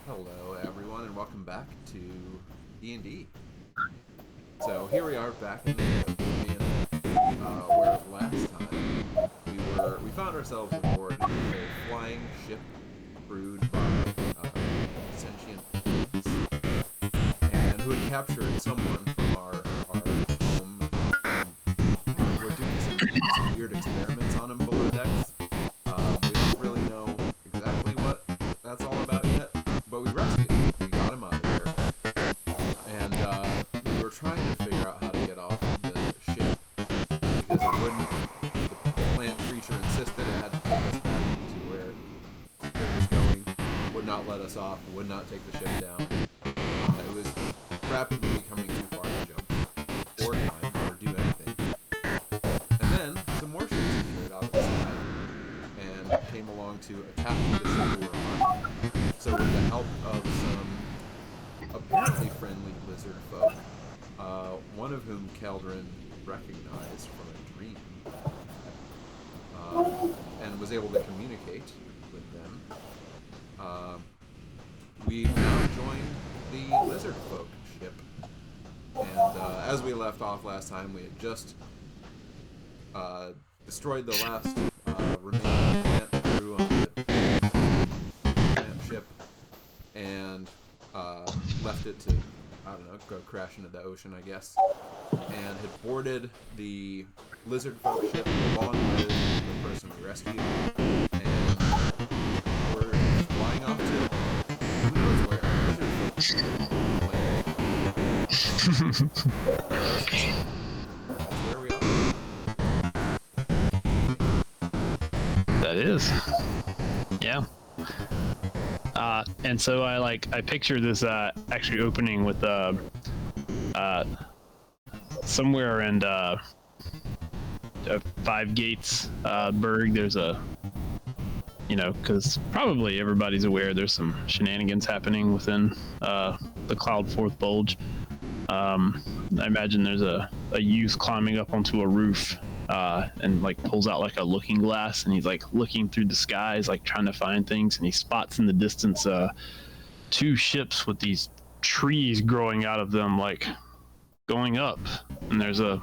Hello, everyone, and welcome back to D&D. So here we are back in Oblivion, where last time we found ourselves aboard a flying ship crewed by sentient beings, and who had captured someone from our home, and were doing some weird experiments on him below decks. We don't really know exactly what that's all about yet, but we rescued him. We got him out of there, and we were trying to figure out how to get off the ship because it wouldn't. The plant creature insisted it had to take us back to where it was going. Would not let us off. Would not take the ship down. It was rapidly becoming too far to jump or climb or do anything. And then some more ships appeared out of the sky and came along to attack the ship we were on. So with the help of some apparently friendly lizard folk, one of whom Keldrin recognized from a dream, and was able to communicate with them. We now joined the lizard folk ship, and as we left off last time, we had just destroyed the last remaining plant crew on the plant ship, and left it to, I don't know, go crash into the ocean, I guess, and had boarded the lizard folk ship along with the person we rescued, and we're flying off to who knows where. Lizard folk that's where we are. That is. Yeah. And so I picture this actually opening with somewhere in Five Gates Berg. There's a, because probably everybody's aware there's some shenanigans happening within the Cloudforth Bulge. I imagine there's a youth climbing up onto a roof and pulls out a looking glass, and he's looking through the skies, trying to find things, and he spots in the distance two ships with these trees growing out of them, going up, and there's a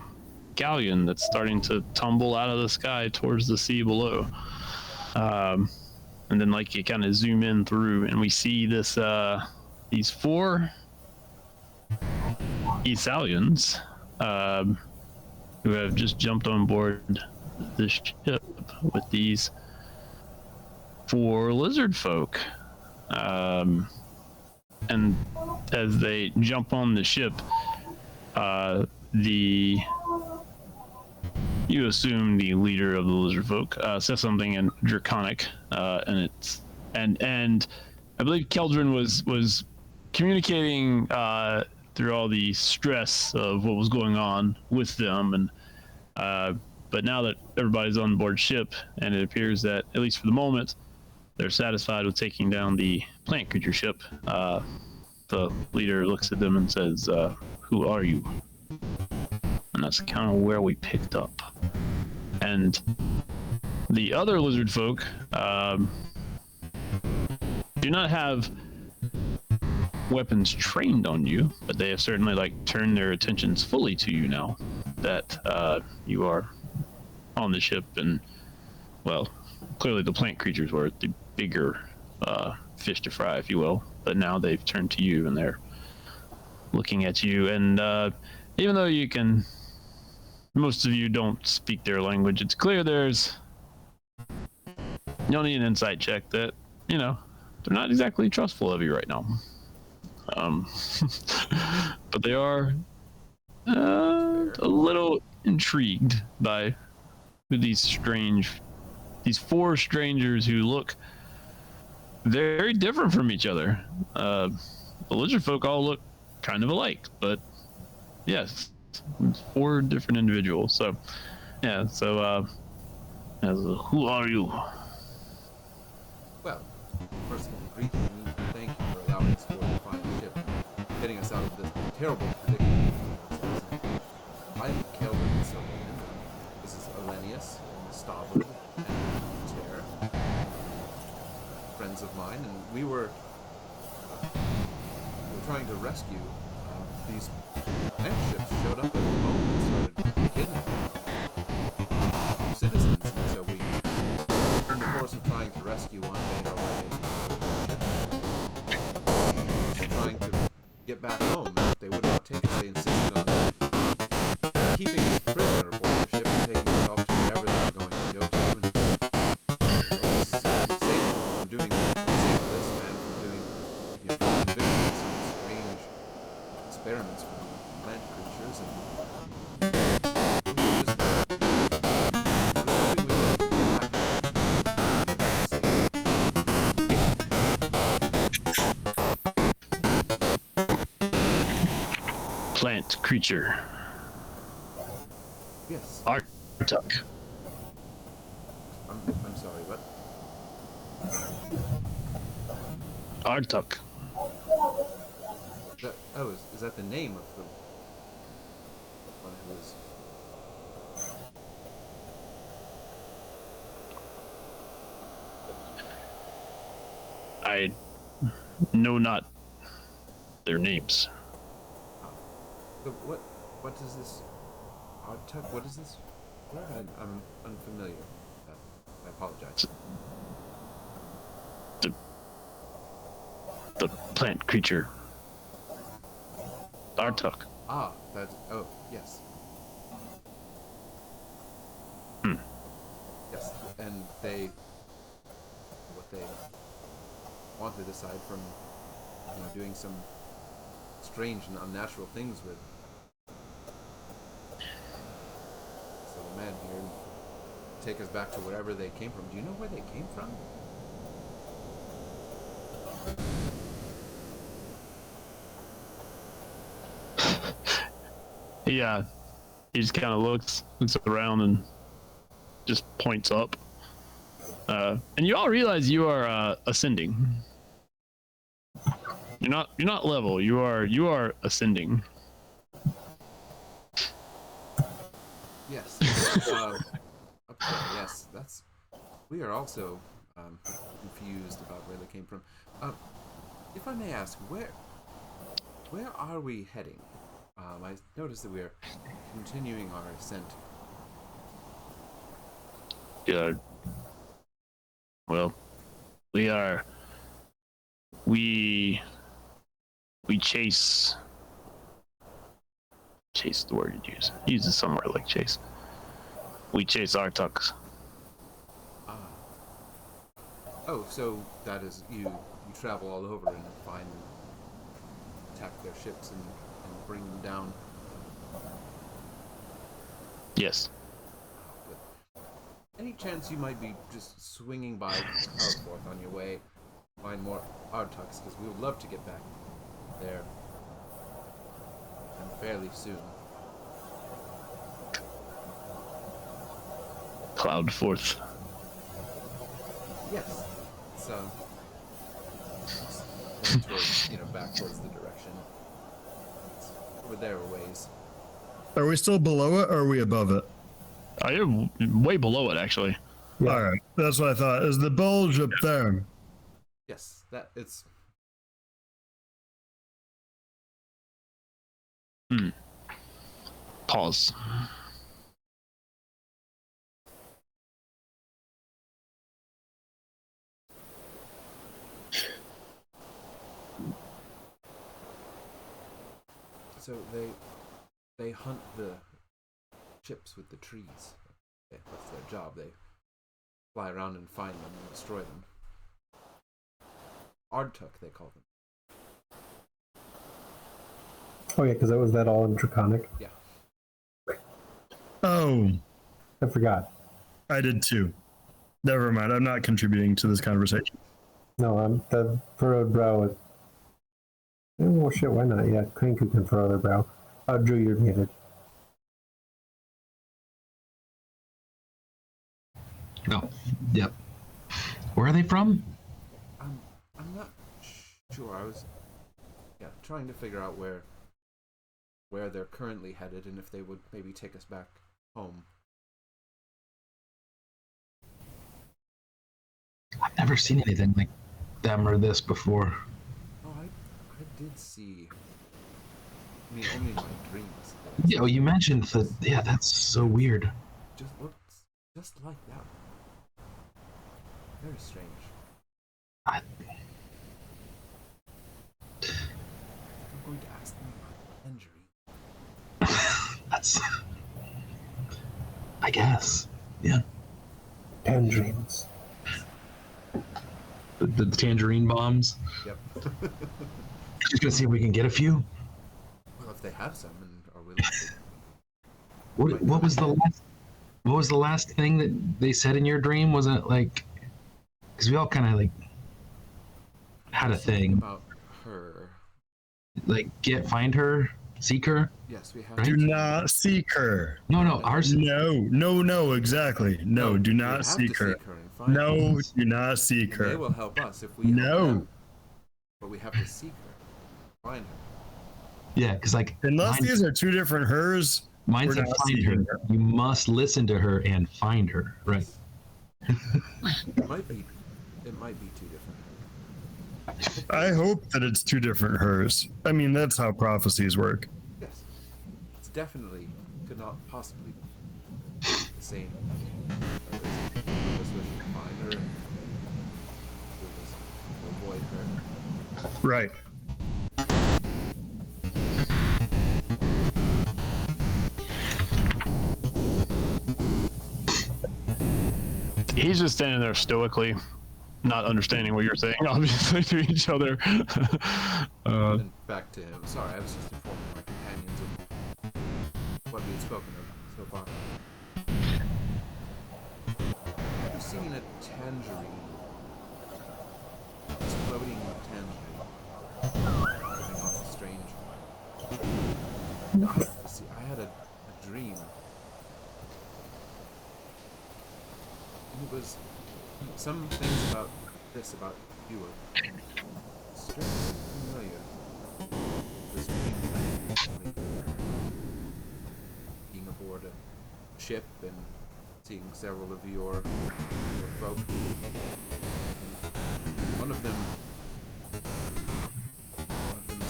galleon that's starting to tumble out of the sky towards the sea below. And then you kind of zoom in through, and we see this these four Ethalians who have just jumped on board the ship with these four lizard folk. And as they jump on the ship, you assume the leader of the lizard folk says something in Draconic, and I believe Keldrin was communicating through all the stress of what was going on with them, and but now that everybody's on board ship, and it appears that, at least for the moment, they're satisfied with taking down the plant creature ship, the leader looks at them and says, "Who are you?" And that's kind of where we picked up. And the other lizard folk do not have weapons trained on you, but they have certainly turned their attentions fully to you now that you are on the ship. And well, clearly the plant creatures were the bigger fish to fry, if you will, but now they've turned to you and they're looking at you. And even though most of you don't speak their language, it's clear you'll need an insight check that they're not exactly trustful of you right now. But they are a little intrigued by who these four strangers who look very different from each other. The lizard folk all look kind of alike, but yes, it's four different individuals. So yeah, who are you? Well, first of all, greet you and thank you for allowing us to find the ship, getting us out of this terrible predicament. I'm Kelvin Sylvan. This is Elenius, Stavrid, and Ter, friends of mine, and we were were trying to rescue, these land ships showed up at the home and started kidnapping citizens. And so we, in the course of trying to rescue one, made our way trying to get back home. And they would not take us. They insisted on keeping us prisoner aboard the ship and taking us off to wherever they were going to go to. And saved them from doing, saved this man from doing, convicting some strange experiments from plant creatures. And we were just hoping we could get back safe. Plant creature. Yes. Artuk. I'm sorry, what? Artuk. Is that the name of the one who is? I know not their names. So what is this? Artuk, what is this? I'm unfamiliar. I apologize. The plant creature. Artuk. Ah, oh, yes. Yes, and what they wanted, aside from, doing some strange and unnatural things with. So the man here take us back to wherever they came from. Do you know where they came from? Yeah, he just kind of looks around and just points up. And you all realize you are ascending. You're not level. You are ascending. Yes. Okay, yes, we are also confused about where they came from. If I may ask, where are we heading? I noticed that we are continuing our ascent. Yeah. Well, we chase the word you use. Use it somewhere like chase. We chase Artuks. Ah. Oh, so that is you travel all over and find them, attack their ships and bring them down. Yes. But any chance you might be just swinging by Cloudforth on your way, find more Artuks, because we would love to get back there, and fairly soon. Cloudforth. Yes. So, towards, back towards the direction. Over there a ways. Are we still below it or are we above it? You're way below it, actually. Yeah. All right, that's what I thought. Is the bulge up there? Yes, that it's. Pause. So they hunt the ships with the trees. That's their job. They fly around and find them and destroy them. Ardtuk, they call them. Oh yeah, because was that all in Draconic? Yeah. Oh, I forgot. I did too. Never mind. I'm not contributing to this conversation. No, the furrowed brow is. Oh shit, why not? Yeah, Kranku can furrow their brow. Drew, you're muted. Oh, yep. Where are they from? I'm not sure. I was trying to figure out where they're currently headed and if they would maybe take us back home. I've never seen anything like them or this before. Oh, did see. I mean, only in my dreams. Yeah, well, you mentioned that. Yeah, that's so weird. Just looks just like that. Very strange. I, I'm going to ask them about injury. that's. I guess. Yeah. Tangerines. The tangerine bombs. Yep. Just gonna see if we can get a few. Well, if they have some and are willing to. What was the last? What was the last thing that they said in your dream? Was it like? Because we all kind of like had a Something thing. about her. Like find her, seek her. Yes, we have. Right? Do not seek her. No, ours. No, exactly. No, do we not have seek to her. seek her and find her. No, do not seek And they her. will help us if we No. help them. But we have to seek her, find her. Yeah, because like Unless these are two different hers. mine we're said not find seeking her. You must listen to her and find her. Right. It might be two different. I hope that it's two different hers. I mean, that's how prophecies work. Yes, it's definitely could not possibly be the same. Or is it? We just wish to find her. And we just avoid her. Right. He's just standing there stoically, not understanding what you're saying, obviously, to each other. And back to him. Sorry, I was just informing my companions of what we had spoken of so far. Have you seen a tangerine? This floating tangerine. Giving off a strange. See, I had a dream. And it was some things about this, about you were strangely familiar. This dream, being aboard a ship and seeing several of your folk. And one of them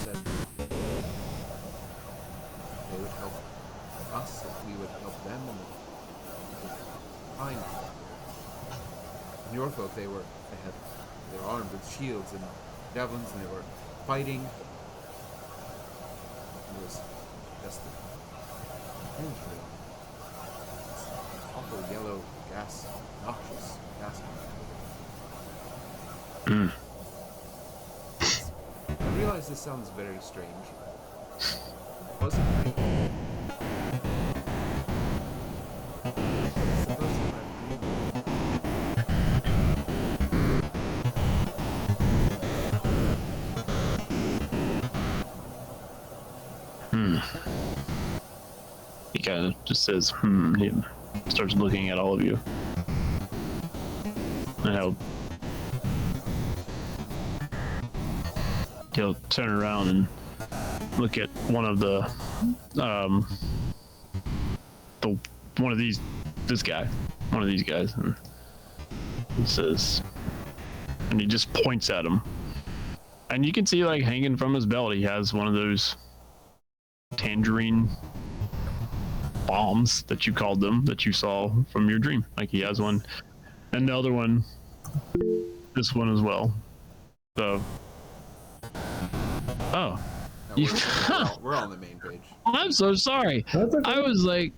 said they would help us if we would help them, and we would find them. And your folk, they were armed with shields and javelins, and they were fighting. It was just a injury. Awful yellow gas, noxious gas. I realize this sounds very strange. Wasn't it? It's the first time I've dreamed. He kind of just says, he starts looking at all of you. And he'll turn around and look at one of this guy, one of these guys, and he says, and he just points at him. And you can see, like, hanging from his belt, he has one of those tangerine bombs that you called them, that you saw from your dream. Like, he has one, and the other one, this one as well. So, No, You- we're all on the main page. I'm so sorry. That's okay. I was like,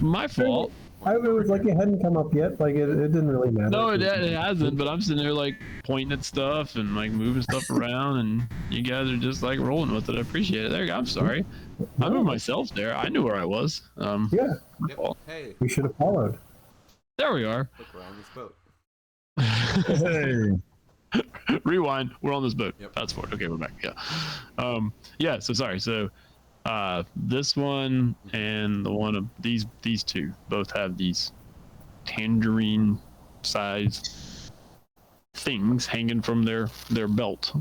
my fault. It was like it hadn't come up yet. Like it didn't really matter. No, it hasn't, but I'm sitting there like pointing at stuff and like moving stuff around, and you guys are just like rolling with it. I appreciate it. There you go. I'm sorry. I moved myself there. I knew where I was. Yeah, My Yep. fault. Hey, we should have followed. There we are. look, we're on this boat. Hey. Rewind. We're on this boat. Yep. Fast forward. Okay, we're back. Yeah. Yeah. So sorry. So, this one and the one of these two both have these tangerine size things hanging from their belt.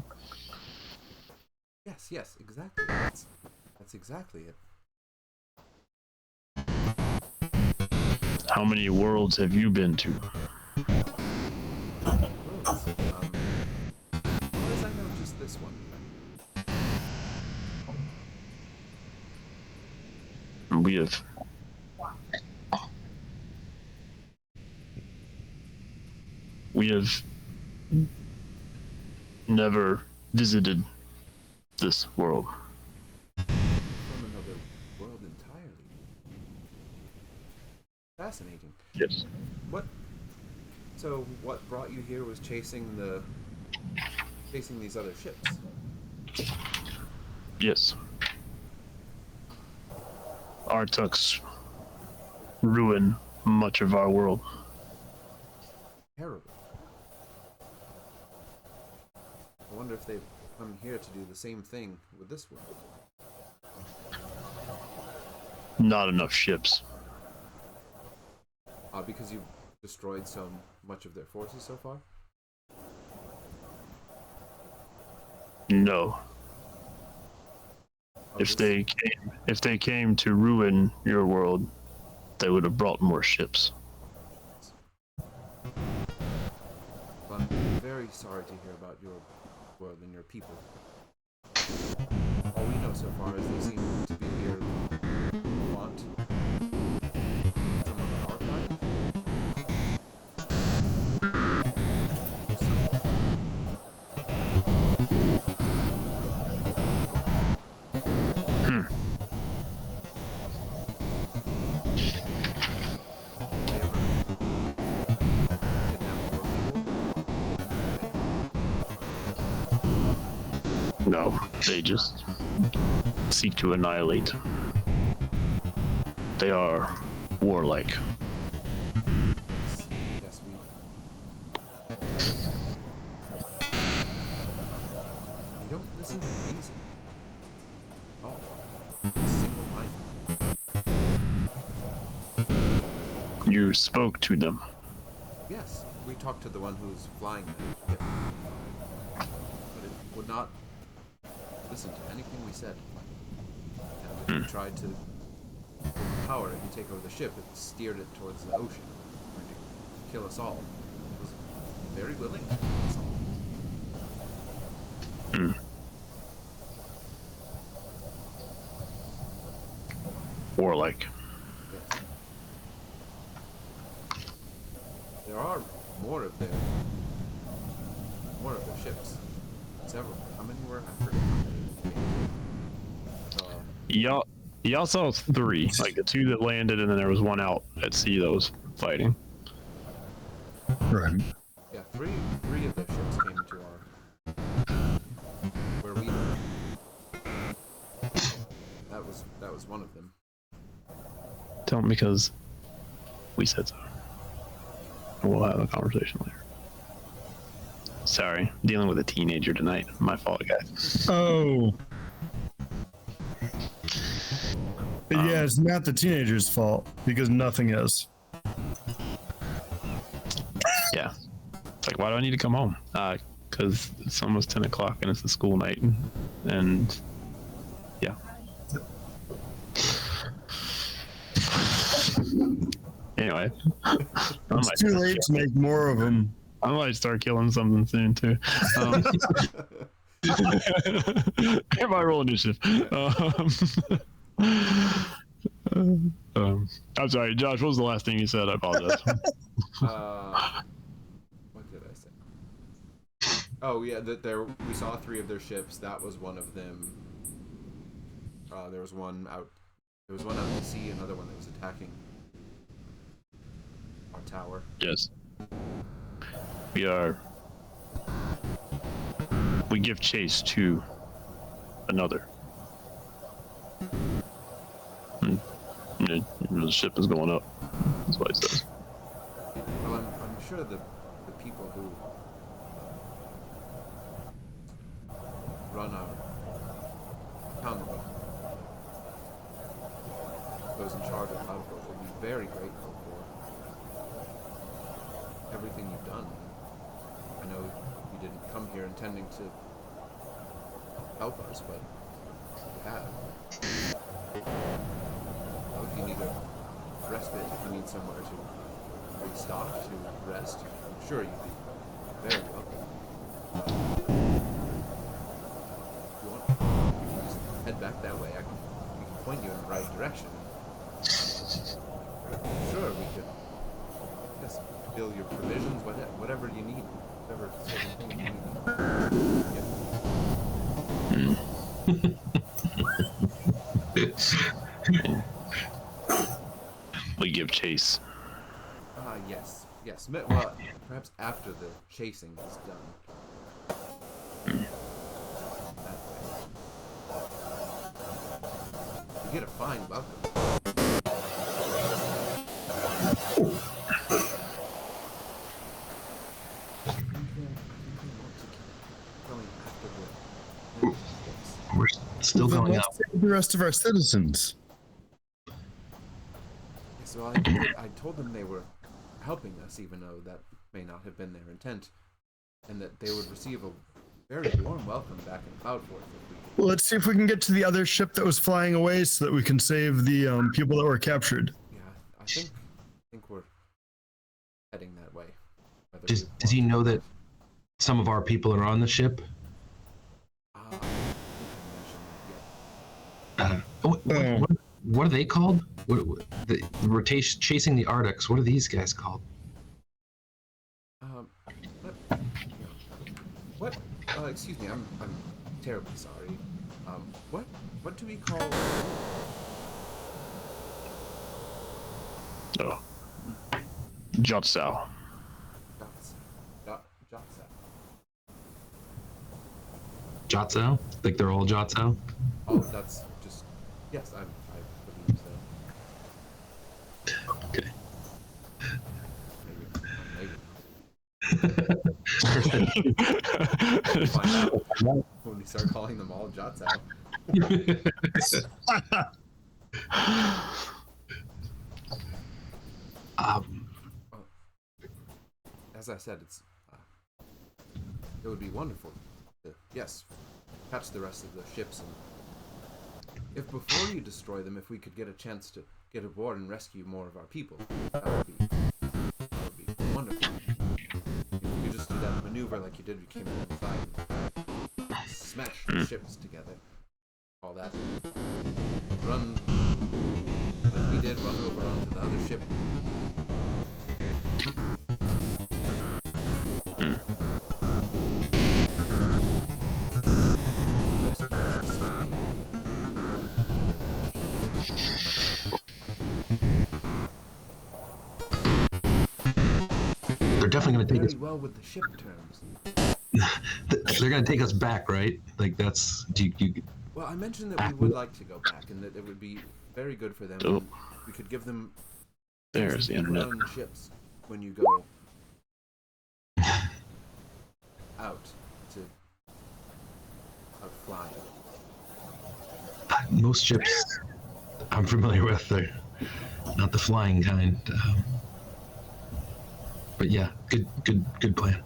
Yes, exactly. That's exactly it. How many worlds have you been to? Worlds. Why does I know just this one? We have never visited this world. From another world entirely. Fascinating. Yes. So what brought you here was chasing these other ships. Yes. Our tucks ruin much of our world. Terrible. I wonder if they've come here to do the same thing with this world. Not enough ships. Because you've destroyed so much of their forces so far? No. Oh, If they came to ruin your world, they would have brought more ships. I'm very sorry to hear about your world and your people. All we know so far is they seem to be here to want someone on our side. No, they just seek to annihilate. They are warlike. Yes, we don't listen to reason. Oh, single-minded. You spoke to them. Yes, we talked to the one who's flying the ship. But it would not listen to anything we said. And if we tried to power it and take over the ship, it steered it towards the ocean, trying to kill us all. It was very willing to kill us all. Warlike. Yes. There are more of their ships. Several. How many were after? Y'all saw 3, like the 2 that landed, and then there was one out at sea that was fighting. Right. Yeah, three of their ships came into where we were. That was one of them. Tell them because we said so. We'll have a conversation later. Sorry, dealing with a teenager tonight. My fault, guys. Oh. Yeah, it's not the teenager's fault because nothing is. Yeah. It's like, why do I need to come home? Because it's almost 10 o'clock and it's a school night. And yeah. Anyway. It's too late to make more of them. I might start killing something soon too. Everybody roll initiative. I'm sorry, Josh. What was the last thing you said? I apologize. What did I say? Oh yeah, we saw 3 of their ships. That was one of them. There was one out. There was one out to sea. Another one that was attacking our tower. Yes. We give chase to another. The ship is going up. That's what he says. Well, I'm sure the people who run our town, those in charge of Cloudforth, will be very grateful for everything you've done. I know you didn't come here intending to help us, but you have. Well, if you need a respite, if you need somewhere to restock, to rest, I'm sure you'd be very welcome. If you want, you can just head back that way. We can point you in the right direction. Sure, we could just fill your provisions, whatever you need, whatever sort of thing you need. We give chase. Yes. Well, perhaps after the chasing is done. That way. You get a fine welcome. We're still Then going let's up. save the rest of our citizens. So I told them they were helping us, even though that may not have been their intent, and that they would receive a very warm welcome back in Cloudforth if we could. Well, let's see if we can get to the other ship that was flying away so that we can save the people that were captured. Yeah, I think we're heading that way. Does he know that some of our people are on the ship? I think I mentioned What are they called? We're chasing the Arctics. What are these guys called? What? Excuse me. I'm terribly sorry. What do we call? Oh. Jotsal. Jotsao? Like they're all Jotsao? Oh, that's just yes. I believe so. Okay. We'll find out when we start calling them all Jots out. As I said, it would be wonderful to, yes, catch the rest of the ships, and if before you destroy them, if we could get a chance to get aboard and rescue more of our people, that would be wonderful. If you could just do that maneuver like you did, we came alongside and smash the ships together. All that. Run, like we did, run over onto the other ship. They're definitely going to take us. Very well with the ship terms. They're going to take us back, right? Like that's. Well, I mentioned that we would like to go back, and that it would be very good for them. Oh. We could give them. There's the internet. On the ships when you go out flying. Most ships I'm familiar with, they're not the flying kind. But yeah, good plan.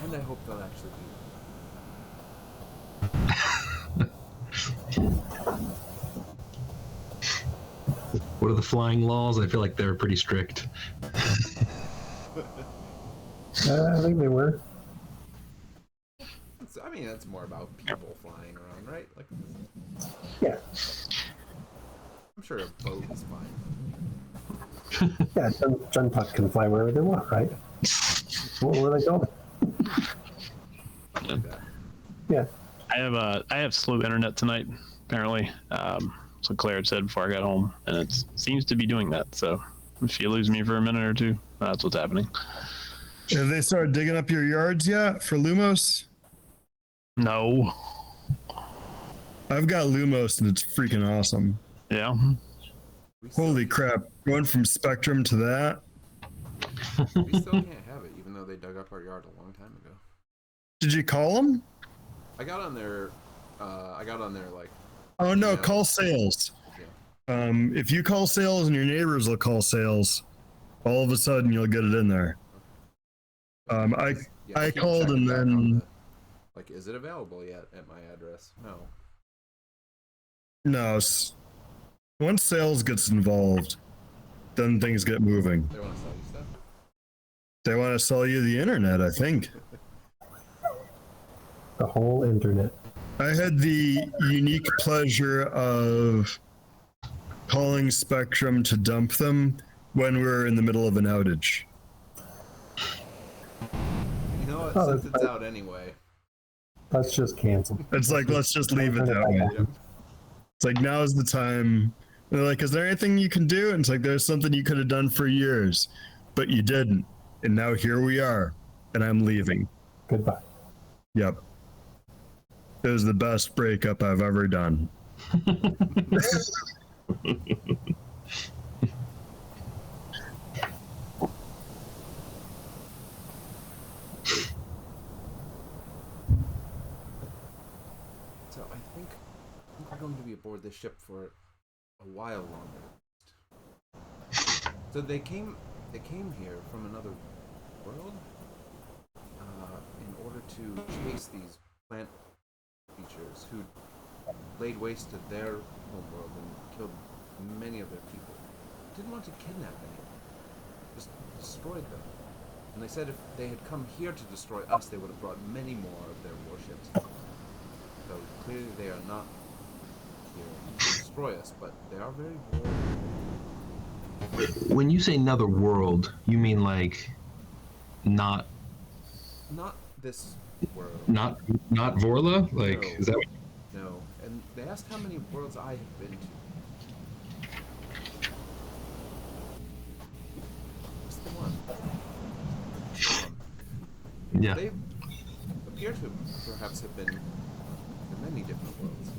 And I hope they'll actually be. What are the flying laws? I feel like they're pretty strict. I think they were. I mean, that's more about people flying around, right? Like, Yeah. I'm sure a boat is fine. Yeah, Juntuck can fly wherever they want, right? Where are they going? Like that. Yeah. I have slow internet tonight, apparently. So Claire had said before I got home, and it seems to be doing that. So if you lose me for a minute or two, that's what's happening. Have they started digging up your yards yet for Lumos? No. I've got Lumos and it's freaking awesome. Yeah. Holy crap. Going from Spectrum to that. We still can't have it, even though they dug up our yard a long time ago. Did you call them? I got on their like. Oh no, email. call sales. Yeah. If you call sales and your neighbors will call sales, all of a sudden you'll get it in there. I keep called checking and back then on like, is it available yet at my address? No. no. Once sales gets involved, then things get moving. They want to sell you stuff. They want to sell you the internet, I think. The whole internet. I had the unique pleasure of calling Spectrum to dump them when we were in the middle of an outage. You know what? Oh, Since that's it's right. out anyway. Let's just cancel. It's like, let's just leave it that way. Yep. It's like, now is the time. And they're like, is there anything you can do? And it's like, there's something you could have done for years, but you didn't. And now here we are, and I'm leaving. Goodbye. Yep. It was the best breakup I've ever done. So I think we're going to be aboard this ship for a while longer. So they came here from another world in order to chase these plant creatures who laid waste to their homeworld and killed many of their people. Didn't want to kidnap anyone, just destroyed them. And they said if they had come here to destroy us, they would have brought many more of their warships. So clearly they are not here to destroy us, but they are very bold. When you say another world, you mean like not Not this world. not Vorla? Like No. is that what No. And they asked how many worlds I have been to. What's the one? yeah. They appear to perhaps have been in many different worlds.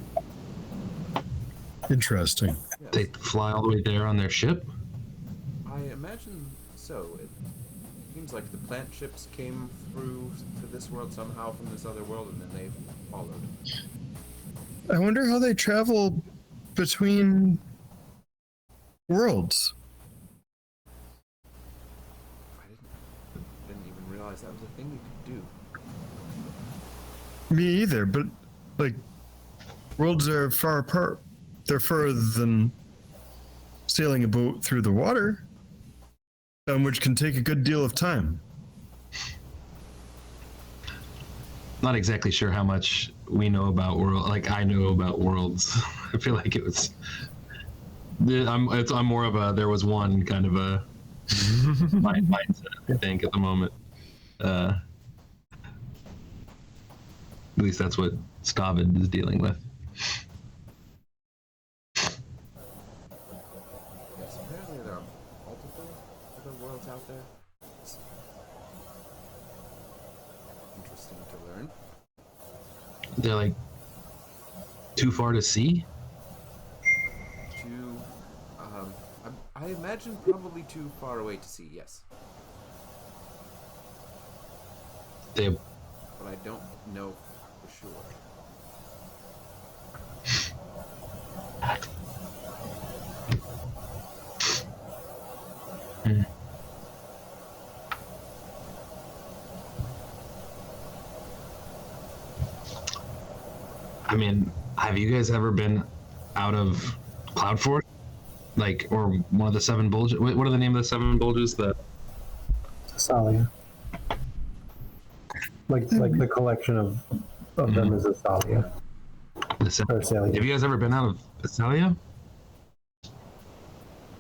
Interesting. Yes. They fly all the way there on their ship? I imagine so. It seems like the plant ships came through to this world somehow from this other world, and then they followed. I wonder how they travel between worlds. I didn't even realize that was a thing you could do. Me either, but like worlds are far apart. They're further than sailing a boat through the water, which can take a good deal of time. Not exactly sure how much we know about world. Like I know about worlds. I feel like it was. I'm more of a there was one kind of a mindset. I think at the moment. At least that's what Stavid is dealing with. Yes, apparently there are multiple other worlds out there. It's interesting to learn. They're like too far to see. I imagine probably too far away to see, yes. They But I don't know for sure. I mean, have you guys ever been out of Cloudforth? Like, or one of the seven bulges? What are the name of the seven bulges? The Salia. Like the collection of them is a Salia. Or Salia. Have you guys ever been out of Astalia?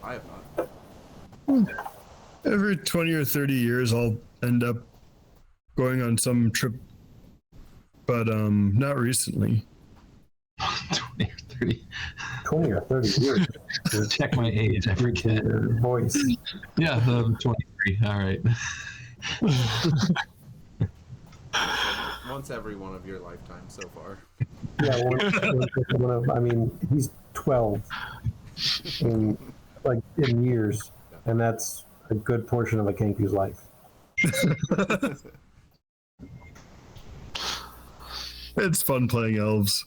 I have not. Every 20 or 30 years, I'll end up going on some trip, but not recently. 20 or 30. 20 or 30 years. Check my age. I forget. Your voice. Yeah, 23. All right. Once every one of your lifetimes so far. Yeah, one of, I mean, he's 12 in years, and that's a good portion of a Kenku's life. It's fun playing elves.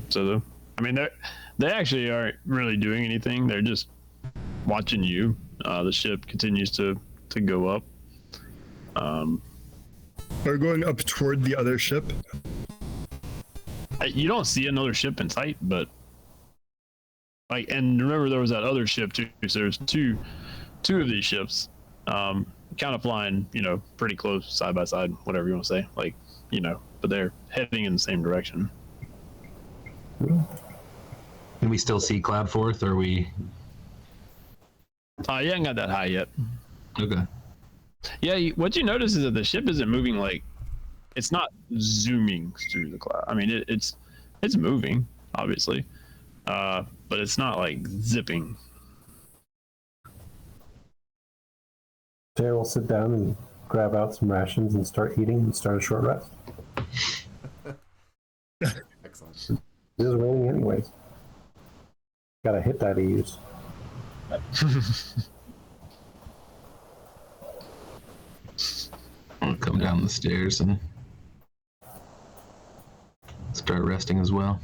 So, I mean, they actually aren't really doing anything. They're just watching you. The ship continues to go up. Are going up toward the other ship? You don't see another ship in sight, but like, and remember there was that other ship too. So there's two of these ships, kind of flying, pretty close side by side, whatever you want to say, like, but they're heading in the same direction. Can we still see Cloudforth, or are we? You haven't got that high yet. Okay. Yeah, what you notice is that the ship isn't moving, like, it's not zooming through the cloud. I mean, it's moving, obviously, but it's not like zipping. Jay will sit down and grab out some rations and start eating and start a short rest. Excellent. It is raining anyways. Got a hit die to use. I'll come down the stairs and start resting as well.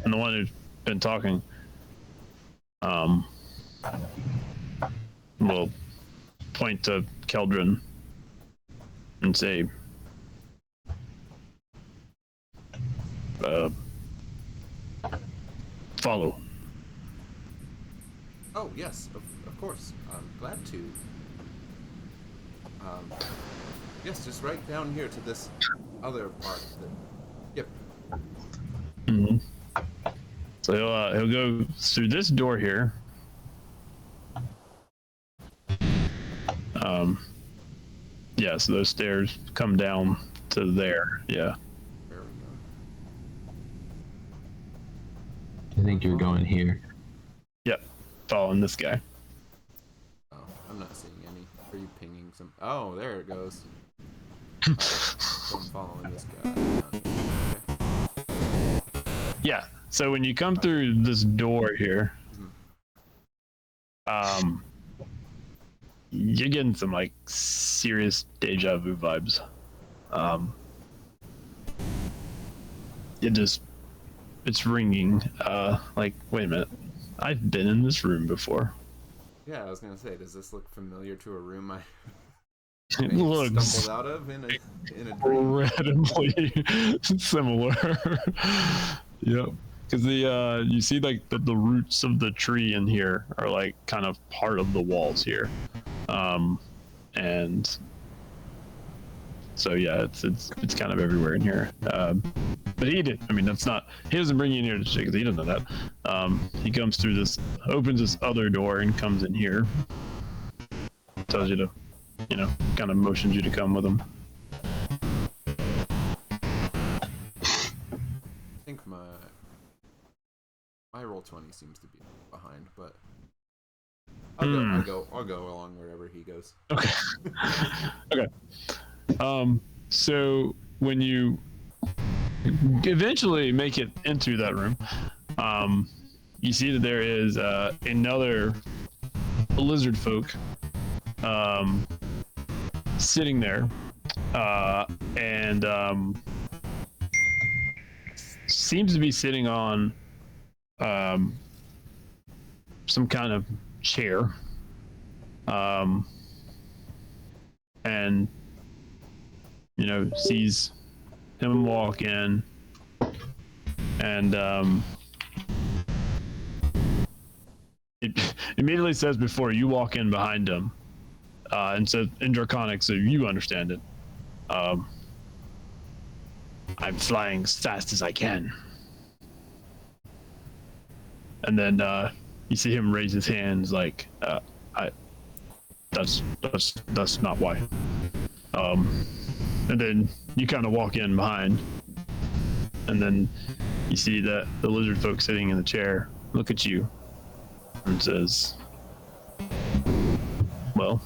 And the one who's been talking, will point to Keldrin and say, follow. Oh, yes, of course. I'm glad to. Yes, just right down here to this other part of the... Yep. Mm-hmm. So he'll go through this door here. Yeah, so those stairs come down to there. Yeah. There we go. I think you're going here. Yep. Following this guy. Oh, I'm not seeing any. Are you pinging some? Oh, there it goes. So I'm following this guy. Okay. Yeah. So when you come through this door here, you're getting some like serious deja vu vibes. It's ringing. Like, wait a minute, I've been in this room before. Yeah, I was gonna say, does this look familiar to a room I It looks stumbled out of in a dream? incredibly similar. Yep. Because you see like the roots of the tree in here are like kind of part of the walls here, and so yeah, it's kind of everywhere in here. But he did. I mean, he doesn't bring you in here to check because he doesn't know that. He comes through this, opens this other door, and comes in here. Tells you to, kind of motions you to come with him. I think my roll 20 seems to be behind, but I'll go along wherever he goes. Okay. Okay. So when you eventually make it into that room, you see that there is another lizard folk sitting there, and seems to be sitting on some kind of chair, and sees him walk in, and it immediately says before you walk in behind him, and so in Draconic, so you understand it, I'm flying as fast as I can. And then you see him raise his hands like, that's not why. And then you kind of walk in behind, and then you see that the lizard folk sitting in the chair look at you and says, well,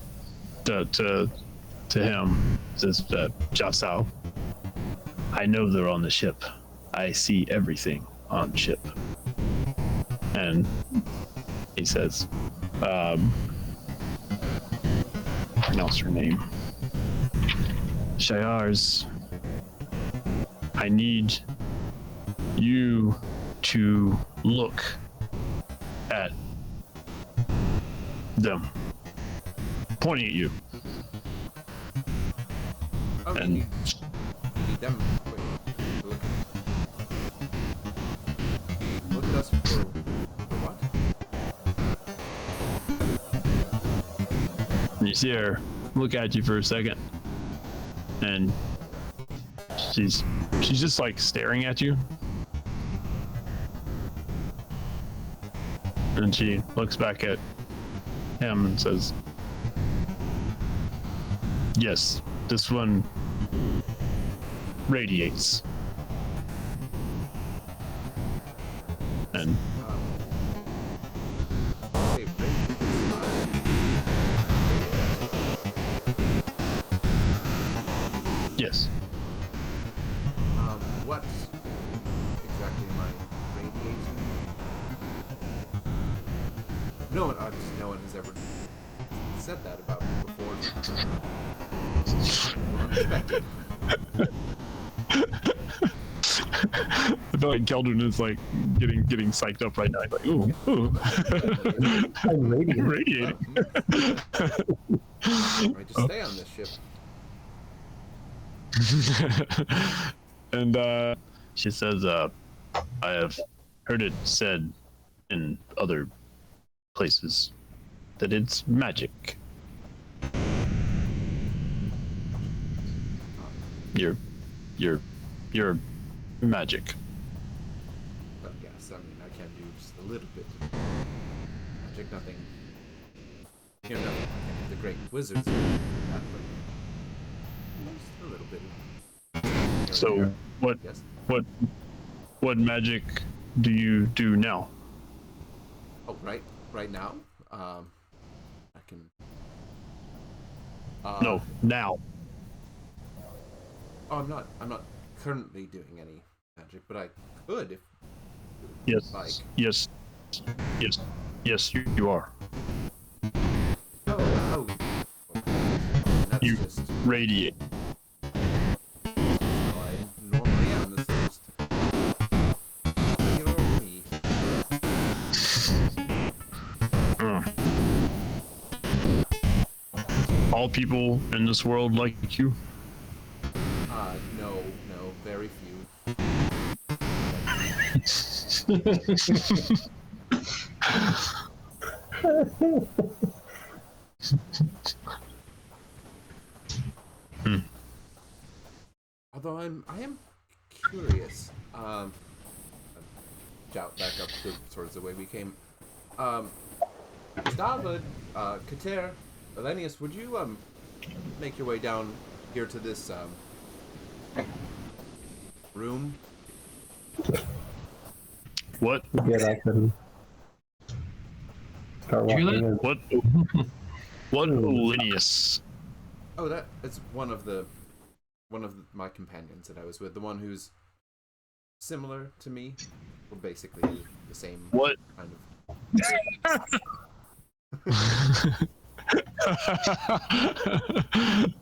to him, says, Jasao, I know they're on the ship. I see everything on the ship. And he says, pronounce her name. Shayars, I need you to look at them, pointing at you. Oh, And you need them. Wait, look at us for what? and you see her look at you for a second, and she's just like staring at you. And she looks back at him and says, "Yes, this one radiates." And Okay, yes, what exactly am I radiating? No one has ever said that about me before. Unexpected. I feel like Keldrin is like getting psyched up right now. He's like, ooh, I'm radiant. radiating. I just stay on this ship. And she says, I have heard it said in other places that it's magic. You're magic. But yes, I mean, I can do just a little bit of magic, nothing. You know, nothing like the great wizards do that, but just a little bit. So Yes. what magic do you do now? Oh, right now. I can. No, now. Oh, I'm not currently doing any magic, but I could if. Yes. Like. Yes. You are. Oh. That's You just radiate. how I normally am. This is just regular old me. All people in this world like you. No, very few. Although I am curious. Shout back up to towards the way we came. David, Kater, Elenius, would you make your way down here to this room? What? Yeah, I can start Did you walking in. What Linnaeus? Oh, it's one of my companions that I was with. The one who's similar to me, well, basically the same What? kind of.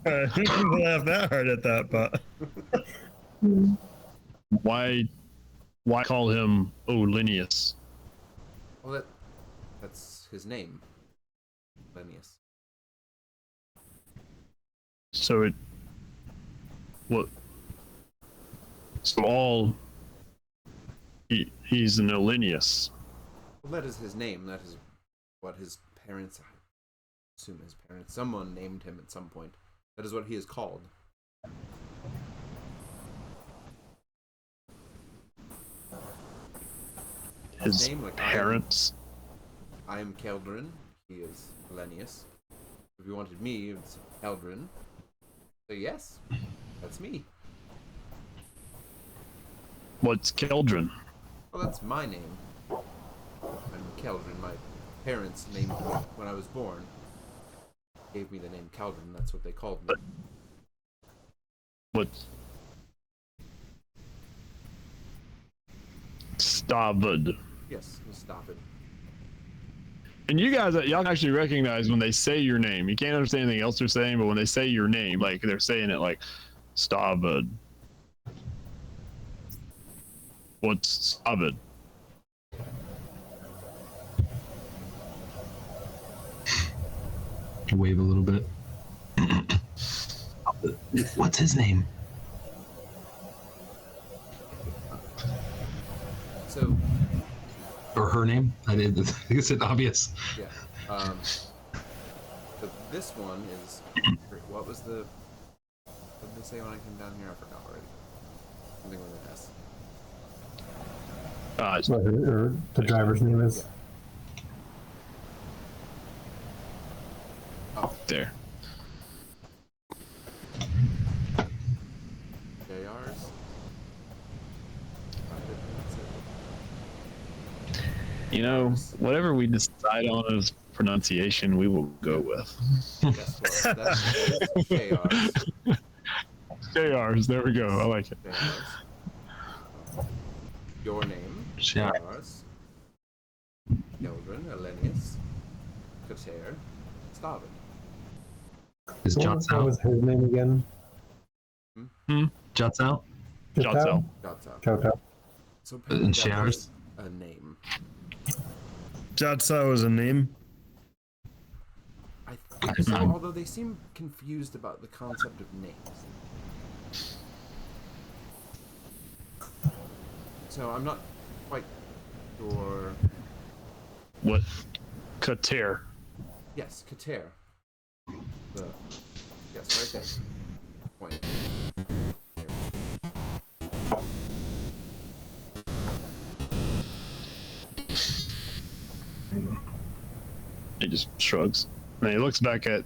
I didn't laugh that hard at that, but Why call him Linnaeus? Well, that's his name, Elenius. So it what? So all he's an Linnaeus. Well, that is his name. That is what his parents, I assume his parents, someone named him at some point. That is what he is called. His name, like, parents. I am Keldrin. He is Elenius. If you wanted me, it's Keldrin. So yes, that's me. What's Keldrin? Well, that's my name. I'm Keldrin. My parents named me when I was born. Gave me the name Keldrin. That's what they called me. What? Stavud. Yes, stop it. And y'all actually recognize when they say your name. You can't understand anything else they're saying, but when they say your name, like they're saying it like Stavud. What's Stavud? Wave a little bit. What's his name? So Or her name? I did. Is it obvious? yeah. So this one is. What was the? What did they say when I came down here? I forgot already. Something with an S. What her, the driver's name is. Yeah. Oh, There. JR's. You know, whatever we decide on as pronunciation, we will go with. Yes, well, that's JR's. JRs, there we go. I like it. JR's. Your name. Yeah. JR's. Children, Elenius. Kater. Starvin. Is Jots What out? was his name again? Jots out? Shots out. Shots out. Chota. So And that Showers? was a name. Jatsa was a name. I think so, although they seem confused about the concept of names. So I'm not quite sure. What? Kater. Yes, Kater. Yes, right there. Point. He just shrugs. And he looks back at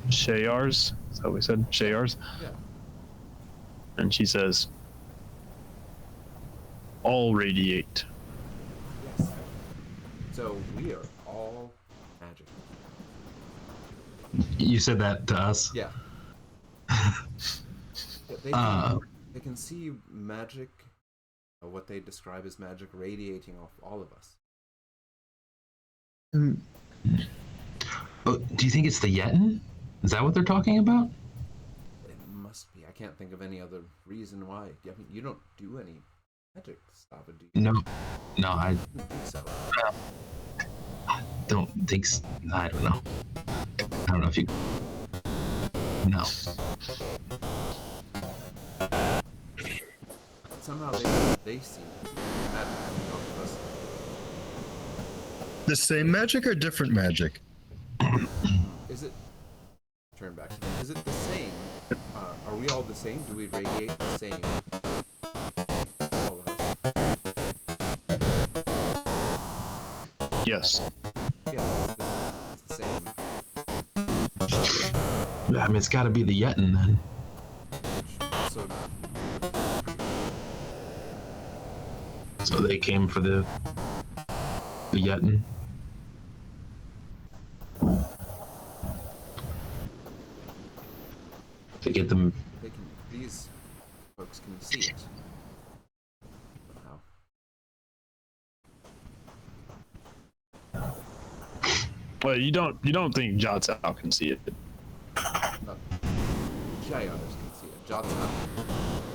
Shayars. Is that what we said? Shayars? Yeah. And she says, all radiate. Yes. So we are all magic. You said that to us? Yeah. They can see magic, what they describe as magic, radiating off all of us. Oh, do you think it's the Yetin? Is that what they're talking about? It must be. I can't think of any other reason why. I mean, you don't do any magic stuff, do you? No, I I don't think so. don't think. I don't know. I don't know if you. No. Somehow they see magic coming off of us. The same magic or different magic? Is it? Turn back. Is it the same? Are we all the same? Do we radiate the same? All of us. Yes. Yeah, it's the same. I mean, it's got to be the Yetin then. So So they came for the Yetin. To get them. these folks can see it. Somehow. Well, you don't think Jotsal can see it. JRs can see it. Johnson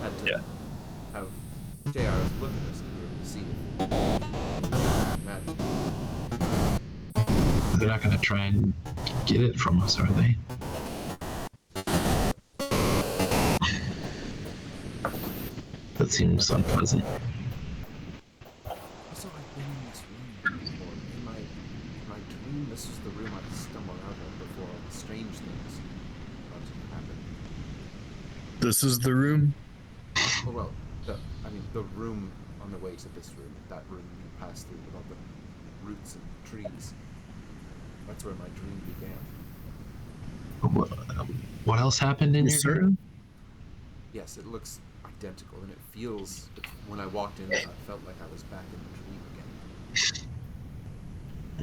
had to Yeah. have JRs look at us to see it. Magic. They're not going to try and get it from us, are they? That seems unpleasant. Also, I've been in this room before. In my dream, this was the room I stumbled out of before all the strange things about to happen. This is the room? Well, the room on the way to this room, that room you passed through with all the roots and trees. That's where my dream began. What else happened in You your certain? dream? Yes, it looks identical, and it feels. When I walked in, I felt like I was back in the dream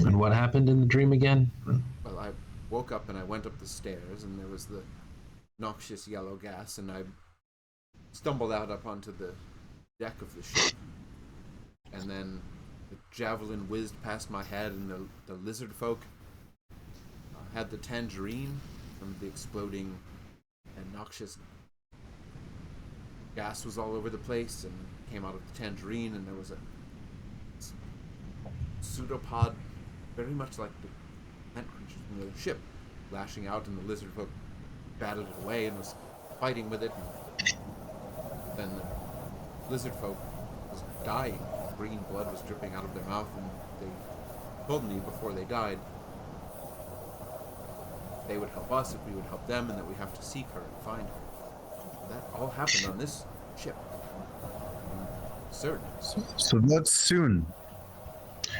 again. And what happened in the dream again? Well, I woke up and I went up the stairs, and there was the noxious yellow gas, and I stumbled out up onto the deck of the ship, and then the javelin whizzed past my head, and the lizard folk had the tangerine from the exploding and noxious gas was all over the place and came out of the tangerine, and there was a pseudopod very much like the plant creatures from the ship, lashing out, and the lizardfolk batted it away and was fighting with it. And then the lizardfolk was dying. Green blood was dripping out of their mouth, and they told me before they died they would help us if we would help them, and that we have to seek her and find her. That all happened on this ship. Certain. So that's soon. Do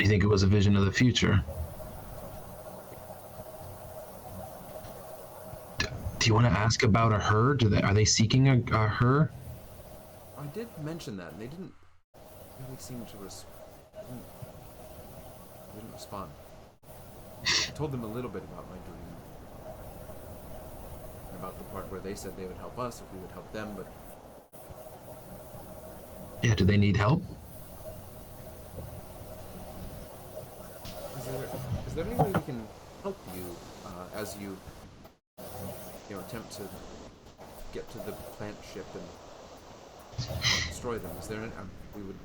you think it was a vision of the future? Do you want to ask about a her? Are they seeking a her? I did mention that, and they didn't really seem to didn't respond. I told them a little bit about my dream, about the part where they said they would help us if we would help them, but Yeah, do they need help? is there any way we can help you as you attempt to get to the plant ship and destroy them? Is there any, we would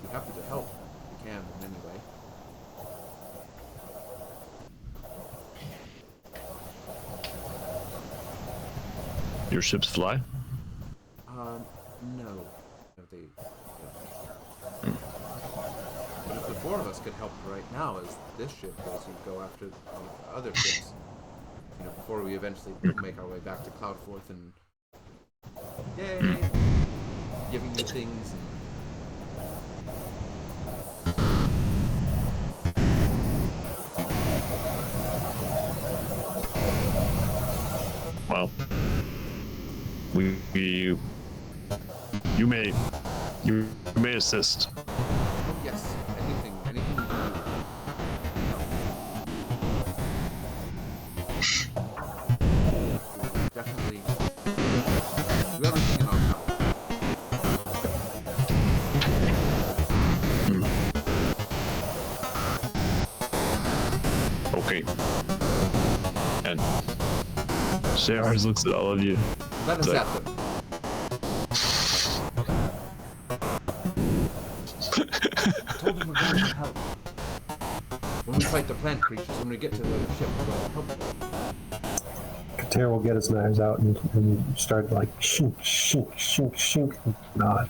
be happy to help if we can in any way. Your ships fly? No. They, But if the four of us could help right now, as this ship goes, you go after the other ships, before we eventually make our way back to Cloudforth and yay, giving you things. Well, you may assist. Oh yes, anything we can do. Definitely do everything in our power. Okay. And Shahars looks at all of you. Let us It's at them. I told them we're going to help. When we fight the plant creatures, when we get to the ship, we're going to help them. Kater will get his knives out and start like shink, shink, shink, shink, and nod.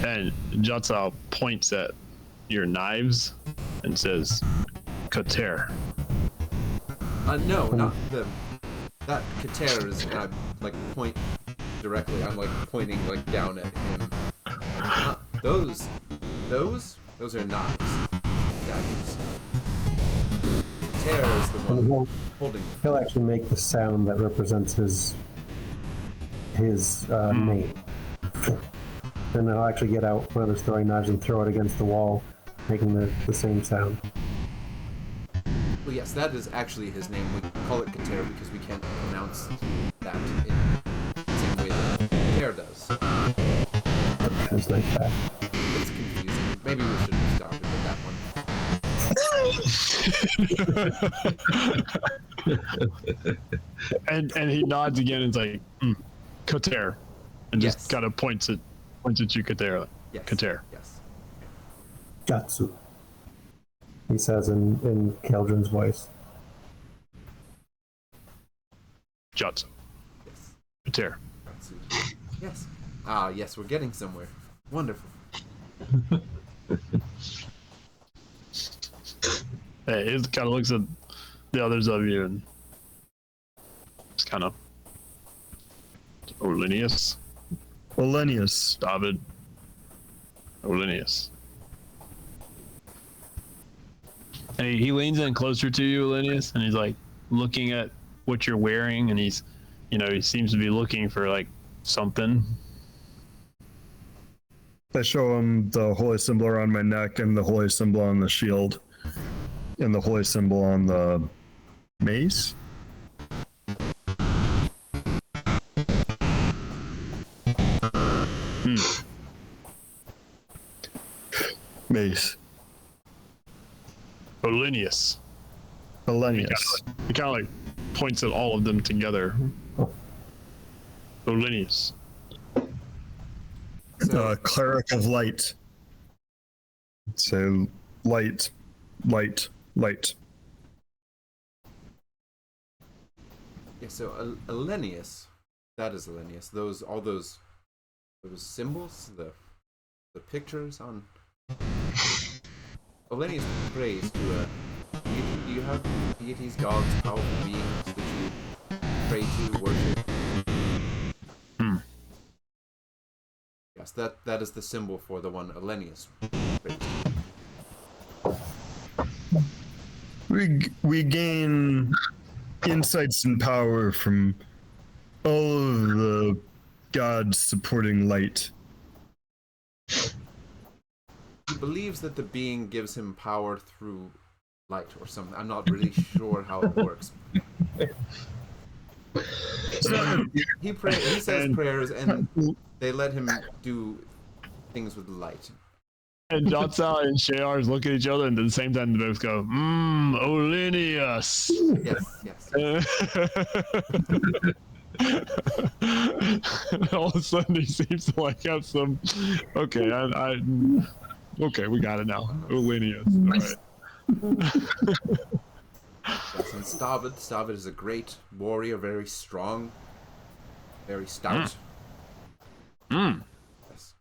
And Jatsal points at your knives and says, Kater. No, not the. That Kater is like point directly. I'm like pointing like down at him. Those are knives. Daggers. Kater is the And one holding them. he'll actually make the sound that represents his name. And then he'll actually get out one of his throwing knives and throw it against the wall, making the same sound. Well, yes, that is actually his name. We call it Kater because we can't pronounce that in the same way that Kater does. His knife back. It's confusing. Maybe we should have started with that one. and he nods again and is like, Kater. And just Yes. kind of points at you, Kater. Yes. Kater. Yes. Jatsu, he says in Keldrin's voice. Jatsu. Yes. Kater. Katsu. Yes. Ah, yes, we're getting somewhere. Wonderful. Hey, he kind of looks at the others of you and just kind of, Olinius, Olenius. David, Olinius. And he leans in closer to you, Olinius, and he's like looking at what you're wearing, and he's, he seems to be looking for like something. I show him the holy symbol around my neck and the holy symbol on the shield and the holy symbol on the mace. Mace. Olinius. Olenius. He kind of like points at all of them together. Olinius. So, Cleric of Light. So light, light, light. Yeah, so Elenius, that is Elenius. All those symbols, the pictures on Elenius prays to a deity. Do you have deities, gods, powerful beings that you pray to, worship? Yes, that is the symbol for the one Elenius prays to. We gain insights and power from all of the gods supporting light. He believes that the being gives him power through light or something. I'm not really sure how it works. He says prayers, and they let him do things with light. And Jotsal and Shayars look at each other, and at the same time, they both go, Olinius. Yes. All of a sudden, he seems to like have some. Okay, okay, we got it now. Olinius. All right. Yes, and Stavid is a great warrior, very strong, very stout. Yes.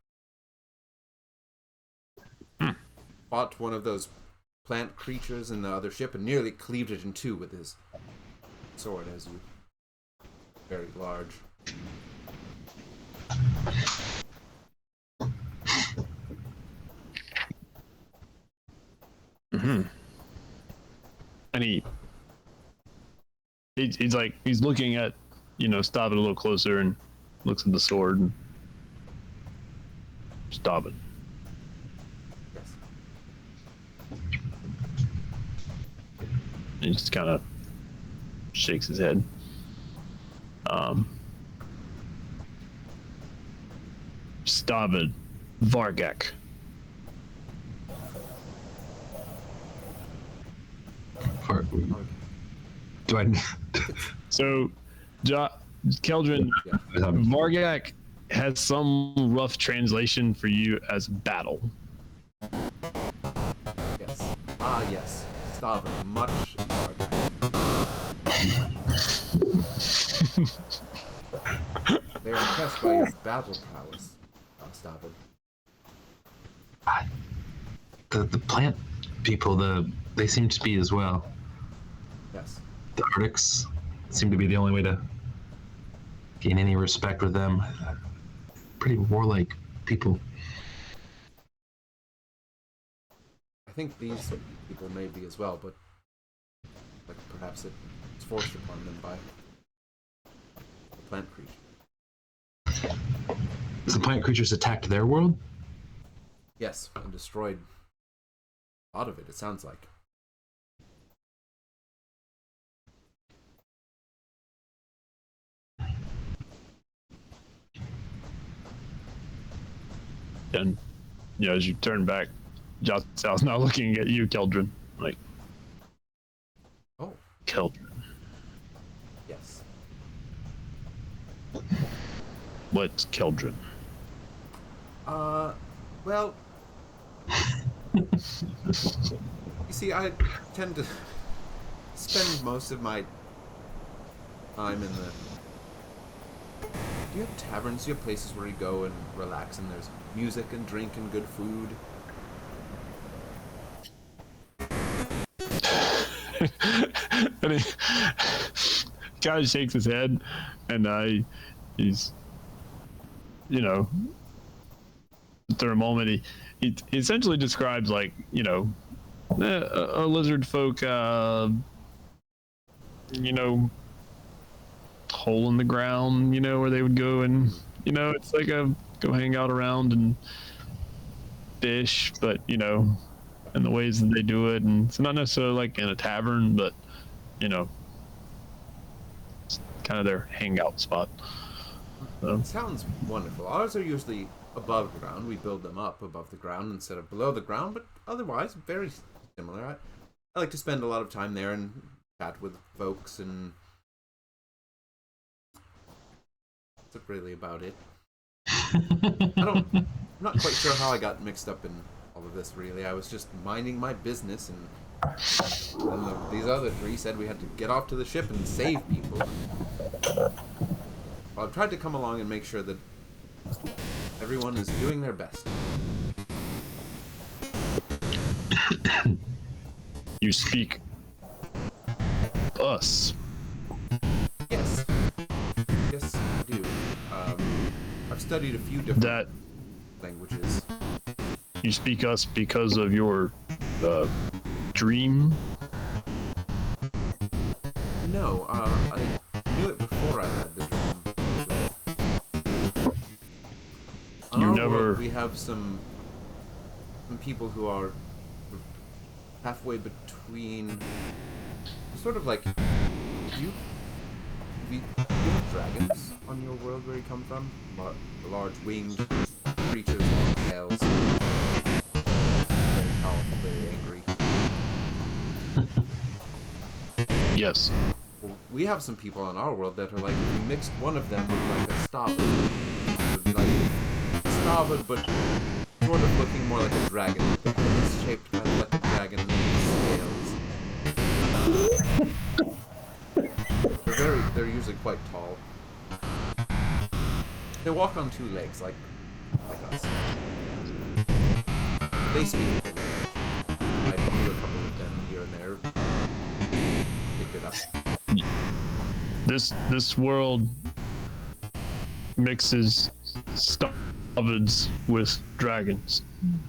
Fought one of those plant creatures in the other ship and nearly cleaved it in two with his sword, as you very large. And he's like, he's looking at, Stabbit a little closer and looks at the sword and Stabbit. Yes. He just kind of shakes his head. Stabbit Vargak. Do I? So, Keldrin, Vargak has some rough translation for you as battle. Yes. Yes. Stavid, much larger. They are impressed by your battle prowess, Stavid. The plant people, they seem to be as well. Yes. The Arctics seem to be the only way to gain any respect with them. Pretty warlike people. I think these people may be as well, but like perhaps it's forced upon them by the plant creature. The plant creatures attacked their world? Yes, and destroyed a lot of it sounds like. And, as you turn back, Jotsal's now looking at you, Keldrin. Like, Oh, Keldrin, yes. what's Keldrin? Well, you see, I tend to spend most of my time in the... Do you have taverns? Do you have places where you go and relax and there's music and drink and good food? And he kind of shakes his head, and he's, after a moment, he essentially describes, like, a lizard folk, hole in the ground, where they would go and, it's like a go hang out around and fish, but, and the ways that they do it, and it's not necessarily like in a tavern, but it's kind of their hangout spot. So. It sounds wonderful. Ours are usually above ground. We build them up above the ground instead of below the ground, but otherwise very similar. I like to spend a lot of time there and chat with folks, and that's really about it. I not quite sure how I got mixed up in all of this, really. I was just minding my business, and then these other three said we had to get off to the ship and save people. Well, I've tried to come along and make sure that everyone is doing their best. You speak us. Yes. Yes, I do. I've studied a few different That languages. you speak us because of your dream. No, I knew it before I had the dream. On You our never- world, we have some people who are halfway between, sort of like you. You have dragons on your world where you come from. Large winged creatures with tails. Very powerful, very angry. Yes. Well, we have some people on our world that are like, if you mixed one of them with like a starboard, it would be like a starboard, but sort of looking more like a dragon. The head is shaped kind of like a dragon and scales. They're usually quite tall. They walk on two legs like us. They speak the language. I knew a couple of them here and there. Picked it up. This world mixes starboards with dragons.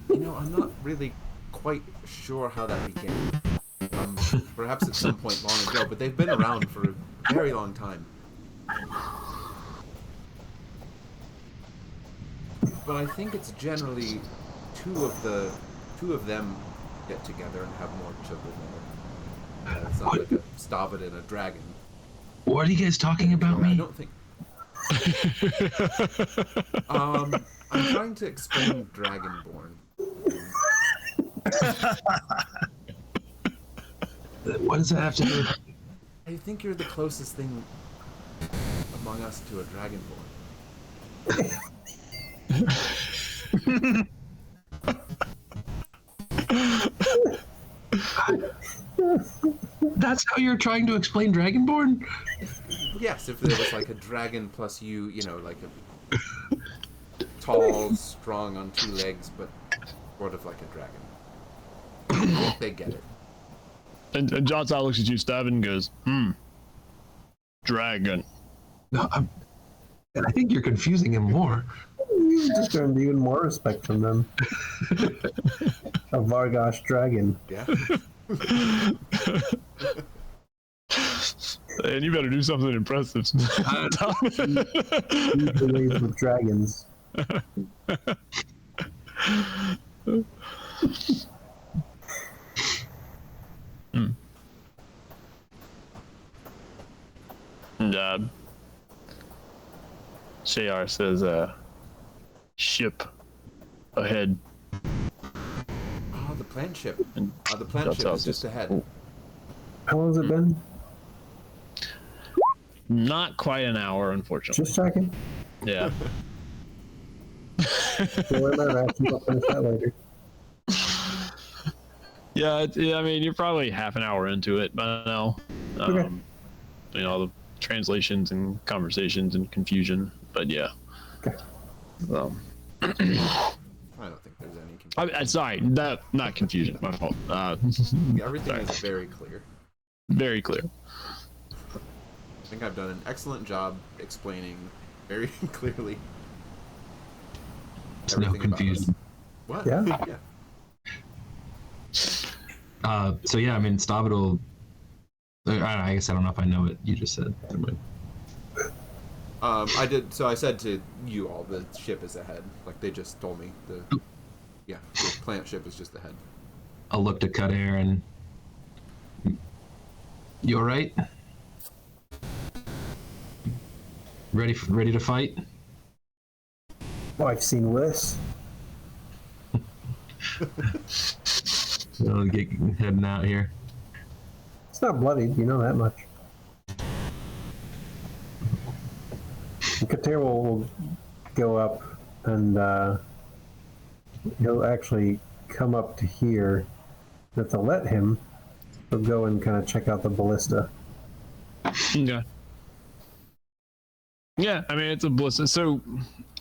You know, I'm not really quite sure how that began. Perhaps at some point long ago, but they've been around for a very long time. But I think it's generally two of them get together and have more children. It's not like a starboard and a dragon. What are you guys talking about I me? don't think. I'm trying to explain Dragonborn. What does that have to do with... I think you're the closest thing among us to a Dragonborn. That's how you're trying to explain Dragonborn? Yes, if there was like a dragon plus you know, like a tall, strong on two legs, but sort of like a dragon. I think they get it. And John's eye looks at you, Stab, and goes, dragon. No, I think you're confusing him more. You just earned even more respect from them. A Vargosh dragon. Yeah. And you better do something impressive. Use the ways with dragons. And Shayar says, ship ahead. Oh, the plant ship. And The plant ship is just ahead. How long has it been? not quite an hour, unfortunately. Just checking. Yeah. Don't worry about it. I'll finish that later. Yeah, I mean, you're probably half an hour into it by now. Okay. You know, the translations and conversations and confusion, but yeah. Okay. I don't think there's any confusion. Sorry, not confusion. My fault. Everything sorry. is very clear. Very clear. I think I've done an excellent job explaining very clearly There's no everything about confusion. us. What? Yeah. So yeah, I mean, Stabbit will... I guess I don't know if I know what you just said. Never mind. I did. So I said to you all, the ship is ahead. Like they just told me. The plant ship is just ahead. I'll look to cut air and... You all right? Ready to fight? Oh, I've seen worse. I'll get heading out here. It's not bloodied, you know that much. And Kater will go up and he'll actually come up to here. If they'll let him, he'll go and kind of check out the ballista. Yeah. Yeah, I mean it's a ballista. So,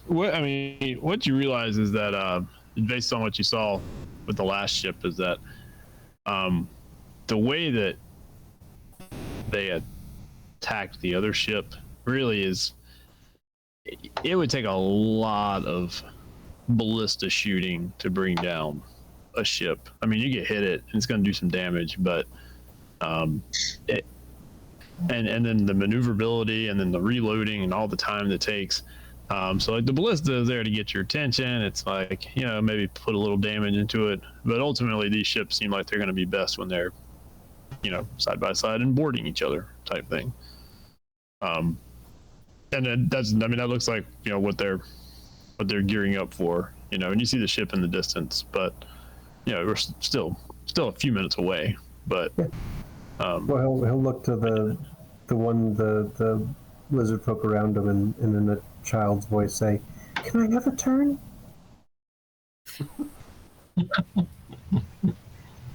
what you realize is that based on what you saw with the last ship, is that the way that they attacked the other ship really is it would take a lot of ballista shooting to bring down a ship. I mean, you get hit it and it's going to do some damage, but and then the maneuverability and then the reloading and all the time that takes. So like the ballista is there to get your attention. It's like, you know, maybe put a little damage into it, but ultimately these ships seem like they're going to be best when they're, you know, side by side and boarding each other type thing. And then that looks like, you know, what they're gearing up for, you know, and you see the ship in the distance, but you know, we're still a few minutes away, but Well, he'll look to the lizard folk around him, and in a child's voice say, "Can I have a turn?"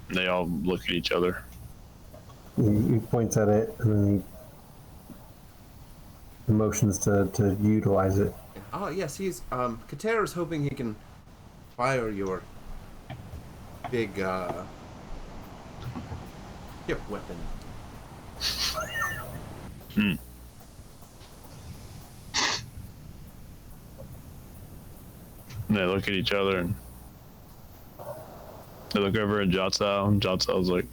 they all look at each other. He points at it, and then he motions to utilize it. Oh, yes, he's, Kater is hoping he can fire your big, hip weapon. And they look at each other and they look over at Jotsao, and Jotsao's like,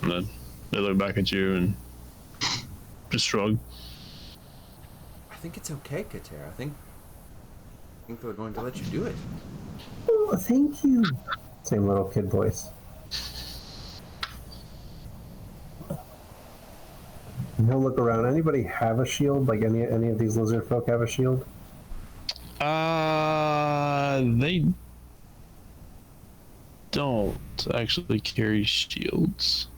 and then they look back at you and just shrug. I think it's okay, Kater. I think they're going to let you do it. Oh, thank you. Same little kid voice. And he'll look around. Anybody have a shield? Like any of these lizard folk have a shield? They don't actually carry shields.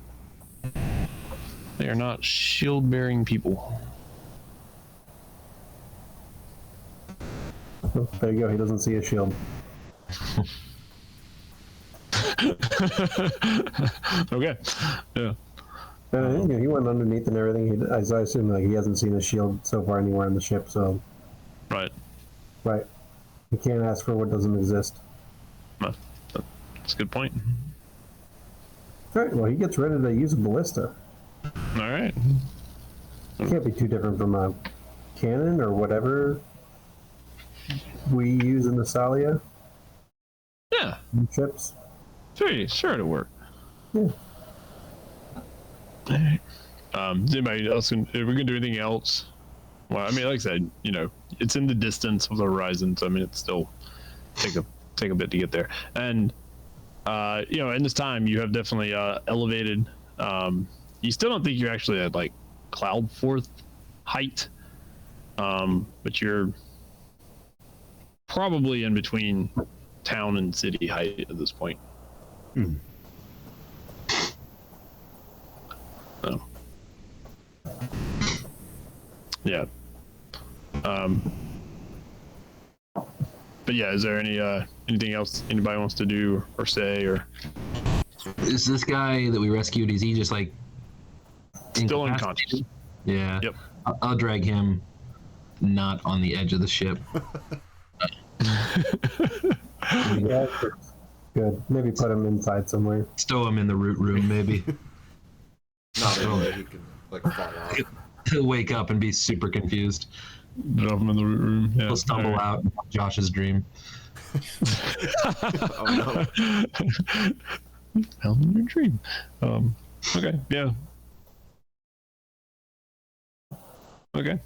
They are not shield-bearing people. Oh, there you go. He doesn't see a shield. Okay. Yeah. And he went underneath and everything. I assume like he hasn't seen a shield so far anywhere on the ship. So, Right. right, you can't ask for what doesn't exist. That's a good point. All right. Well, he gets ready to use a ballista. All right. It can't be too different from a cannon or whatever we use in the Salia Yeah. ships. Sure to work. Yeah. All right. Is anybody else if we're gonna do anything else? Well, I mean, like I said, you know, it's in the distance of the horizon, so I mean, it's still take a bit to get there. And you know, in this time, you have definitely elevated. You still don't think you're actually at like Cloudforth height, but you're probably in between town and city height at this point. So, yeah. But yeah, is there anything else anybody wants to do or say, or Is this guy that we rescued? Is he just like still incapacitated? unconscious? Yeah. Yep. I'll drag him not on the edge of the ship. Yeah, good. Maybe put him inside somewhere. Stow him in the root room, maybe. Not in a way he can, like, fall off. He'll wake up and be super confused. Drop him in the room. Yeah. He'll stumble out and have Josh's dream. Oh, no. Fell in your dream. Okay. Yeah. Okay.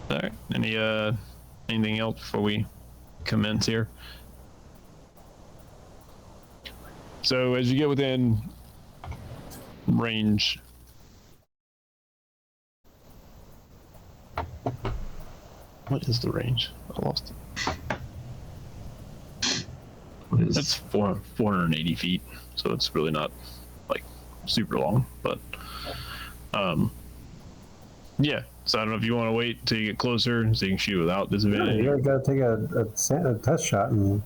All right. Anything else before we commence here? So as you get within range, what is the range? I lost it. What is That's 480 feet, so it's really not like super long, but yeah. So I don't know if you want to wait till you get closer so you can shoot without disadvantage. You gotta take a test shot and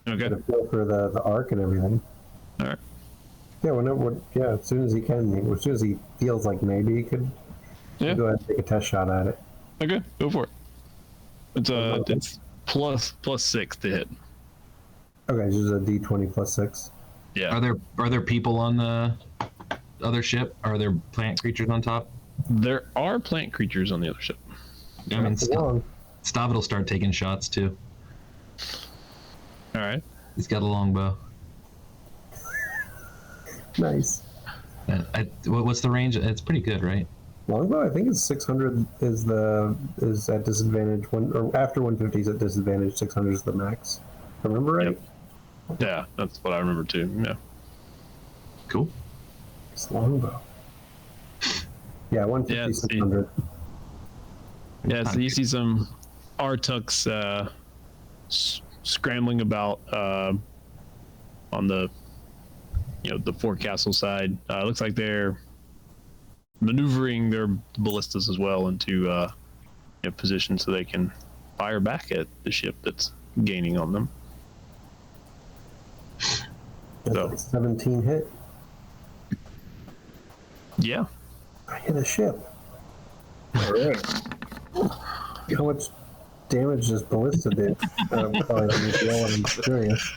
Okay. get a feel for the arc and everything. All right. Yeah, yeah, as soon as he can, as soon as he feels like maybe he could Yeah. go ahead and take a test shot at it. Okay. Go for it. It's plus 6 to hit. Okay, it's just a D20 plus 6. Yeah. Are there people on the other ship? Are there plant creatures on top? There are plant creatures on the other ship. I mean, Wrong. Stavid will start taking shots too. All right. He's got a longbow. Nice. What's the range? It's pretty good, right? Longbow, I think it's 600 is at disadvantage or after 150 is at disadvantage. 600 is the max. Remember right? Yep. Yeah, that's what I remember too. Yeah. Cool. It's longbow. Yeah, 150, Yeah, 600. Yeah, so you see some Artuks scrambling about on the the forecastle side. Looks like they're maneuvering their ballistas as well into position so they can fire back at the ship that's gaining on them. That's So. like 17 hit. Yeah. I hit a ship. All right. How much damage does ballista do? Probably I'm curious.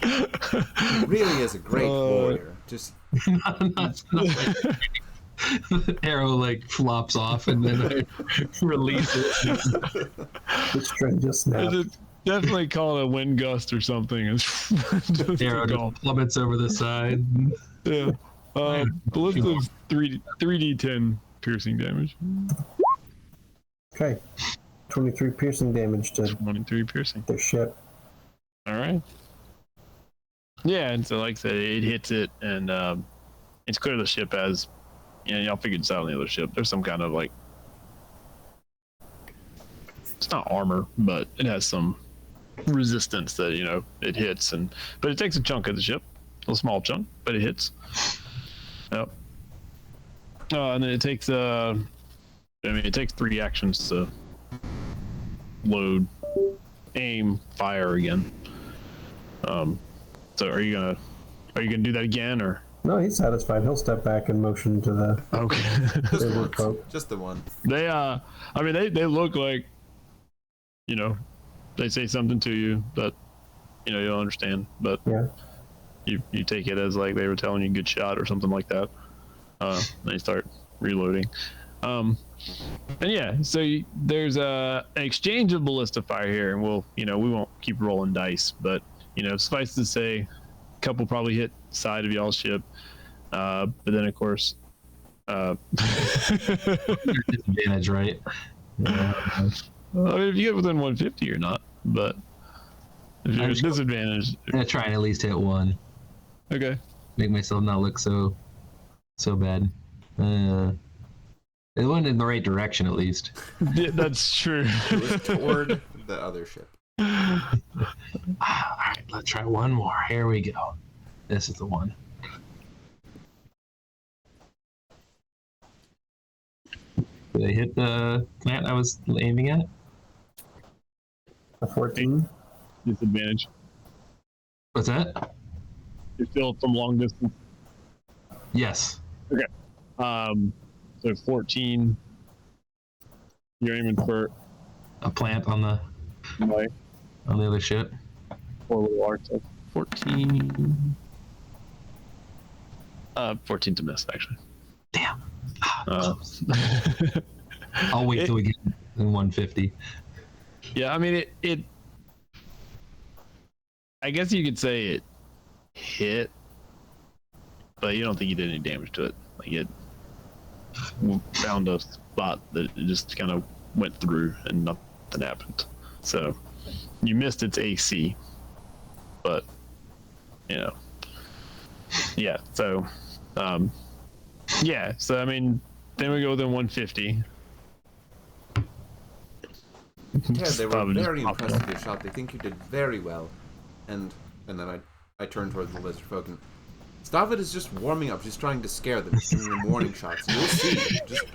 He really is a great warrior. Just The arrow like flops off and then I release it. The string just snapped. Definitely call it a wind gust or something. The arrow just plummets over the side. Yeah. Ballista's 3d10 piercing damage. Okay. 23 piercing damage to 23 piercing. their ship. All right. Yeah, and so like I said, it hits it, and it's clear the ship has, y'all figured this out on the other ship. There's some kind of like, it's not armor, but it has some resistance that it hits, but it takes a chunk of the ship, a small chunk, but it hits. Yep. And then it takes it takes 3 actions to load, aim, fire again. So are you gonna do that again, or? No, he's satisfied. He'll step back and motion to the Okay. just lizard folk. once. Just the one. They they look like, they say something to you that you don't understand, but Yeah. you take it as like they were telling you good shot or something like that. Then you start reloading. And yeah, so there's an exchange of ballista fire here, and we won't keep rolling dice, but suffice to say, a couple probably hit side of y'all's ship, but then of course, Disadvantage, right? I mean, if you get within 150 or not, but if you're at disadvantage, I'm gonna try and at least hit one. okay. Make myself not look so bad. It went in the right direction at least. Yeah, that's true. It was toward the other ship. All right, let's try one more. Here we go. This is the one. Did I hit the plant I was aiming at? A 14. Disadvantage. What's that? You're still from long distance. Yes. So 14. You're aiming for A plant on the my other ship. 4 little arcs. So 14. 14 to miss, actually. Damn. I'll wait till we get in 150. Yeah, I mean it. I guess you could say it hit, but you don't think you did any damage to it. Like it found a spot that it just kind of went through and nothing happened. So you missed its AC, but yeah. So, So I mean, then we go within 150. Yeah, they were Probably just very popped impressed up. with your shot. They think you did very well. And then I turned towards the lizard folk and Stavid is just warming up. She's trying to scare them. She's giving them warning shots. You'll see. Just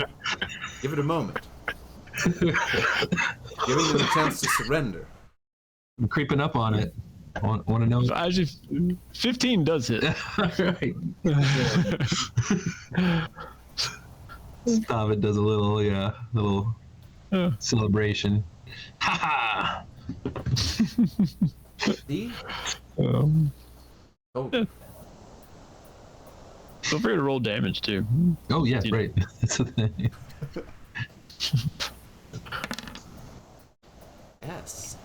give it a moment. Giving them a chance to surrender. I'm creeping up on it. Want to know? So actually, 15 does hit. Right. Stop it. Does a little celebration. Ha ha! See? Um, Oh, feel free to roll damage too. Oh yeah, You- right. That's the thing. yes.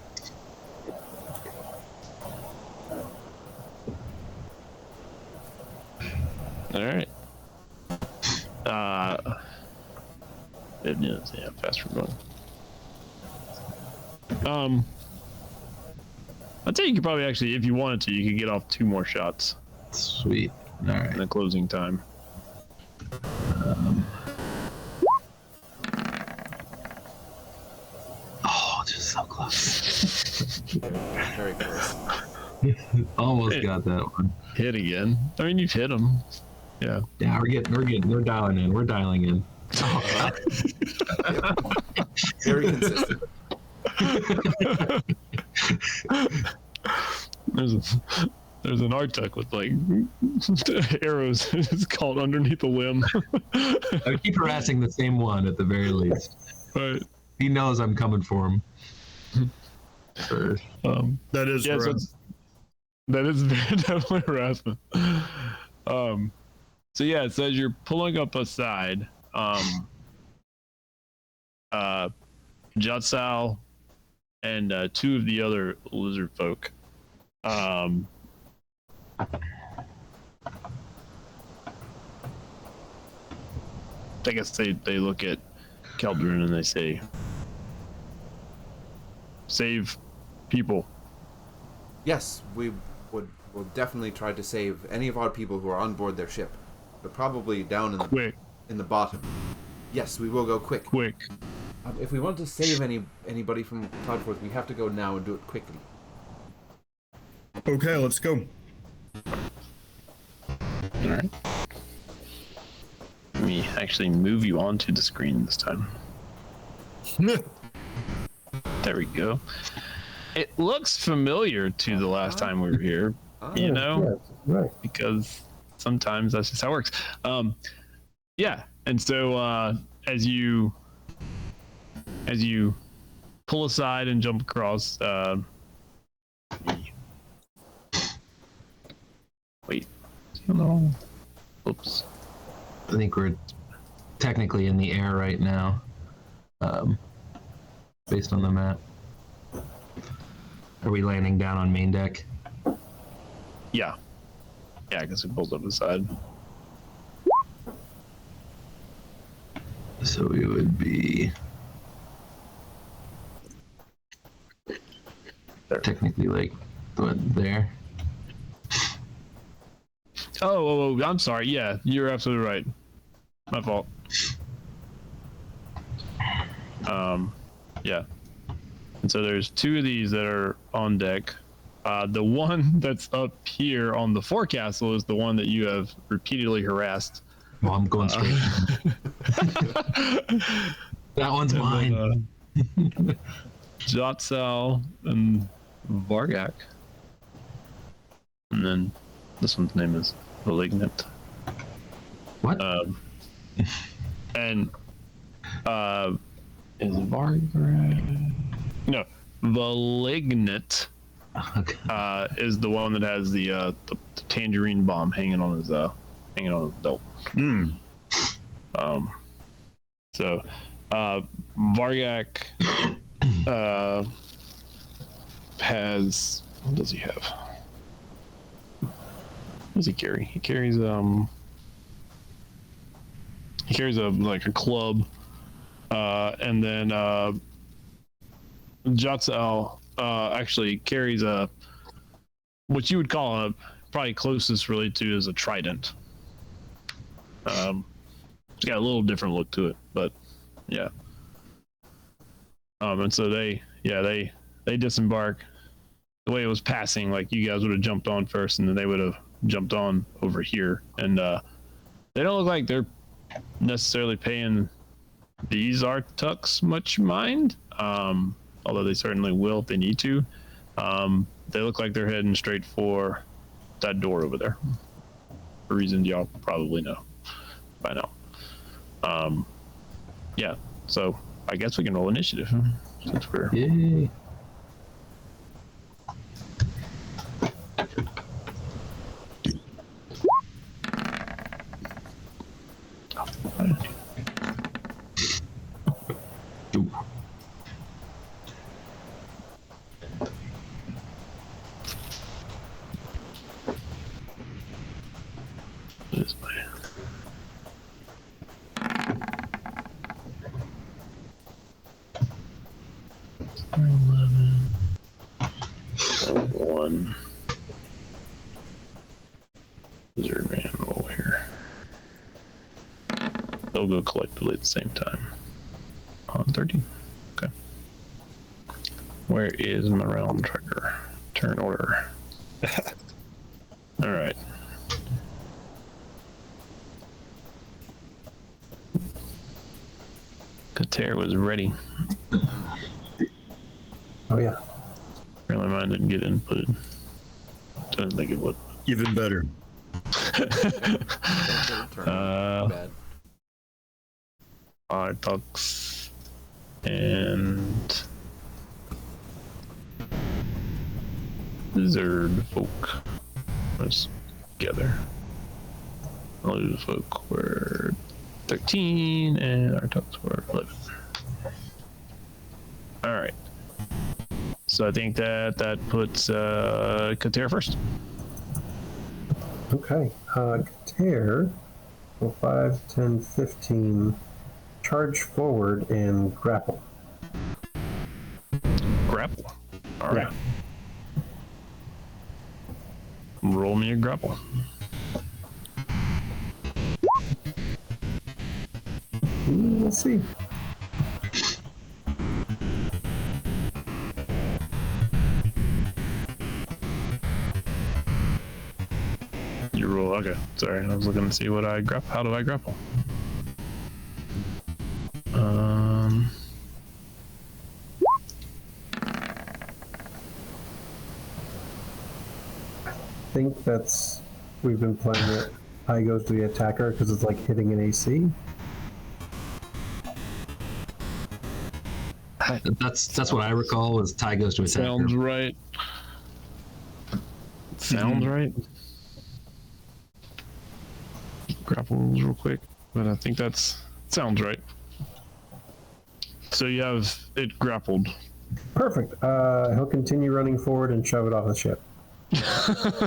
All right. Yeah, faster going. I'd say you could probably actually, if you wanted to, you could get off 2 more shots Sweet. All in right. the closing time. Oh, just so close. Very close. Almost got that one. Hit again. I mean, you've hit them. Yeah. Yeah, we're dialing in. We're dialing in. Very consistent. There's an Arctic with like arrows. It's called underneath the limb. I keep harassing the same one at the very least. Right. He knows I'm coming for him. That is Yeah, so right. that is definitely harassment. So yeah, it says you're pulling up a side. Jutsal and 2 of the other lizard folk. I guess they look at Keldrin and they say, "Save people." Yes, we will definitely try to save any of our people who are on board their ship. But probably down Quick. in the bottom. Yes, we will go quick. Quick. If we want to save anybody from Cloudforth, we have to go now and do it quickly. Okay, let's go. All right. Let me actually move you onto the screen this time. There we go. It looks familiar to the last time we were here, you know, Yes, right. because sometimes that's just how it works. Yeah, and so as you pull aside and jump across, wait, no, oops. I think we're technically in the air right now, based on the map. Are we landing down on main deck? Yeah, I guess it pulls up the side. So we would be technically like what, there. Oh, I'm sorry. Yeah, you're absolutely right. My fault. Yeah. And so there's 2 of these that are on deck. The one that's up here on the forecastle is the one that you have repeatedly harassed. Well, I'm going straight. That one's mine. Jotsal and Vargak. And then this one's name is Malignant. What? And is Vargak? No, Malignant Okay. is the one that has the tangerine bomb hanging on his belt. So Vargak has, what does he have? What does he carry? He carries a like a club, and then Jotsal actually carries a what you would call probably closest related to is a trident. It's got a little different look to it, but yeah. And so they disembark. The way it was passing, like you guys would have jumped on first, and then they would have jumped on over here, and they don't look like they're necessarily paying these Artucks much mind, although they certainly will if they need to. They look like they're heading straight for that door over there, for reasons y'all probably know by now. Yeah, so I guess we can roll initiative since we're Yay. Ooh. this way. One lizard man roll here. They'll go collectively at the same time. On 13. Okay. Where is my realm trigger? Turn order. All right. Kater was ready. Oh yeah. Apparently mine didn't get inputted. Didn't think it would. Even better. Turn. Bad. Artucks and lizardfolk was together. Lizardfolk were 13 and Artucks were 11. All right. So I think that puts Kater first. Okay. Tear. So 5, 10, 15. Charge forward and grapple. Grapple. All right. Roll me a grapple. We'll see. You roll. Okay. Sorry, I was looking to see what I grapple. How do I grapple? I think that's we've been playing it. High goes to the attacker because it's like hitting an AC. That's what I recall was tie goes to attacker. Sounds right. Sounds right. Grapples real quick, but I think that's sounds right. So you have it grappled. Perfect. He'll continue running forward and shove it off the ship. Because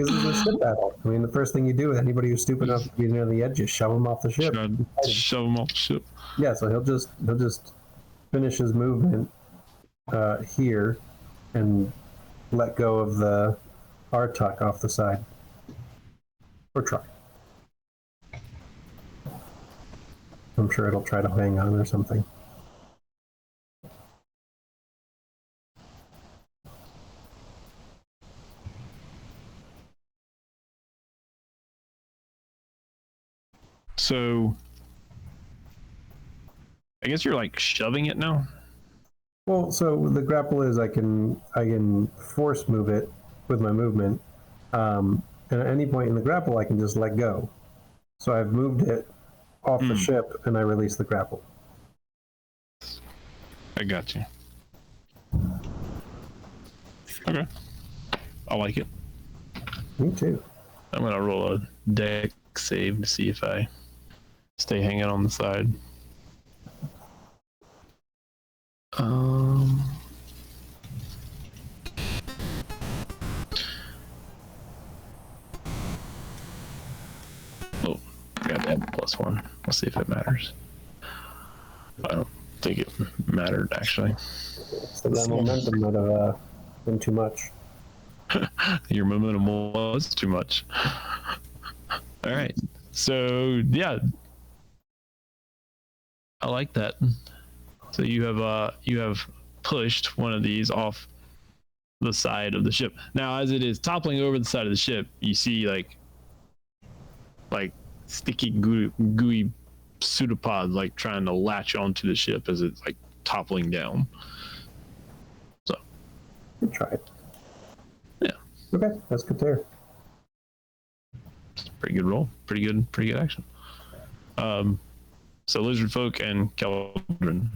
it's a ship battle. I mean, the first thing you do with anybody who's stupid enough to be near the edge, just shove them off the ship. Shove him off the ship. Yeah, so he'll just finish his movement here and let go of the Artuck off the side. Or try. I'm sure it'll try to hang on or something. So I guess you're like shoving it now. Well, so the grapple is I can force move it with my movement, and at any point in the grapple I can just let go. So I've moved it off the ship and I release the grapple. I got you. Okay. I like it. Me too. I'm gonna roll a deck save to see if I stay hanging on the side. Oh, I got to add +1. We'll see if it matters. I don't think it mattered actually. So that momentum might have been too much. Your momentum was too much. All right. So yeah, I like that. So you have pushed one of these off the side of the ship. Now, as it is toppling over the side of the ship, you see like sticky gooey pseudopods like trying to latch onto the ship as it's like toppling down. So Good try it. yeah, Okay, that's good there. pretty good roll, pretty good action. So lizard folk and Cauldron.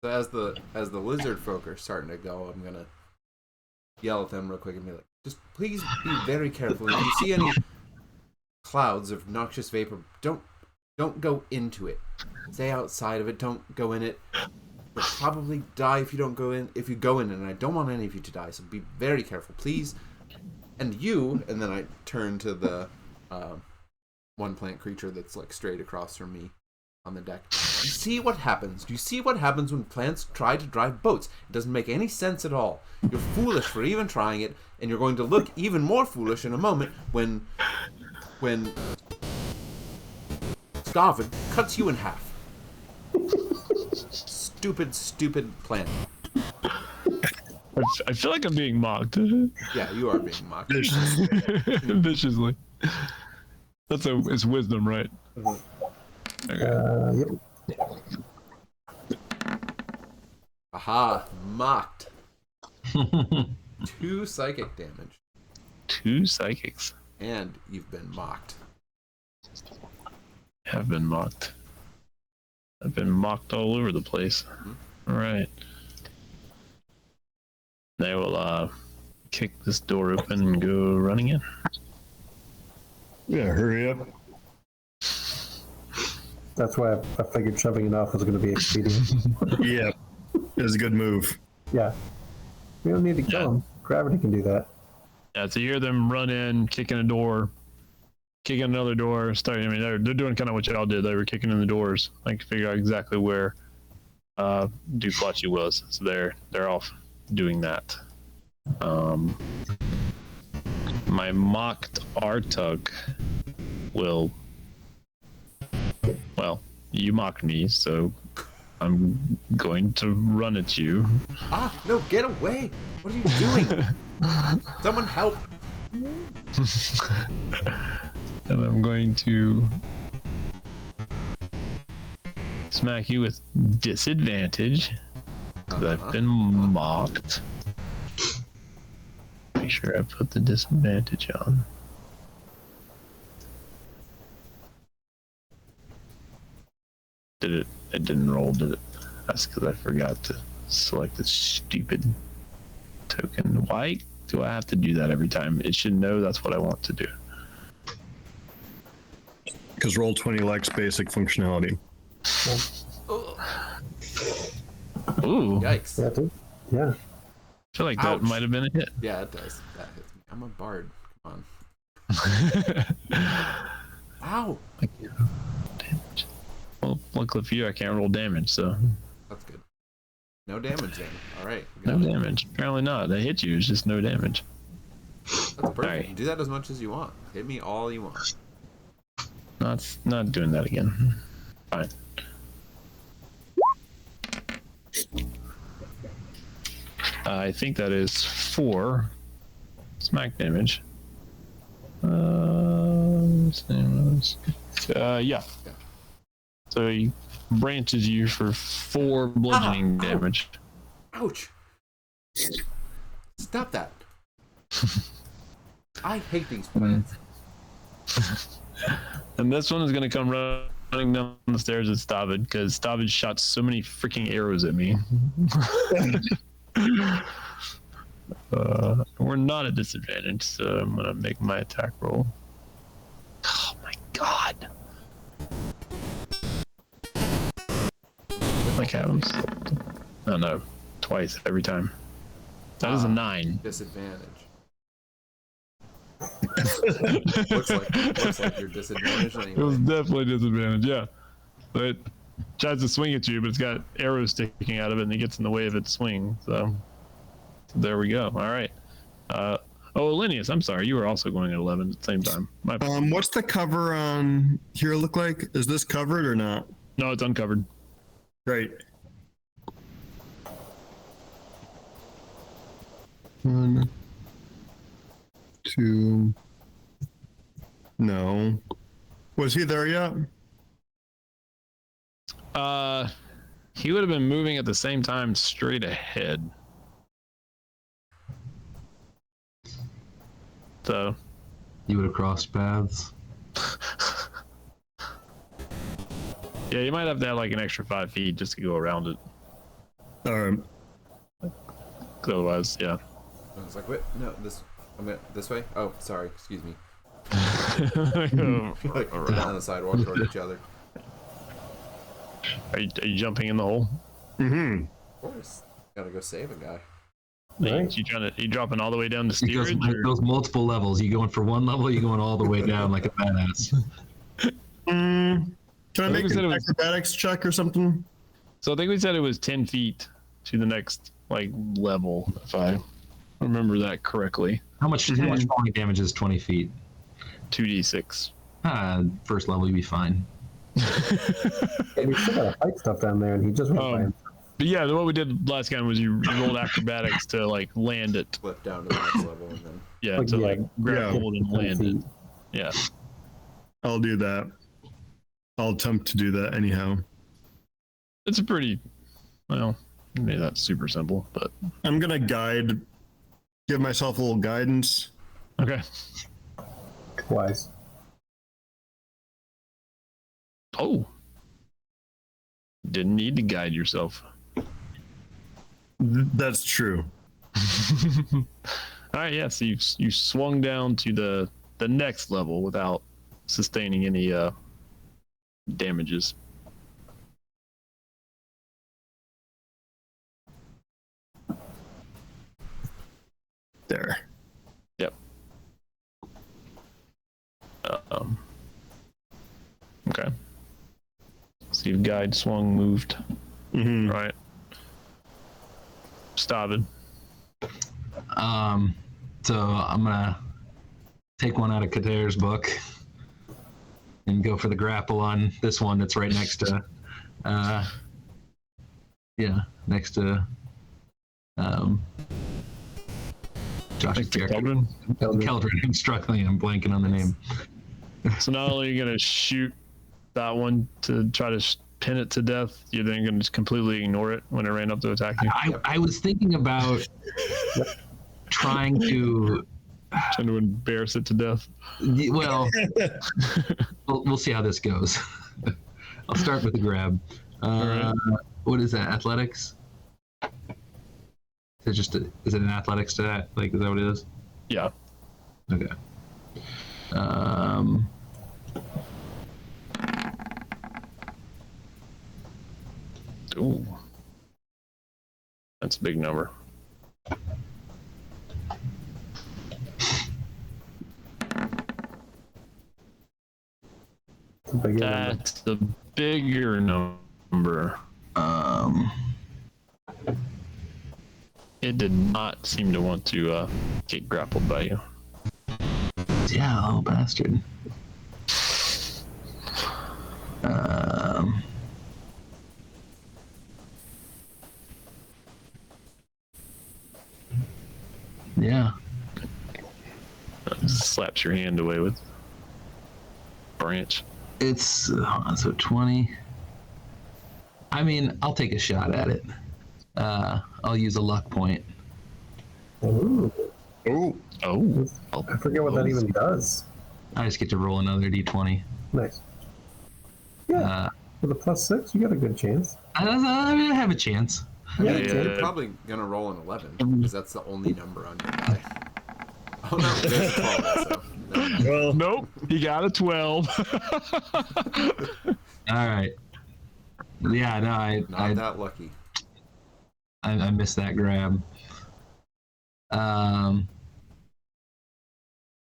So as the lizard folk are starting to go, I'm gonna yell at them real quick and be like, just please be very careful. If you see any clouds of noxious vapor, don't go into it. Stay outside of it. Don't go in it. You'll probably die if you don't go in. If you go in, and I don't want any of you to die, so be very careful, please. And you, and then I turn to the one plant creature that's like straight across from me on the deck. You see what happens? Do you see what happens when plants try to drive boats? It doesn't make any sense at all. You're foolish for even trying it, and you're going to look even more foolish in a moment when Starvin cuts you in half. Stupid plant. I feel like I'm being mocked. Yeah, you are being mocked. Viciously. It's wisdom, right? Yep. Aha, mocked. 2 psychic damage. 2 psychics. And you've been mocked. Have been mocked. I've been mocked all over the place. All right. They will kick this door open and go running in. Yeah, hurry up. That's why I figured shoving it off was going to be expedient. Yeah, it was a good move. Yeah. We don't need to kill them. Gravity can do that. Yeah, so you hear them run in, kicking a door, kicking another door, starting. I mean, they're doing kind of what y'all did. They were kicking in the doors, like to figure out exactly where Duflachi was. So they're off doing that. My mocked Artug will. Well, you mocked me, so I'm going to run at you. Ah, no, get away! What are you doing? Someone help! And I'm going to smack you with disadvantage, because I've been mocked. Make sure I put the disadvantage on. It didn't roll, did it? That's because I forgot to select this stupid token. Why do I have to do that every time? It should know that's what I want to do. Because Roll20 lacks basic functionality. Ooh, Yikes. Yeah, too. Yeah. I feel like Ouch. that might have been a hit. Yeah, it does. That hits me. I'm a bard. Come on. Ow! Damage. Well, luckily for you, I can't roll damage, so That's good. No damage then. Alright. no damage. Apparently not. I hit you, it's just no damage. That's perfect. Alright. You do that as much as you want. Hit me all you want. Not doing that again. Fine. I think that is 4 smack damage. Yeah. So he branches you for 4 bludgeoning damage. Ouch! Stop that. I hate these plants. And this one is going to come running down the stairs at Stavid, because Stavid shot so many freaking arrows at me. We're not at disadvantage, so I'm going to make my attack roll. Oh my god. Like Adams. Oh no, twice every time. That is a 9. Disadvantage. looks like you're disadvantaged It was anyway. definitely disadvantage, yeah. But it tries to swing at you, but it's got arrows sticking out of it, and it gets in the way of its swing. So there we go. All right. Linnaeus, I'm sorry, you were also going at 11 at the same time. What's the cover on here look like? Is this covered or not? No, it's uncovered. Great. 1, 2. No. Was he there yet? He would have been moving at the same time straight ahead. So You would have crossed paths. yeah, you might have to have like an extra 5 feet just to go around it. All right. 'Cause otherwise, yeah. I was like, wait, no, this way? Oh, sorry, excuse me. Like, we're on the sidewalk toward each other. Are you jumping in the hole? Mm-hmm. Of course. Gotta go save a guy. Right. You dropping all the way down to It goes, steerage? it goes multiple levels. You going for one level, you going all the way down like a badass. Can I think make we said an it was- acrobatics check or something? So I think we said it was 10 feet to the next like level, if I remember that correctly. How much falling damage is 20 feet? 2d6. First level, you'd be fine. And we still gotta fight stuff down there, and he just went by himself. But yeah, what we did last time was you rolled acrobatics to like land it. Flip down to the next level and then. Yeah, Like, to yeah, like grab hold and 10 land it. feet. Yeah. I'll do that. I'll attempt to do that anyhow. It's a pretty, well, maybe not super simple, but I'm gonna give myself a little guidance. okay. Wise. Oh. Didn't need to guide yourself. That's true. All right, yeah, so you swung down to the next level without sustaining any damages. There. Yep. Okay. So you've guide, swung, moved. Mm-hmm. Right. Started. So I'm gonna take one out of Kater's book and go for the grapple on this one that's right next to, next to, Josh's character. Keldrin. Keldrin. I'm struggling. I'm blanking on the name. So not only are you gonna shoot that one to try to pin it to death, you're then gonna just completely ignore it when it ran up to attack you. I was thinking about trying to. Trying to embarrass it to death. Well, we'll see how this goes. I'll start with the grab. right. What is that? Athletics? Is it an athletics stat? Like, is that what it is? Yeah. Okay. Ooh. That's a big number. It's a bigger number. That's a bigger number. It did not seem to want to get grappled by you. Yeah, oh bastard. Yeah. Slaps your hand away with branch. It's so 20. I mean, I'll take a shot at it. I'll use a luck point. Ooh, Oh, Oh. I forget what that even does. I just get to roll another d20. Nice. Yeah, Uh, with a +6, you got a good chance. I have a chance. Yeah, You're probably gonna roll an 11 because that's the only number on your die. Oh no, there's a 12 also. No. well, Nope. He got a 12. All right. Yeah, no, Not that lucky. I missed that grab.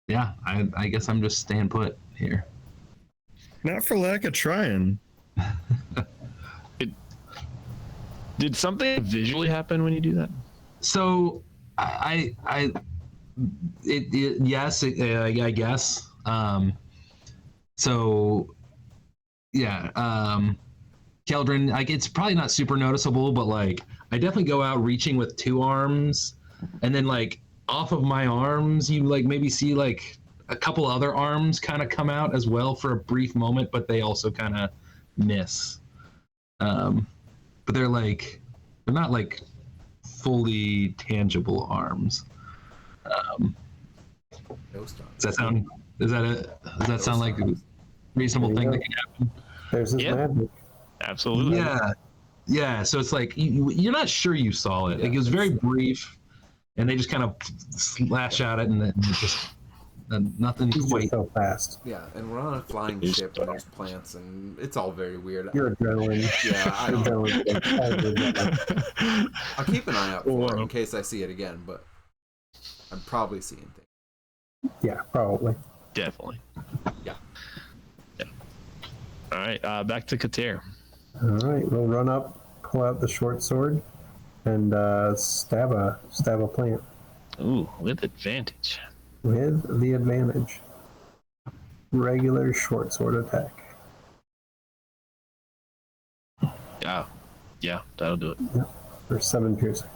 Yeah, I guess I'm just staying put here. not for lack of trying. Did something visually happen when you do that? So I guess. So yeah, Keldrin, like it's probably not super noticeable, but like I definitely go out reaching with two arms, and then like off of my arms, you like maybe see like a couple other arms kind of come out as well for a brief moment, but they also kind of miss. But they're not like fully tangible arms. Ghost arms. Does that sound? Does that sound like a reasonable thing that can happen? There's his Yeah. magic. Absolutely. Yeah. So it's like you're not sure you saw it. Like it was very brief, and they just kind of slash at it, and then just nothing He's quite. just so fast. Yeah, and we're on a flying ship and there's plants and it's all very weird. Your adrenaline. Yeah, I Your don't. adrenaline. I'll keep an eye out for it Whoa. in case I see it again, but I'm probably seeing things. Yeah, probably. Definitely. Yeah. All right, back to Kater. All right, we'll run up, pull out the short sword, and stab a plant Ooh, with advantage. with the advantage. Regular short sword attack. Yeah, that'll do it. For 7 piercing.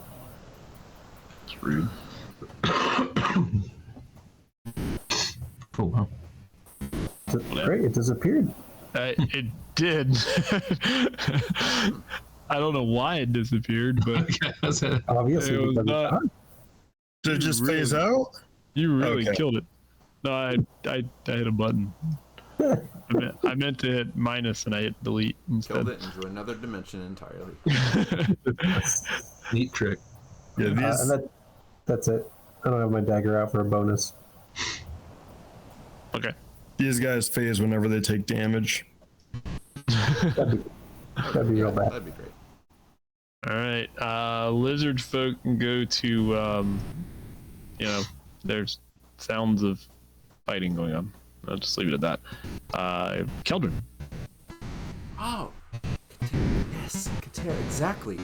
It's rude. Oh, wow. Great, it disappeared. It did. I don't know why it disappeared, but Obviously, It was because not- it's hard. Did it just Really? phase out? you really Okay. killed it. No, I hit a button. I meant to hit minus and I hit delete instead. Killed it into another dimension entirely. Neat trick. Yeah, these. That's it. I don't have my dagger out for a bonus. Okay. These guys phase whenever they take damage. That'd be real bad. That'd be great. All right. Lizard folk can go to, there's sounds of fighting going on. I'll just leave it at that. Keldrin. Oh! Yes, Kater, exactly.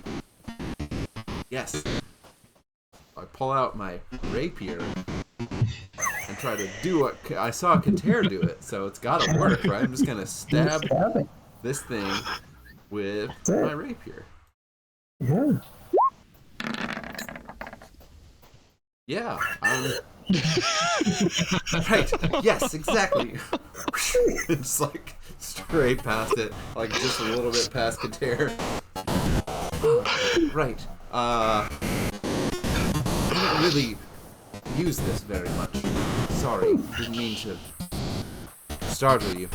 Yes. I pull out my rapier and try to do what I saw Kater do it, so it's gotta work, right? I'm just gonna stab Stabbing. this thing with That's it. my rapier. Yeah. Yeah, right. Yes, exactly. It's like straight past it, like just a little bit past Kater. Right. I didn't really use this very much. Sorry, didn't mean to startle you.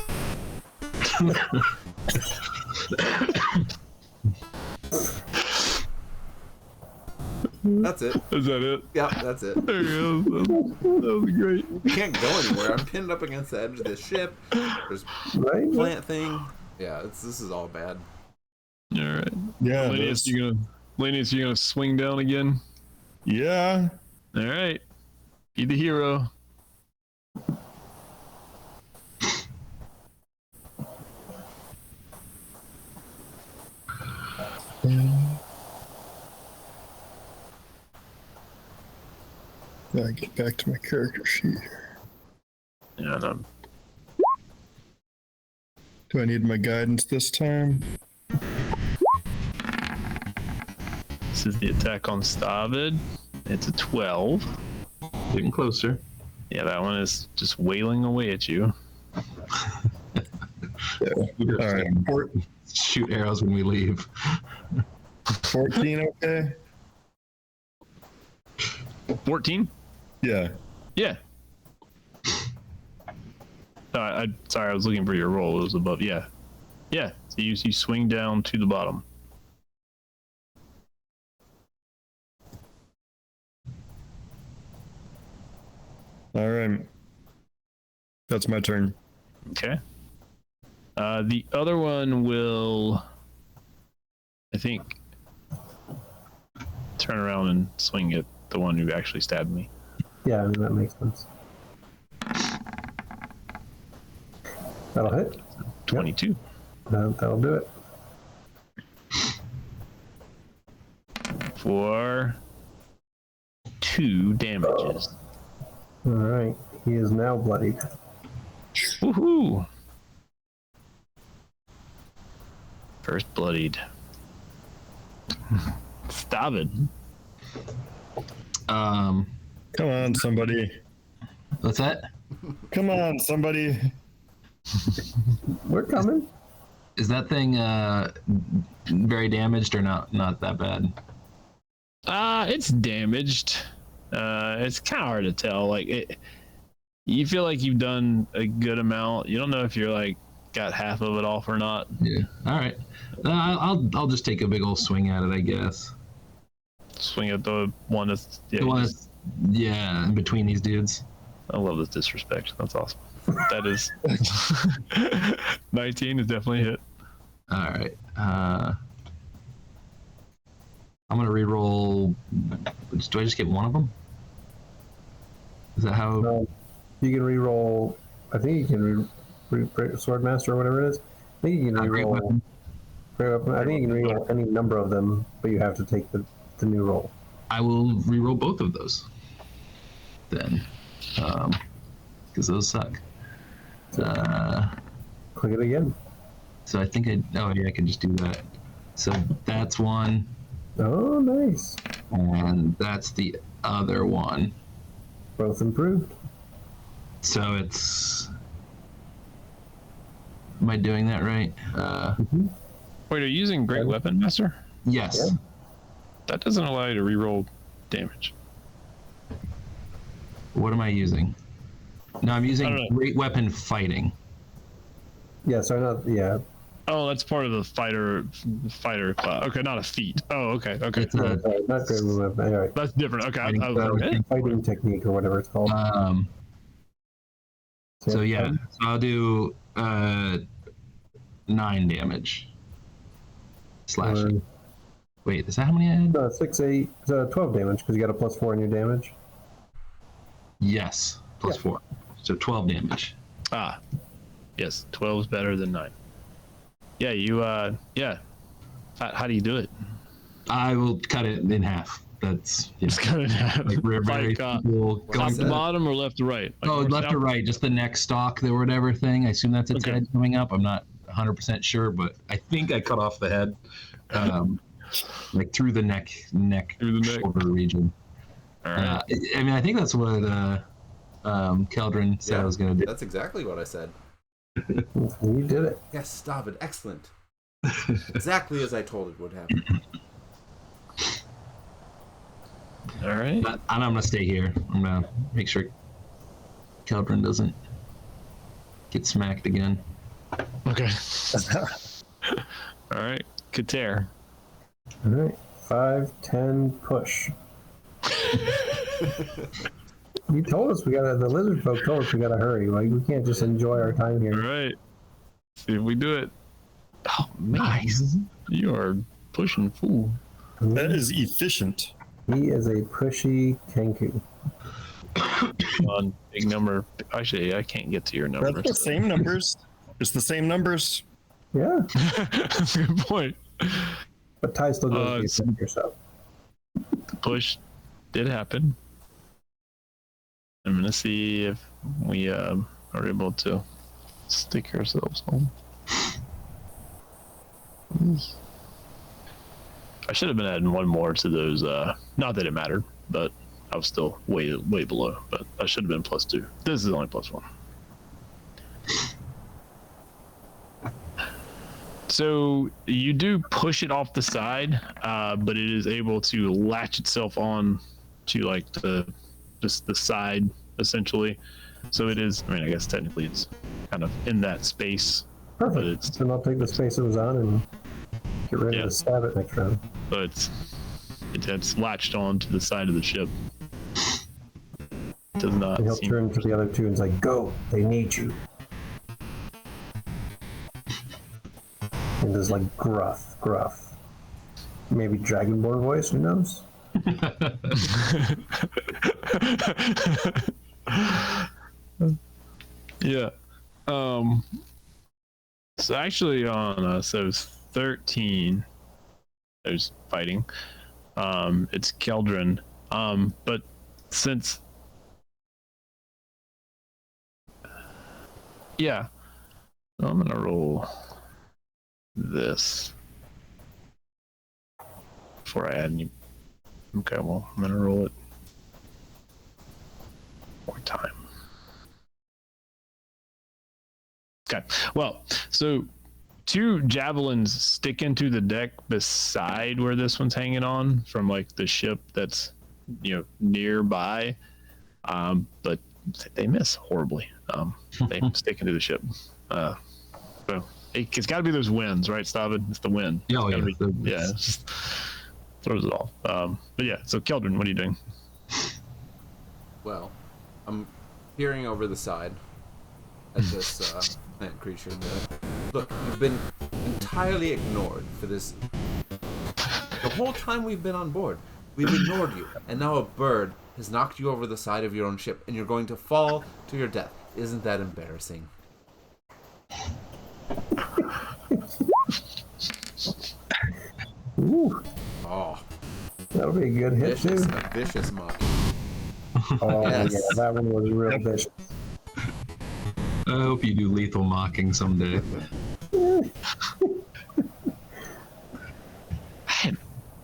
That's it. Is that it? Yeah, that's it. There you go. That was great. I can't go anywhere. I'm pinned up against the edge of this ship. There's Right? plant thing. Yeah, this is all bad. All right. Yeah, Lanius, you gonna swing down again? yeah. All right. Be the hero. Gotta get back to my character sheet here. Yeah, no. Do I need my guidance this time? This is the attack on Stavid. It's a 12. Getting closer. Yeah, that one is just wailing away at you. All right. Shoot arrows when we leave. 14, okay? 14? Yeah. Yeah. Sorry, I was looking for your roll. It was above. Yeah. Yeah. So you swing down to the bottom. All right. That's my turn. Okay. The other one will, I think, turn around and swing at the one who actually stabbed me. Yeah, I mean, that makes sense. That'll hit. 22. That'll do it. For 2 damages. All right. He is now bloodied. Woohoo! First bloodied. Stop it. Um, Come on, somebody. what's that? Come on, somebody. We're coming. Is that thing very damaged or not? Not that bad. It's damaged. It's kind of hard to tell. You feel like you've done a good amount. You don't know if you're like got half of it off or not. Yeah. All right. I'll just take a big old swing at it, I guess. Swing at the one that's The one that's in between these dudes. I love this disrespect. That's awesome. That is 19 is definitely a hit. All right. I'm gonna re-roll. Do I just get one of them? Is that how? You can re-roll. I think you can Swordmaster or whatever it is. I think you can Great re-roll. weapon. Great weapon. I think you can re-roll any number of them, but you have to take the new roll. I will re-roll both of those. Then, because those suck. Click it again. So I think I can just do that. So that's one, Oh, nice. and that's the other one. Both improved. So it's. Am I doing that right? Wait, are you using Great Weapon Master? Yes. Yeah. That doesn't allow you to reroll damage. What am I using? No, I'm I don't using know. Great Weapon Fighting. Yeah, so not, yeah. Oh, that's part of the fighter class. Okay, not a feat. Oh, okay. It's Yeah, a, sorry, not great weapon. All right. That's different. Okay, Fighting I was like, style. Fighting technique or whatever it's called. So yeah, so I'll do 9 damage. Slashing. Wait, is that how many I had? 6, 8, 12 damage because you got a +4 in your damage. Yes, plus Yeah. 4. So 12 damage. yes, 12 is better than 9. Yeah, yeah. How do you do it? I will cut it in half. That's Just cut it in half. like we're very cool. Top to bottom or left to right? Like Oh, north, left south? to right, just the next stalk or whatever thing. I assume that's its Okay. head coming up. I'm not 100% sure, but I think I cut off the head, like through the neck, Through the neck. shoulder region. All right. I mean, I think that's what Keldrin said I was going to do. That's exactly what I said. You did it. Yes, stop it. Excellent. Exactly as I told it would happen. All right. And I'm going to stay here. I'm going to make sure Keldrin doesn't get smacked again. Okay. All right. Kater. All right. 5, 10, push. You told us the lizard folk told us we gotta hurry. Like, we can't just enjoy our time All here. right. See if we do it. Oh, man. Nice. You are pushing fool. That is efficient. He is a pushy Kenku. On big number. Actually, I can't get to your That's the numbers. same numbers. It's the same numbers. Yeah, That's a good point. but Ty still goes to yourself. The push did happen. I'm gonna see if we are able to stick ourselves home. I should have been adding one more to those. Not that it mattered, but I was still way below. But I should have been +2. This is only +1. So you do push it off the side, but it is able to latch itself on to like just the side essentially. So it is. I mean, I guess technically it's kind of in that space, but Perfect. it's Then I'll take the space it was on and get ready to stab it next round. it's latched on to the side of the ship. Does not. And he'll seem- turn to the other two and say, "Go! They need you." And there's like gruff. Maybe Dragonborn voice, who knows? Yeah. So actually on so 13 there's fighting. It's Keldrin. But since I'm gonna roll this before I add any. Okay, well I'm gonna roll it more time. Okay. Well, so 2 javelins stick into the deck beside where this one's hanging on from like the ship that's nearby, but they miss horribly. They stick into the ship. So it's got to be those winds, right, Stavin? It's the wind. Oh, yeah. Yeah, it's just throws it off. But yeah, so Keldrin, what are you doing? Well, I'm peering over the side at this plant creature. Look, you've been entirely ignored for this. The whole time we've been on board, we've ignored you, and now a bird has knocked you over the side of your own ship, and you're going to fall to your death. Isn't that embarrassing? Ooh, Oh, that'll be a good hit vicious, too. a vicious mock. Oh Yes. yeah, that one was real vicious. I hope you do lethal mocking someday.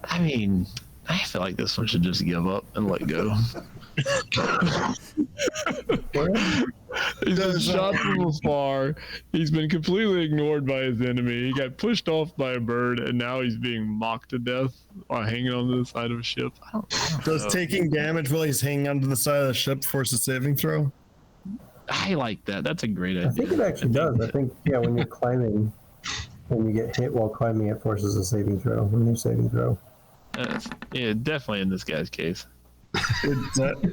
I mean, I feel like this one should just give up and let go. He's been shot from afar. He's been completely ignored by his enemy. He got pushed off by a bird, and now he's being mocked to death while hanging on the side of a ship. I don't Does know. taking damage while he's hanging onto the side of the ship force a saving throw? I like that. That's a great idea. I think it actually does. I think when you're climbing, when you get hit while climbing, it forces a saving throw, a new saving throw. Yeah, definitely in this guy's case.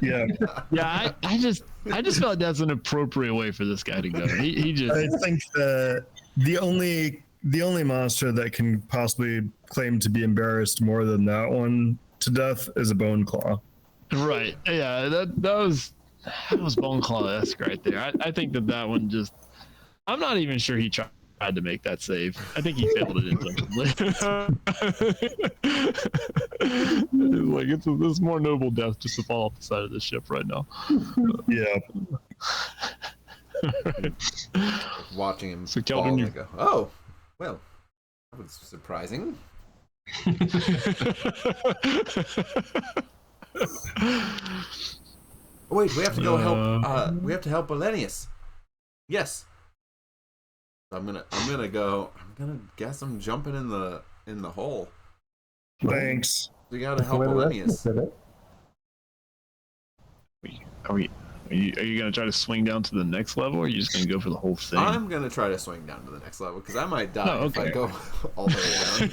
Yeah, Yeah, I just feel like that's an appropriate way for this guy to go. He just I think the only monster that can possibly claim to be embarrassed more than that one to death is a bone claw. right. Yeah, that was Bone Claw-esque right there. I think that one just. I'm not even sure he tried to make that save. I think he failed it intentionally. Like it's this more noble death just to fall off the side of the ship right now. Yeah. Watching him So, fall, Kelvin, I go, oh, well, that was surprising. Oh, wait, we have to go help. We have to help Elenius. Yes. I'm gonna guess I'm jumping in the hole. Thanks. We gotta help Where the rest Elenius. of it. Are you gonna try to swing down to the next level, or are you just gonna go for the whole thing? I'm gonna try to swing down to the next level because I might die Oh, if I okay. go all the way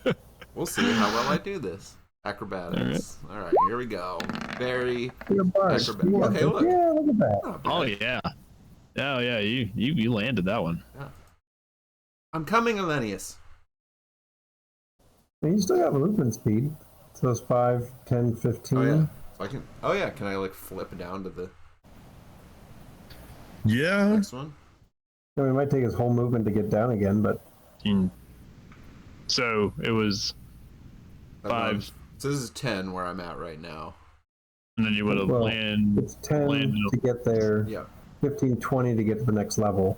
down. We'll see how well I do this. Acrobatics. All right, here we go. Very You're a bard. acrobatic. You got Okay, this. look. Yeah, look at that. Not bad. Oh yeah. Oh yeah, you landed that one. Yeah. I'm coming, Elenius. And you still got movement speed. So it's 5, 10, 15. Oh yeah. So I can. Oh yeah. Can I like flip down to the Yeah. next one? We might take his whole movement to get down again, but So it was I'm 5, on- So this is 10 where I'm at right now. and then you would have Well, landed. it's 10 Landed. to get there, Yeah. 15, 20 to get to the next level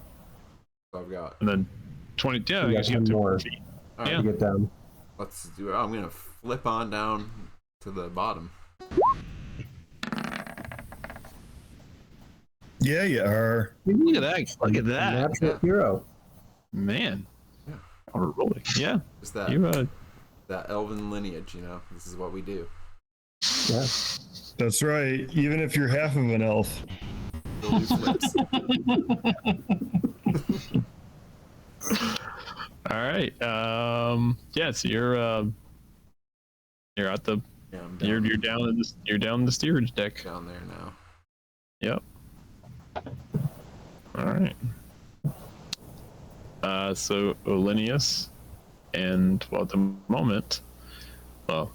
So I've got. And then 20. Yeah, I You guess got you have 10 2 more. feet. All right. Yeah. to get down. Let's do it. I'm gonna flip on down to the bottom. Yeah, you are. Look at that! Look at that, Natural Yeah. hero. man. Yeah. Or really? Yeah, Just that you that elven lineage. This is what we do. Yeah. That's right. Even if you're half of an elf. We'll do flips. All right. Yeah. So you're at the Yeah, I'm you're down, down in the steerage deck. down there now. Yep. All right. So Olenius, and well, at the moment, well,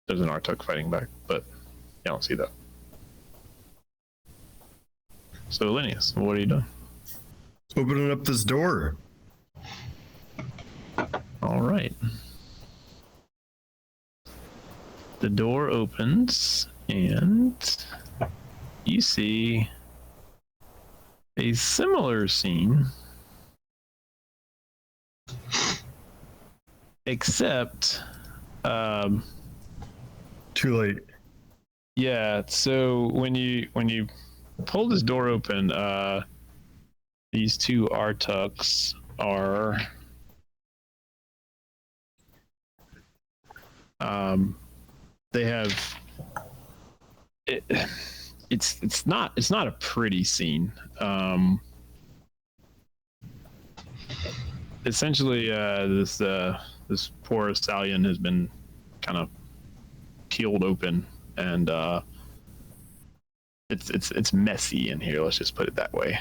there's an Artuk fighting back, but you don't see that. So Olenius, what are you doing? Opening up this door. All right. The door opens, and you see a similar scene, except Too late. Yeah. So when you pull this door open, these two Artuks are they have it's not a pretty scene. Essentially, this poor stallion has been kind of peeled open, and it's messy in here. Let's just put it that way.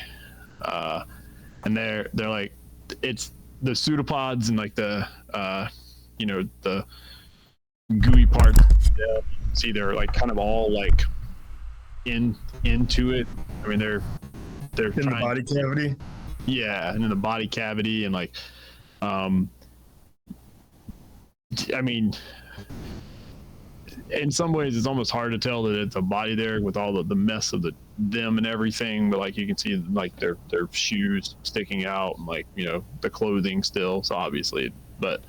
And they're like, it's the pseudopods and like the the gooey part. See, they're like kind of all like into it. I mean, they're In the body cavity. Yeah, and in the body cavity, and like, I mean, in some ways, it's almost hard to tell that it's a body there with all the mess of them and everything. But like, you can see like their shoes sticking out, and like the clothing still. So obviously, but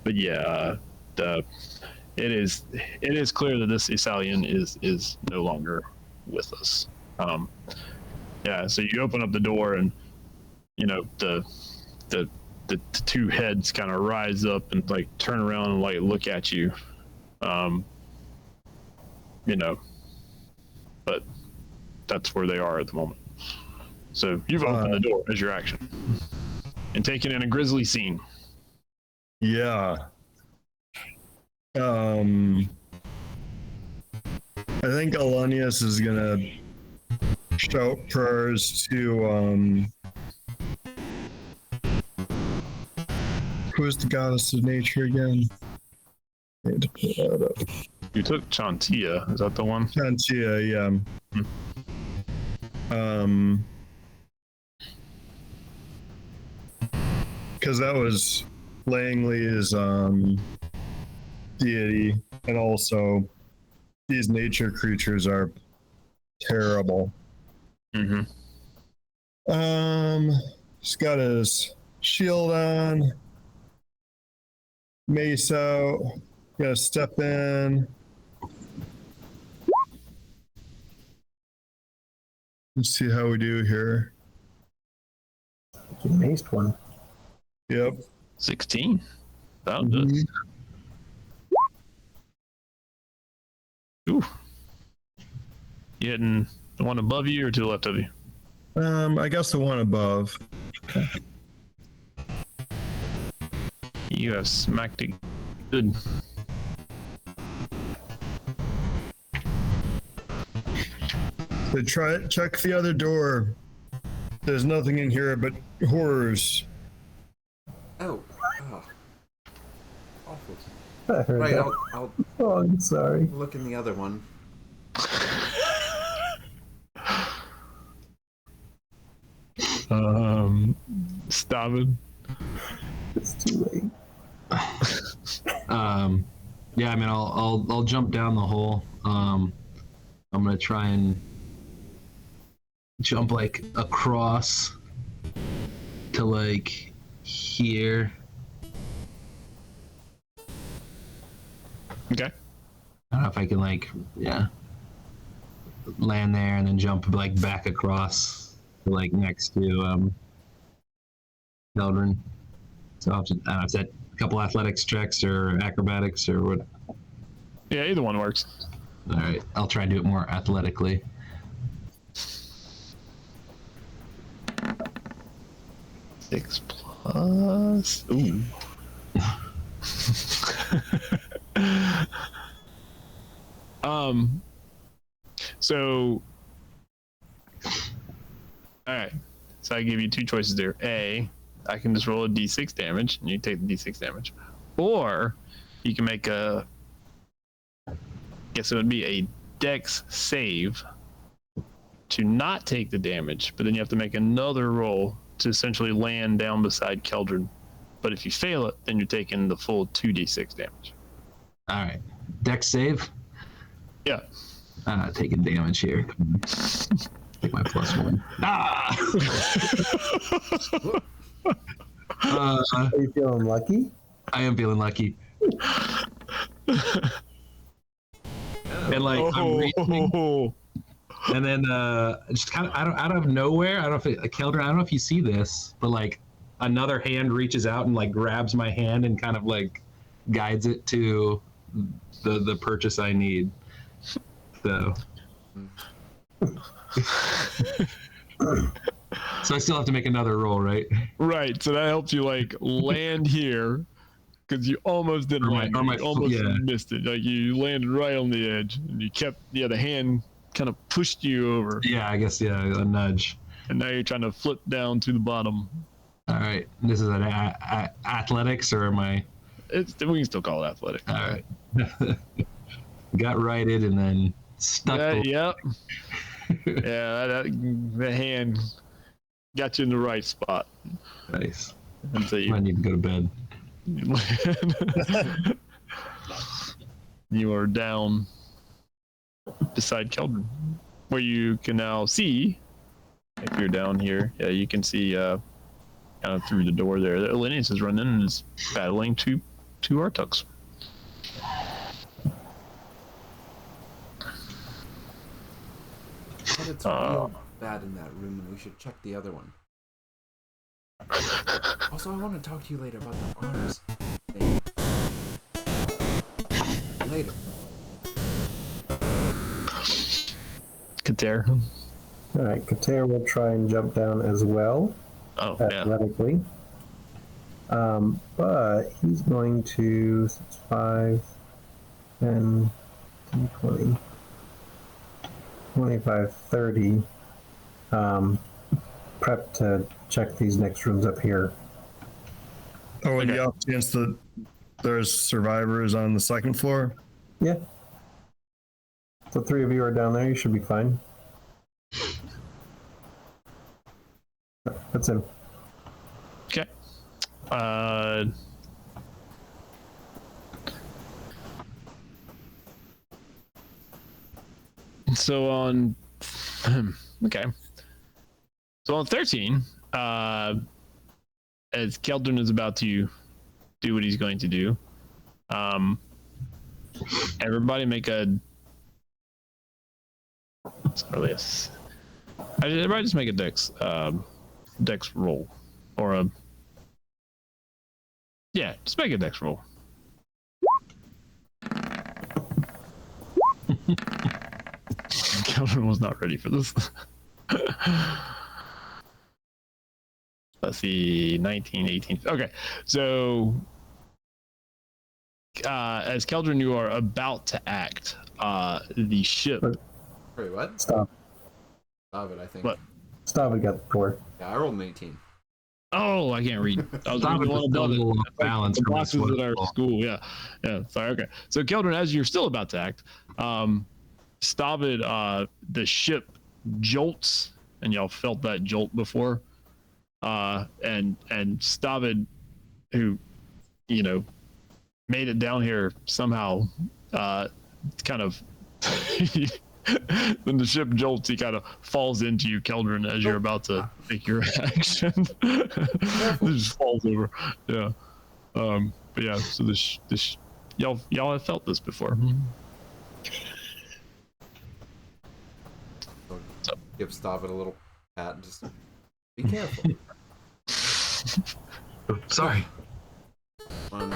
yeah, it is clear that this Isalian is no longer with us. Yeah, so you open up the door, and the two heads kind of rise up and like turn around and like look at you. But that's where they are at the moment. So you've opened the door as your action and taken in a grisly scene. Yeah. I think Alanius is gonna shout prayers to who is the goddess of nature again? I need to pull that up. You took Chantia, is that the one? Chantia, yeah. Because that was Langley's deity, and also these nature creatures are terrible. Mm-hmm. He's got his shield on, mace out, gonna step in. Let's see how we do here. You maced one. Yep. 16. That does. Ooh. You hitting the one above you or to the left of you? I guess the one above. Okay. You have smacked it good. So check the other door. There's nothing in here but horrors. Oh. Awful. I heard Right, that. I'll Oh, I'm sorry. look in the other one. Stop it. It's too late. Yeah, I mean, I'll jump down the hole. I'm gonna try and jump like across to like here. Okay. I don't know if I can like land there and then jump like back across like next to Eldrin. So I'll just, I don't know if that a couple athletics checks or acrobatics or what. Yeah, either one works. All right, I'll try and do it more athletically. Six plus. Ooh. So, all right. So I give you two choices there. A, I can just roll a d6 damage, and you take the d6 damage, or you can make a. Guess it would be a Dex save to not take the damage, but then you have to make another roll to essentially land down beside Keldrin. But if you fail it, then you're taking the full 2d6 damage. All right, Dex save. Yeah. Taking damage here. Take my +1. Ah! Are you feeling lucky? I am feeling lucky. Yeah, And like I'm reaching, Oh, and then just kind of out of nowhere, I don't know if Keldrin, I don't know if you see this, but like another hand reaches out and like grabs my hand and kind of like guides it to the purchase I need. So so I still have to make another roll, right? right. So that helps you like land here because you almost didn't land. You almost missed it. Like you landed right on the edge, and you kept the hand kind of pushed you over. Yeah, I guess a nudge. And now you're trying to flip down to the bottom. All right, this is an athletics, or am I? We can still call it athletic. All right. Got righted and then stuck. Yep. Yeah, that hand got you in the right spot. Nice. So I need to go to bed. You are down beside Keldrin, where you can now see. If you're down here, yeah, you can see kind of through the door there. Linus is running and is battling two Artuks. But it's real bad in that room, and we should check the other one. Also, I want to talk to you later about the arms thing. Later. Kater. All right, Kater will try and jump down as well, Oh, yeah. athletically. But he's going to 5, 10, 20, 25, 30. Prep to check these next rooms up here. Oh, and the off chance that there's survivors on the second floor? Yeah. So 3 of you are down there. You should be fine. That's him. Okay. So on okay. So on 13, as Keldrin is about to do what he's going to do, everybody make a everybody just make a dex roll, or just make a dex roll. Keldrin was not ready for this. Let's see, 19, 18. Okay, so as Keldrin, you are about to act. The ship. Wait, what? Stop. Stop it, I think. What? Stop it, got the 4. Yeah, I rolled an 18. Oh, I can't read. I was Stop reading it, one above it. the Like balance the from boxes this at our one. school. Yeah. Sorry. Okay. So Keldrin, as you're still about to act, Stavid, the ship jolts, and y'all felt that jolt before. And Stavid, who, made it down here somehow, kind of. When the ship jolts, he kind of falls into you, Keldrin, as you're about to make your action. It just falls over. Yeah. But yeah. So this y'all have felt this before. So give Stavid a little pat and just be careful. Sorry. 1,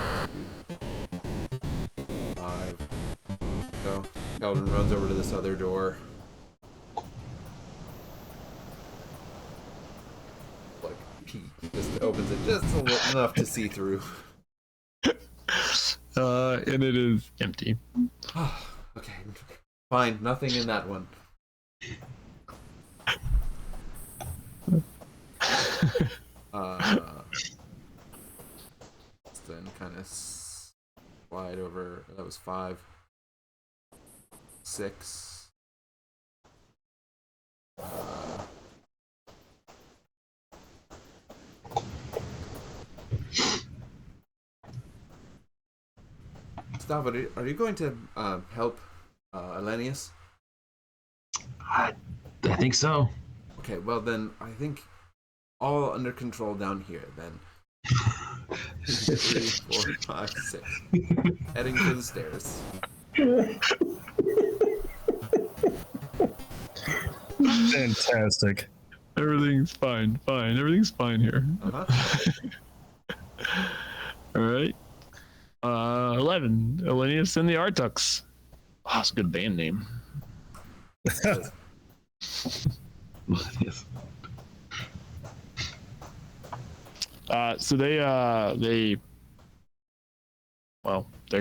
2, 5. Go. Keldrin runs over to this other door. Like, he just opens it just enough to see through. And it is empty. Okay. Fine. Nothing in that one. Then kind of slide over. That was 5, 6. Stavid, are you going to help Elenius? I think so. Okay, well then I think all under control down here then. 3, 4, 5, 6. Heading for the stairs. Fantastic. Everything's fine. Everything's fine here. All right. 11. Elenius and the Artux. Oh, that's a good band name. Yes. So they're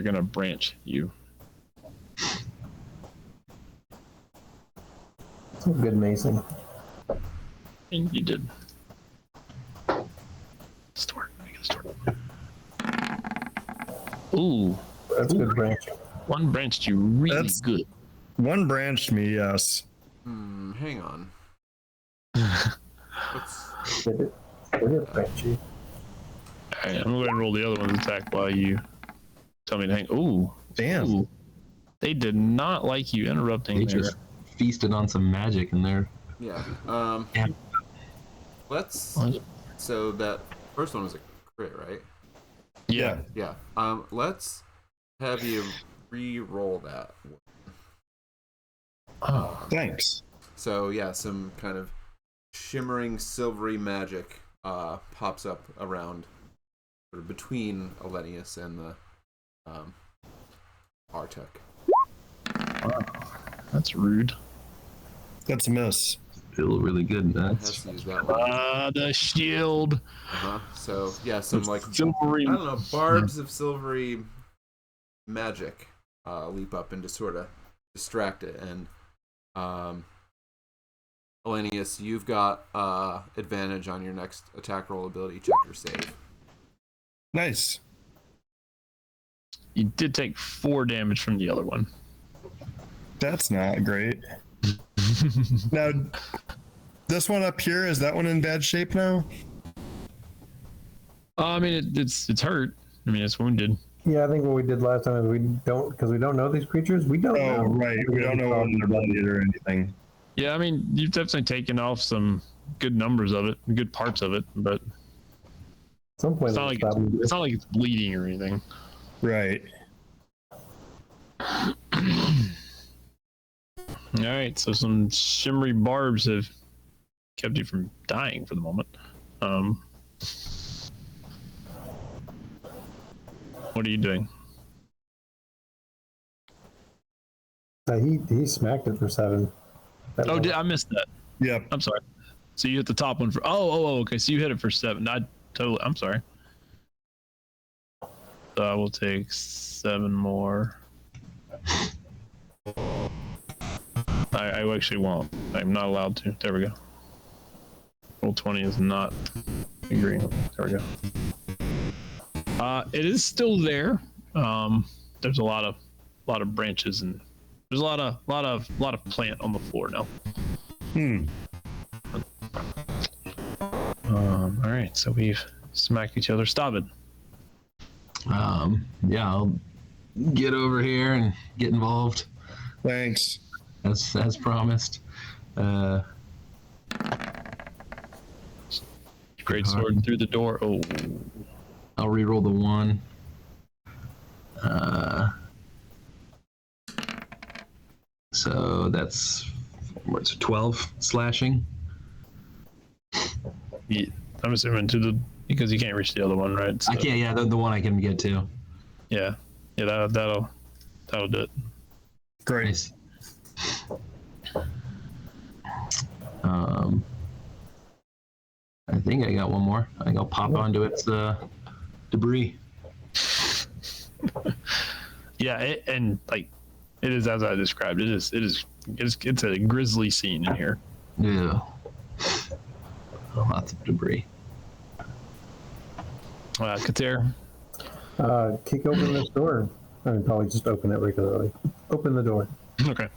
gonna branch you. Some good macing. And you did. Store. Ooh, That's good branching. one branched you really That's- good. One branched me, yes. Hang on. Let's. Did it branch you? All right, I'm going to roll the other one's attack while you tell me to hang. Ooh, Damn. ooh. They did not like you interrupting They there. just feasted on some magic in there. Yeah. Yeah. Let's. What? So that first one was a crit, right? Yeah. Yeah. Let's have you re-roll that. Oh, Thanks. So yeah, some kind of shimmering silvery magic pops up around, sort of between Elenius and the Artek. that's rude. That's a miss. Feel really good. Has That's to use that one. The shield. So yeah, some like Silvery. I don't know, barbs of silvery magic leap up and just sort of distract it. And Elenius, you've got advantage on your next attack roll ability check or save. Nice. You did take 4 damage from the other one. That's not great. Now, this one up here, is that one in bad shape now? I mean, it's hurt. I mean, it's wounded. Yeah, I think what we did last time is because we don't know these creatures. We don't know. Oh, right. We don't know when they're bloodied or anything. Yeah, I mean, you've definitely taken off some good numbers of it, good parts of it, but At some point, it's not like it's not like it's bleeding or anything. Right. All right, so some shimmery barbs have kept you from dying for the moment. What are you doing? he smacked it for 7. Oh, I missed that. Yep. I'm sorry. So you hit the top one for. Oh, okay. So you hit it for 7. I'm sorry. So I will take 7 more. I actually won't. I'm not allowed to. There we go. Roll 20 is not agreeing. There we go. It is still there. There's a lot of branches and there's a lot of plant on the floor now. All right, so we've smacked each other. Stop it. Yeah, I'll get over here and get involved Thanks. as promised. Great sword through the door. Oh, I'll re-roll the 1. So that's what's 12 slashing. yeah, I'm assuming because you can't reach the other one, right? So, I can't. Yeah, the one I can get to. Yeah, that'll do it. Great. Nice. I think I got one more. I think I'll pop onto its debris. Yeah, and like it is as I described. It's a grisly scene in here. Yeah. Lots of debris. Kater. Kick open this door. I mean, probably just open it regularly. Open the door. Okay.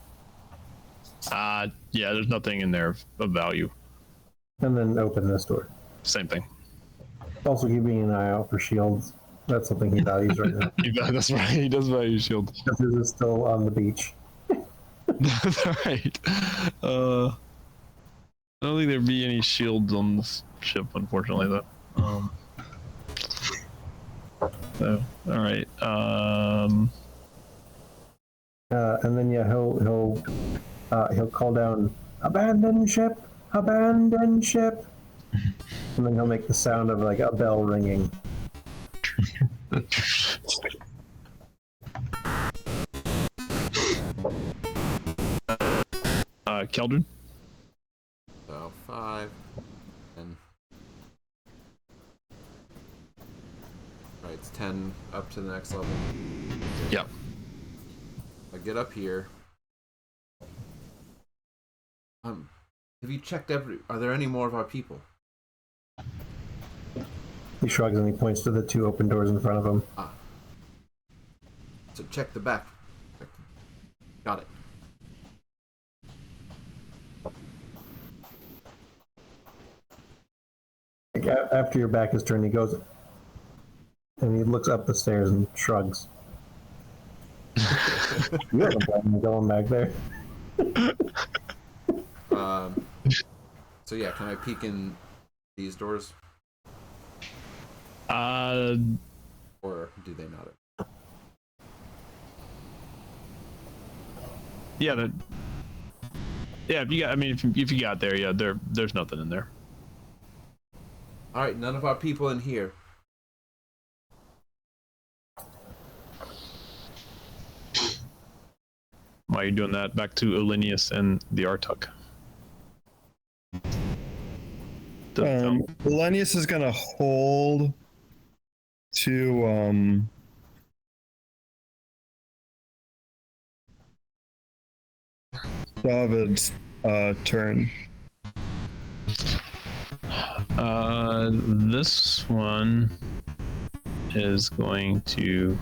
Yeah, there's nothing in there of value. And then open this door. Same thing. Also keeping an eye out for shields. That's something he values right now. That's right. He does value shield. Because this is still on the beach. That's all right. I don't think there'd be any shields on this ship, unfortunately, though. So, all right. And then yeah, he'll call down Abandon ship, abandon ship. And then he'll make the sound of like a bell ringing. Keldrin? So 5, and right, it's 10 up to the next level. Yep. I get up here. Have you checked are there any more of our people? He shrugs and he points to the 2 open doors in front of him. So check the back. Got it. Like, after your back is turned, he goes and he looks up the stairs and shrugs. You haven't been going back there. So yeah, can I peek in these doors, Uh, or do they not? yeah, if you got, I mean, if you got there, yeah, there's nothing in there. All right, none of our people in here. While you're doing that, back to Olinius and the Artuk. Elenius is gonna hold to David's turn. This one is going to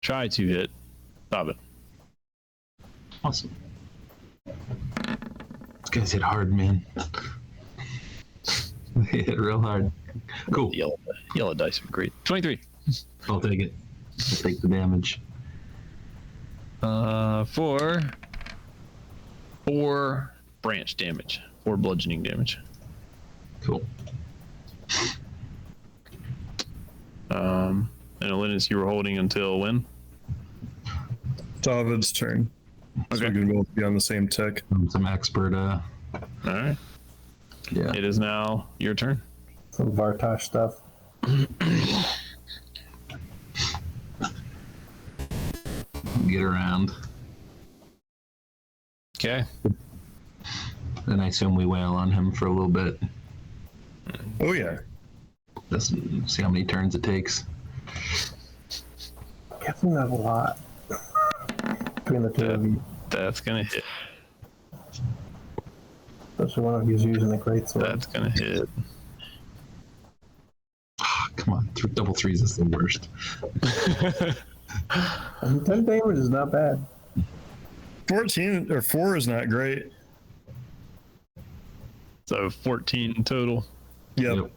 try to hit David. Awesome. These guys hit hard, man. They hit real hard. Cool. Yellow dice are great. 23. I'll take it. I'll take the damage. For 4 branch damage, 4 bludgeoning damage. Cool. And Olinus, you were holding until when? David's turn. So Okay. we can both be on the same tick. Some expert. All right. Yeah. It is now your turn. Some Vartosh stuff. Get around. Okay. Then I assume we wail on him for a little bit. Oh yeah. Let's see how many turns it takes. Guessing that's a lot. Between the 2 of you. That's gonna hit. Especially one of you is using a great sword. That's gonna hit. Come on, double threes is the worst. And 10 damage is not bad. 14 or 4 is not great. So 14 total. Yep.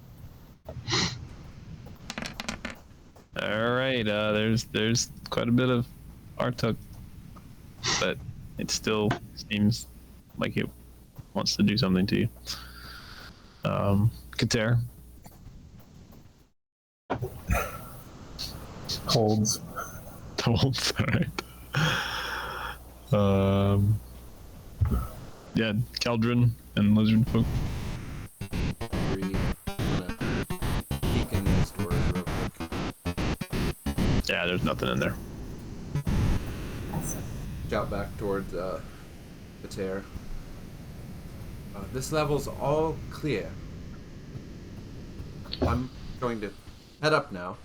All right. There's quite a bit of Artuk, but it still seems like it wants to do something to you. Kater. Holds. Holds. All right. Yeah, Keldrin and lizardfolk. 3. I'm gonna peek in these doors real quick. Yeah, there's nothing in there. Shout back towards the tear. This level's all clear. I'm going to head up now.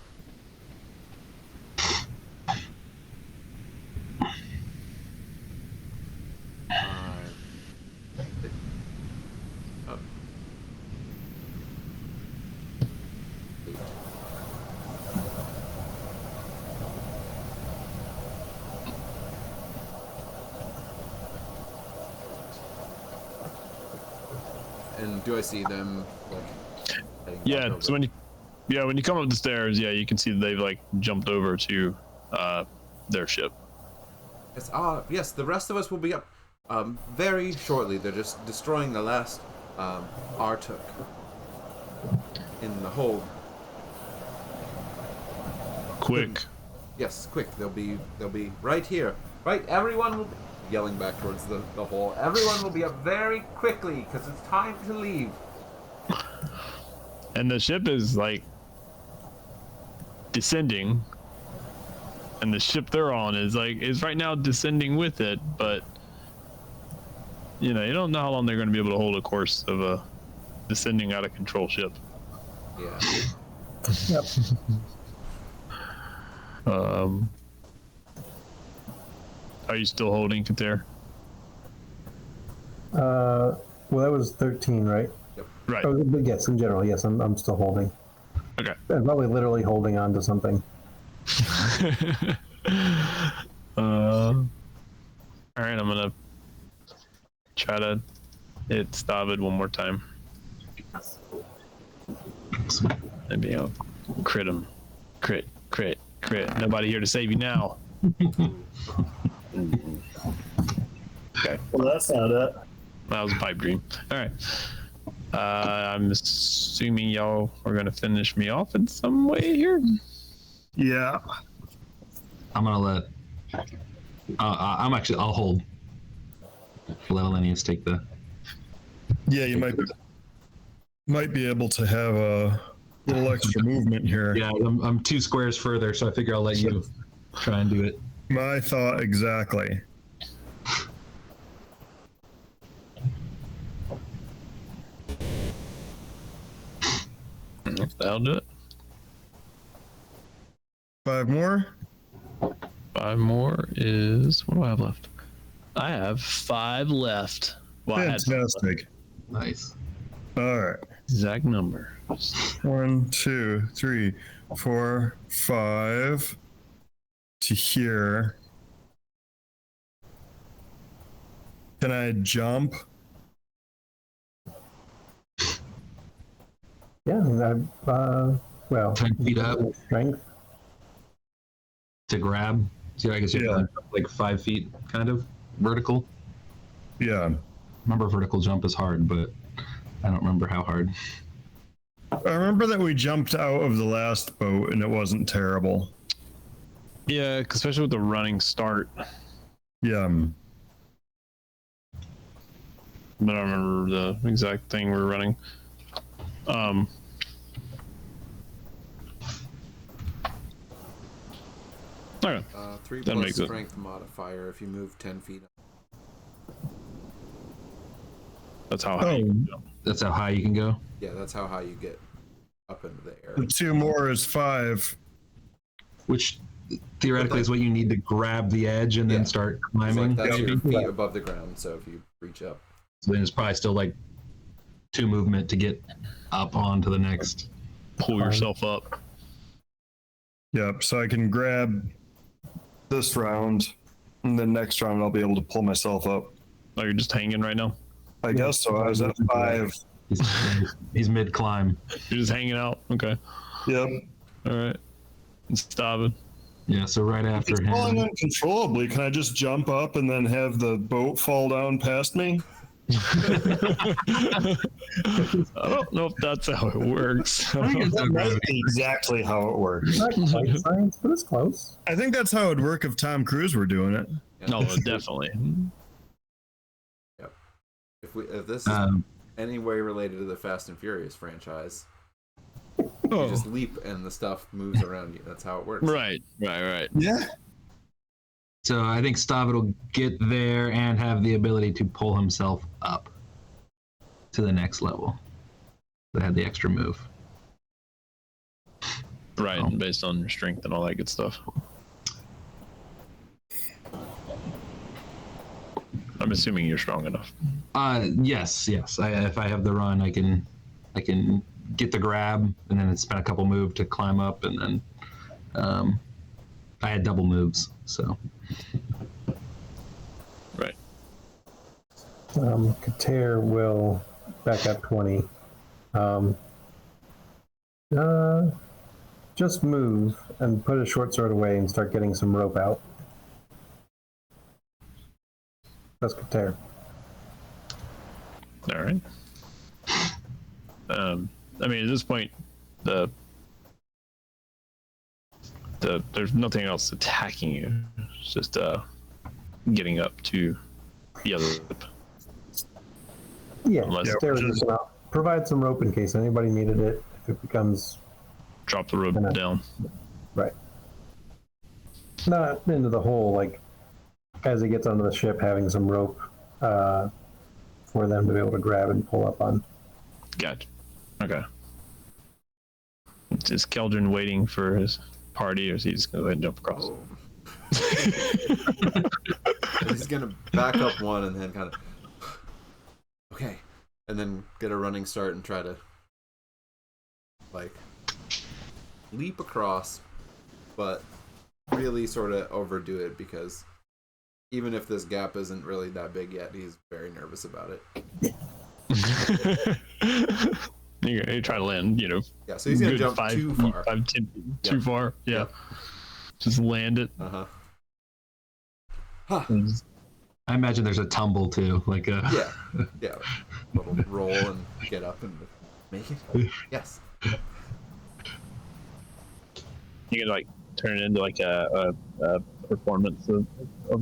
Up. 8. And do I see them like heading back Yeah. over? So when you come up the stairs, yeah, you can see that they've like jumped over to their ship. Yes, yes, the rest of us will be up very shortly. They're just destroying the last Artuk in the hold. Quick. Yes, quick. They'll be right here. Right, everyone will be yelling back towards the hole. Everyone will be up very quickly because it's time to leave. And the ship is like descending, and the ship they're on is right now descending with it, but you don't know how long they're going to be able to hold a course of a descending out of control ship. Yeah. Yep. Are you still holding Kater? Well, that was 13, right? Right. Oh, but yes, in general, yes, I'm still holding. Okay. I'm probably literally holding on to something. All right, I'm gonna try to hit Stavid one more time. Maybe I'll crit him. Crit. Nobody here to save you now. Okay. Well, that's not it. That was a pipe dream. All right. I'm assuming y'all are gonna finish me off in some way here. Yeah. I'm gonna let. I'll hold. Let Elenius take the. Yeah, you might be able to have a little extra movement here. Yeah, I'm 2 squares further, so I figure I'll let you try and do it. My thought exactly. That'll do it. 5 more. 5 more is what do I have left? I have 5 left. Well, I had 5 left. Fantastic. Nice. All right. Exact number. 1, 2, 3, 4, 5 to here. Can I jump? Yeah, well, 10 feet up strength. to grab. So I guess you're Yeah. like 5 feet, kind of vertical. Yeah. Remember, vertical jump is hard, but I don't remember how hard. I remember that we jumped out of the last boat and it wasn't terrible. Yeah, especially with the running start. Yeah. But I don't remember the exact thing we were running. Okay. 3 That plus makes it. strength modifier if you move 10 feet. That's how high you can go. That's how high you can go. Yeah, that's how high you get up into the air. The 2 more is 5. Which theoretically is what you need to grab the edge and Yeah. then start It's climbing. like that's your maybe. feet above the ground, so if you reach up. So then it's probably still like 2 movement to get up onto the next. Pull yourself up. Yep. So I can grab this round, and then next round I'll be able to pull myself up. Oh, you're just hanging right now? I guess so. I was at 5. He's mid climb. You're just hanging out? Okay. Yep. All right. Stop it. Yeah, so right after It's falling him. uncontrollably. Can I just jump up and then have the boat fall down past me? I don't know if that's how it works. That might be exactly how it works. Not quite science, but it's close. I think that's how it would work if Tom Cruise were doing it. Yeah. No, definitely. Yep. If this is any way related to the Fast and Furious franchise, you just leap and the stuff moves around you. That's how it works. Right. Yeah. So I think Stavid will get there and have the ability to pull himself up to the next level. That had the extra move. Right, Oh. based on your strength and all that good stuff. I'm assuming you're strong enough. Yes. If I have the run, I can get the grab and then spend a couple move to climb up, and then I had double moves, so. Right. Kater will back up 20. Just move and put a short sword away and start getting some rope out. That's Kater. All right. I mean, at this point, the there's nothing else attacking you. It's just getting up to the other lip. Yeah, Unless- stay with us now. Provide some rope in case anybody needed it. If it becomes Drop the rope down. right, not into the hole. Like as it gets onto the ship, having some rope for them to be able to grab and pull up on. Gotcha. Okay. Is Keldrin waiting for his party, or is he just gonna go ahead and jump across? Oh. He's gonna back up one and then kind of okay, and then get a running start and try to like leap across, but really sort of overdo it because even if this gap isn't really that big yet, he's very nervous about it. You try to land, Yeah, so he's gonna jump five, too far. 5, 10 feet, too far. Yeah. Yep. Just land it. Uh-huh. Huh. I imagine there's a tumble too, like a Yeah. Little roll and get up and make it. Yes. You can like turn it into like a performance of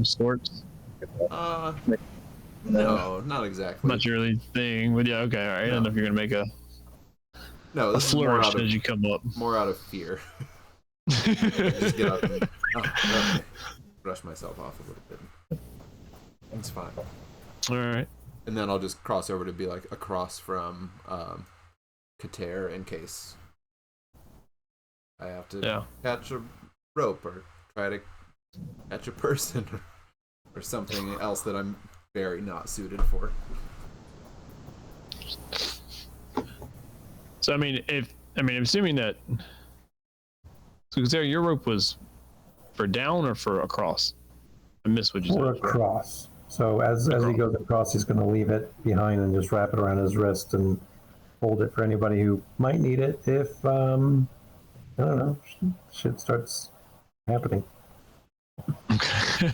sorts. No, not exactly. Not your really thing, but yeah, okay, all right. I don't know if you're gonna make a this is more flourish out of, as you come up. more out of fear. Just get up and okay. Brush myself off a little bit. It's fine. All right. And then I'll just cross over to be like across from Kater in case I have to catch a rope or try to catch a person or something else that I'm very not suited for. So assuming that, so Kater, your rope was for down or for across? I missed what you Or said. across. So as he goes across, he's going to leave it behind and just wrap it around his wrist and hold it for anybody who might need it if, I don't know, shit starts happening. Okay.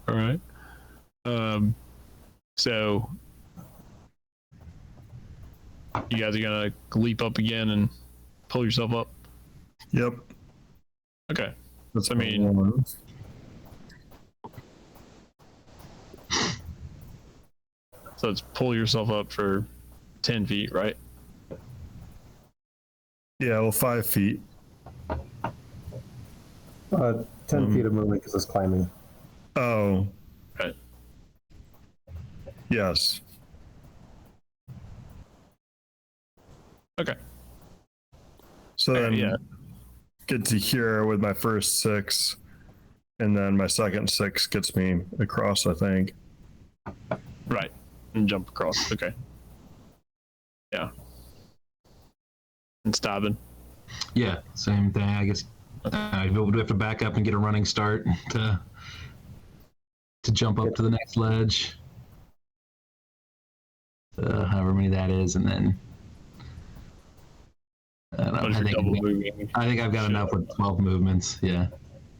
All right. So you guys are gonna leap up again and pull yourself up? Yep. Okay. That's I mean, so it's pull yourself up for 10 feet, right? yeah, well, 5 feet. 10 feet of movement because it's climbing. Oh, Right. yes. Okay. So then yeah. get to here with my first 6, and then my second 6 gets me across, I think. Right. And jump across. Okay. Yeah. And stabbing. yeah, same thing. I guess do we have to back up and get a running start to jump up to the next ledge? However many that is, and then I think I've got enough with 12 movements. Yeah,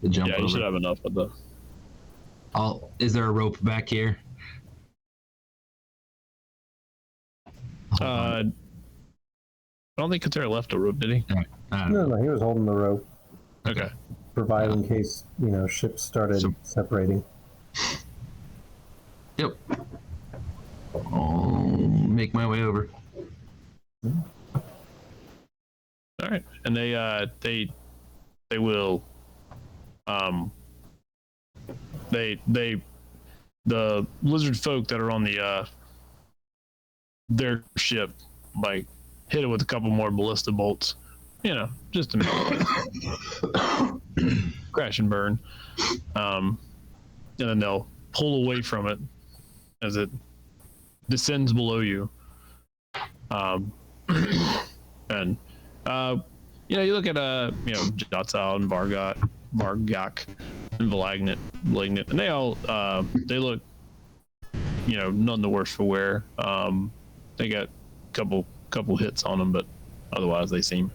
to jump Yeah, over. you should have enough of the. Is there a rope back here? I don't think Kater left a rope, did he? No, he was holding the rope, Okay. provided in case, ships started separating. Yep. I'll make my way over. All right, and they will, the lizard folk that are on the their ship, like, hit it with a couple more ballista bolts, just to make it crash and burn, and then they'll pull away from it as it descends below you, and you look at Jotsal and Vargak and Malignant, and they all they look none the worse for wear. They got a couple hits on them, but otherwise they seem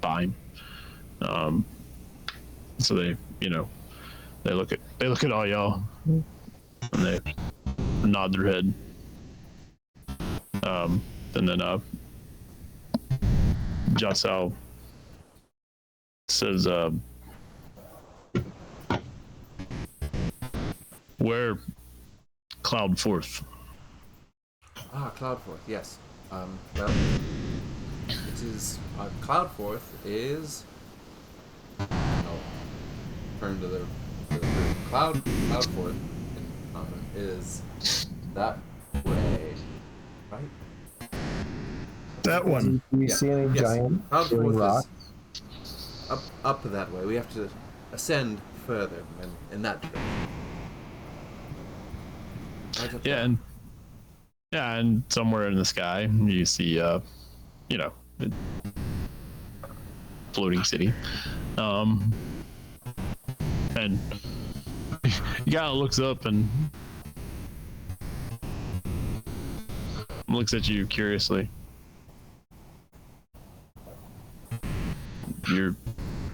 fine. So they look at all y'all and they nod their head. And then Jotsal says, where Cloudforth? Ah, Cloudforth, yes. Well, it is, Cloudforth is, I'll turn to the Cloudforth in common is that way, right? That one. Do you Yeah, see any yes. giant Cloudforth glowing is rocks? up that way. We have to ascend further in that direction. Right up there. And somewhere in the sky you see, a floating city, and he kind of looks up and looks at you curiously.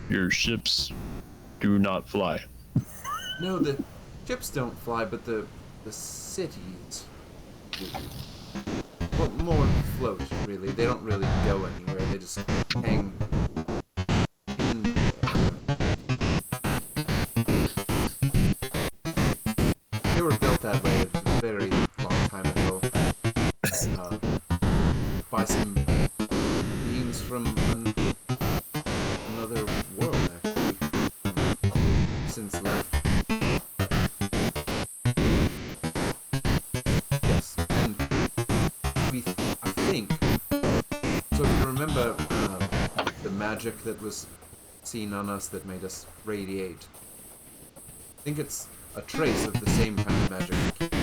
Your ships do not fly. No, the ships don't fly, but the cities do. Well, more float, really. They don't really go anywhere. They just hang in the air. They were built that way a very long time ago. By some beings from another world, actually. Since left. Yes, and I think, so if you remember the magic that was seen on us that made us radiate, I think it's a trace of the same kind of magic that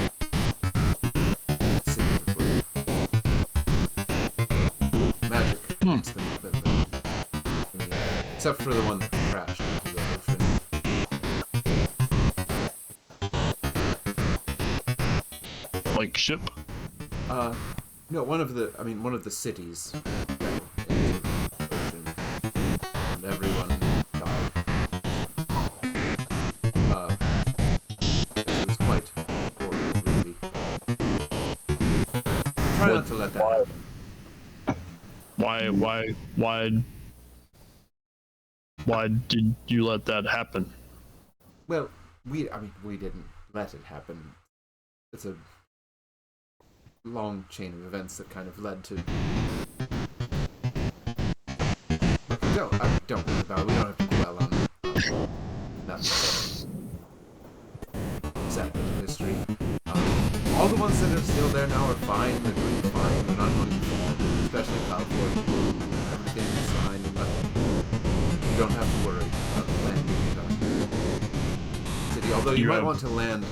magic keeps them up in the air, except for the one that crashed into the ocean. Like ship? No, one of the cities fell into the ocean, and everyone died. It was quite horrible, really. Try not to let that happen. Why did you let that happen? Well, we didn't let it happen. It's a long chain of events that kind of led to. Don't worry about it. We don't have to dwell on that sad bit of history. All the ones that are still there now are fine. They're doing fine. They're not going to fall. Especially Cloudforth. Everything is fine. And you don't have to worry about landing in the city. Although you might want to land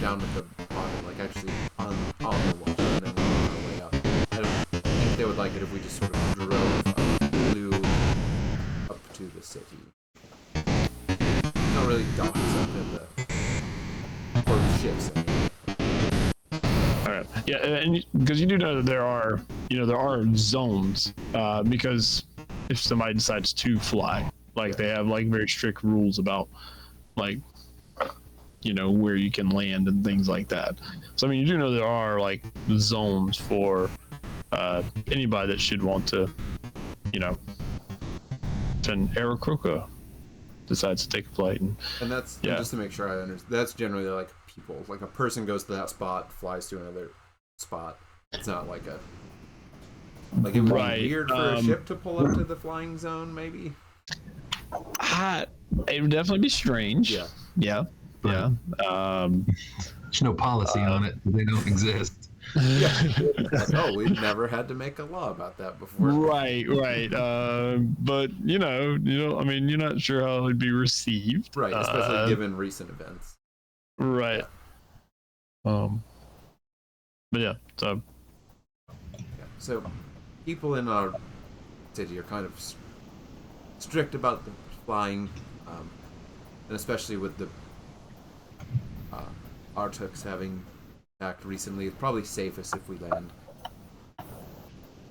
down at the bottom, like actually on the water, and then work our way up. I don't think they would like it if we just sort of drove flew up to the city. Not really docks up in the or ships. All right. Yeah, and because you do know that there are zones, because if somebody decides to fly, like they have like very strict rules about like where you can land and things like that. So I mean, you do know there are like zones for anybody that should want to, if an Aarakocra decides to take a flight, and that's and just to make sure I understand. That's generally like people, like a person goes to that spot, flies to another spot. It's not like it would be weird for a ship to pull up to the flying zone, maybe. It would definitely be strange. Yeah. There's no policy on it. They don't exist. Oh, we've never had to make a law about that before. Right. But I mean, you're not sure how it would be received. Right, especially given recent events. Right. Yeah. But yeah. So, people in our city are kind of strict about the flying, and especially with the Artuks having attacked recently. It's probably safest if we land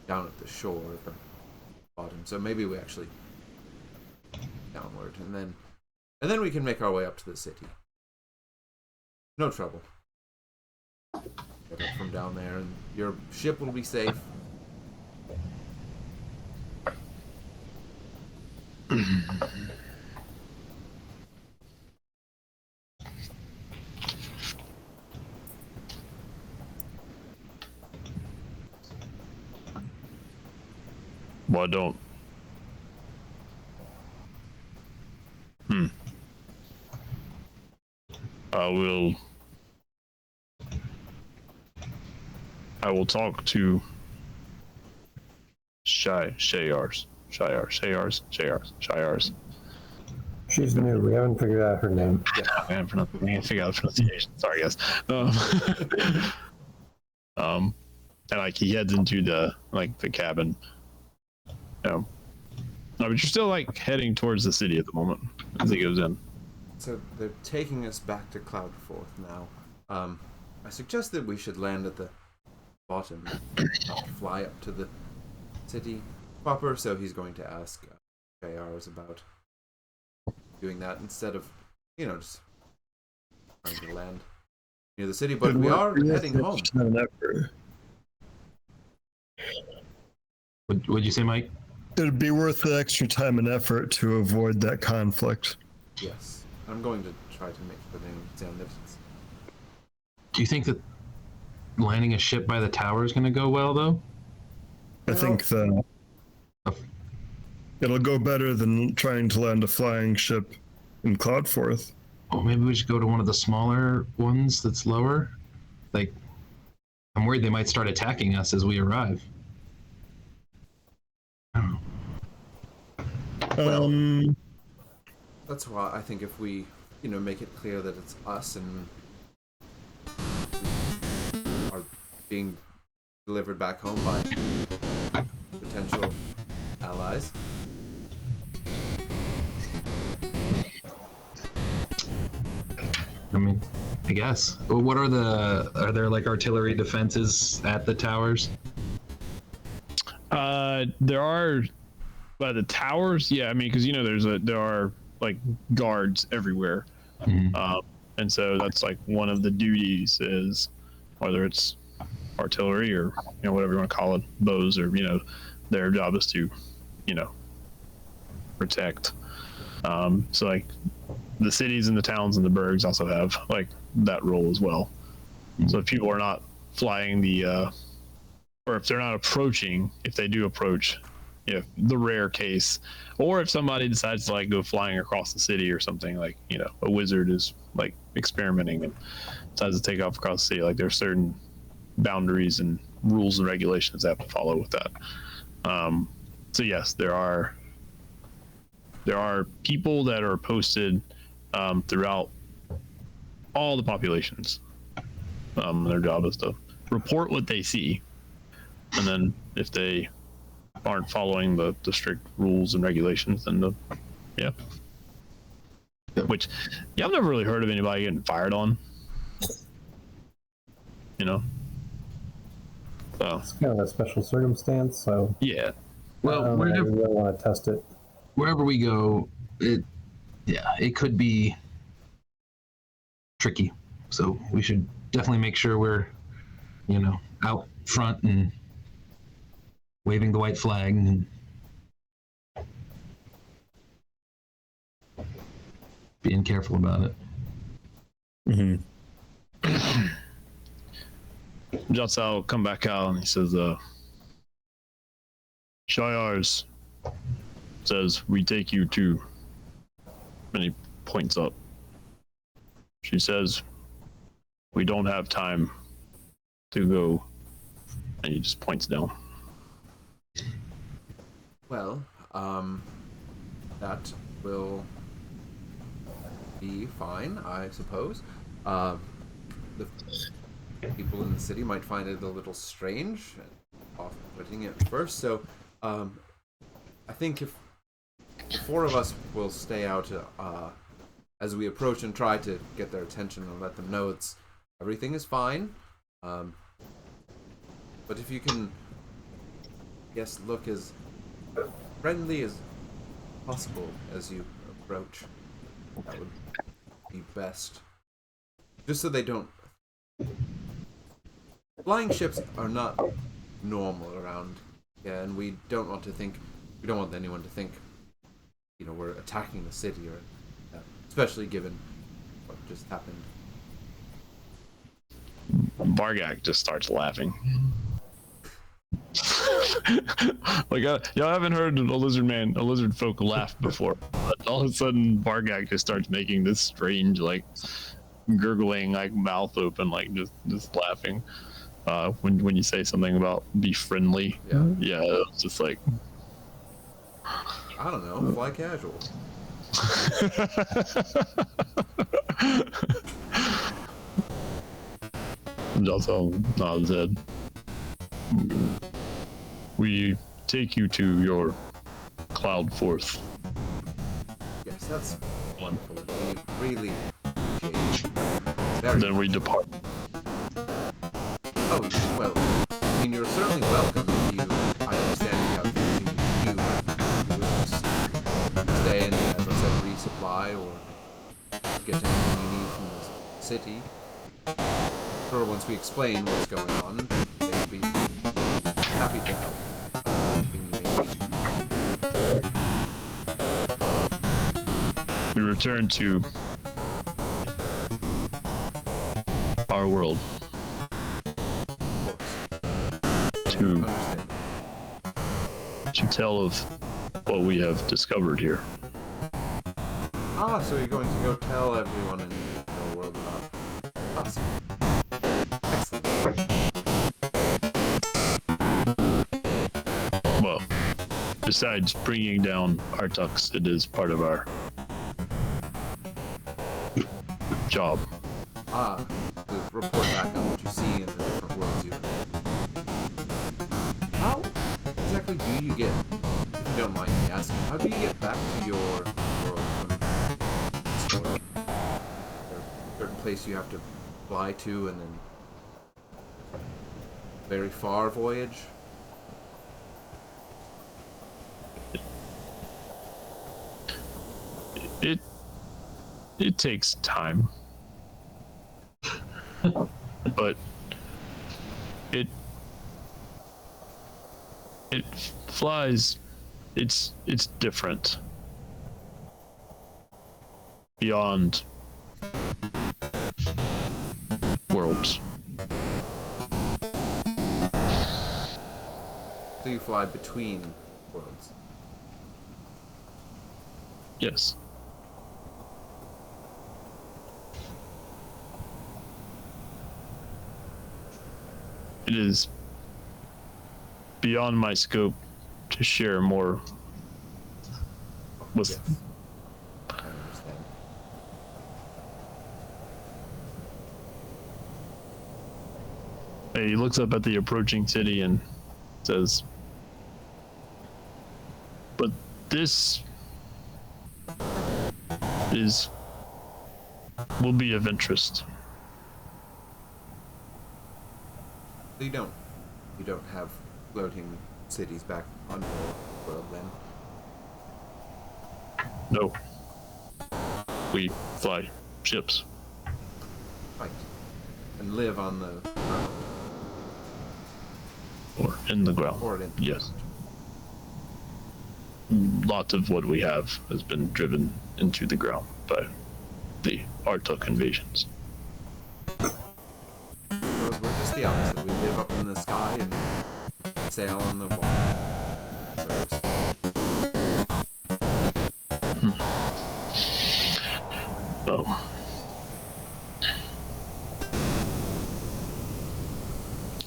down at the shore at the bottom. So maybe we actually downward, and then we can make our way up to the city. No trouble. Get up from down there, and your ship will be safe. Why don't? I will. I will talk to Shayars. She's new. We haven't figured out her name. I can't figure out the pronunciation. Sorry, guys. And like he heads into the cabin. No, but you're still like heading towards the city at the moment as he goes in. So they're taking us back to Cloudforth now. I suggest that we should land at the bottom, not fly up to the city proper. So he's going to ask JRs about doing that instead of, just trying to land near the city. But we are heading home. What'd you say, Mike? It'd be worth the extra time and effort to avoid that conflict. Yes, I'm going to try to make the name sound distance. Do you think that landing a ship by the tower is going to go well, though? I think that it'll go better than trying to land a flying ship in Cloudforth. Oh, maybe we should go to one of the smaller ones that's lower. Like, I'm worried they might start attacking us as we arrive. I don't know. That's why I think if we, make it clear that it's us and are being delivered back home by potential allies. I mean, I guess. Well, what are there like artillery defenses at the towers? There are by the towers, yeah. I mean, because there are like guards everywhere, and so that's like one of the duties is whether it's artillery or whatever you want to call it, bows, or their job is to protect. So like the cities and the towns and the burgs also have like that role as well. So if people are not flying or if they're not approaching, if they do approach, the rare case, or if somebody decides to like go flying across the city or something, like a wizard is like experimenting and decides to take off across the city, like there's certain boundaries and rules and regulations they have to follow with that. So yes, there are people that are posted throughout all the populations. Their job is to report what they see, and then if they aren't following the strict rules and regulations, then which I've never really heard of anybody getting fired on. So It's kind of a special circumstance, so yeah. Well, I really want to test it. wherever we go, it could be tricky. So we should definitely make sure we're, out front and waving the white flag and being careful about it. Jotsal will come back out and he says, Shayars says we take you to, and he points up. She says we don't have time to go, and he just points down. Well, that will be fine, I suppose. The people in the city might find it a little strange and off-putting at first, so I think if the four of us will stay out as we approach and try to get their attention and let them know everything is fine. But if you can, look as friendly as possible as you approach, that would be best. Just so they don't. Flying ships are not normal around, and we don't want anyone to think we're attacking the city, or especially given what just happened. Bargak just starts laughing. Like, y'all haven't heard a lizard folk laugh before. But all of a sudden, Bargak just starts making this strange, like, gurgling, like, mouth open, like, just laughing. When you say something about be friendly, yeah, it's just like, I don't know, fly casual. Jotho nods his head. We take you to your Cloudforth. Yes, that's One. we really appreciate it. Very Then we depart. Oh, well, I mean, you're certainly welcome if you, I understand you have things you do, but you would just stay and, as I said, resupply or get anything you need from the city. Sure, once we explain what's going on, they would be happy to help. Anything you may need. We return to our world Of course. to Understand. tell of what we have discovered here. Ah, so you're going to go tell everyone in the world about us. Excellent. Well, besides bringing down Artux, it is part of our job. Ah, to report back on what you see in the different worlds you're in. How exactly do you get, if you don't mind me asking, how do you get back to your world from this world? Is there a certain place you have to fly to and then very far voyage? It takes time. But it flies, it's different beyond worlds. So you fly between worlds? Yes. It is beyond my scope to share more with. Yes. I understand. He looks up at the approaching city and says, "But this will be of interest." So you don't have floating cities back on your world then? No. We fly ships. Right. And live on the ground. Or in the ground. Or in Yes. Lots of what we have has been driven into the ground by the Artuk invasions. Whereas we're just the opposite. We live up in the sky and sail on the water. Oh.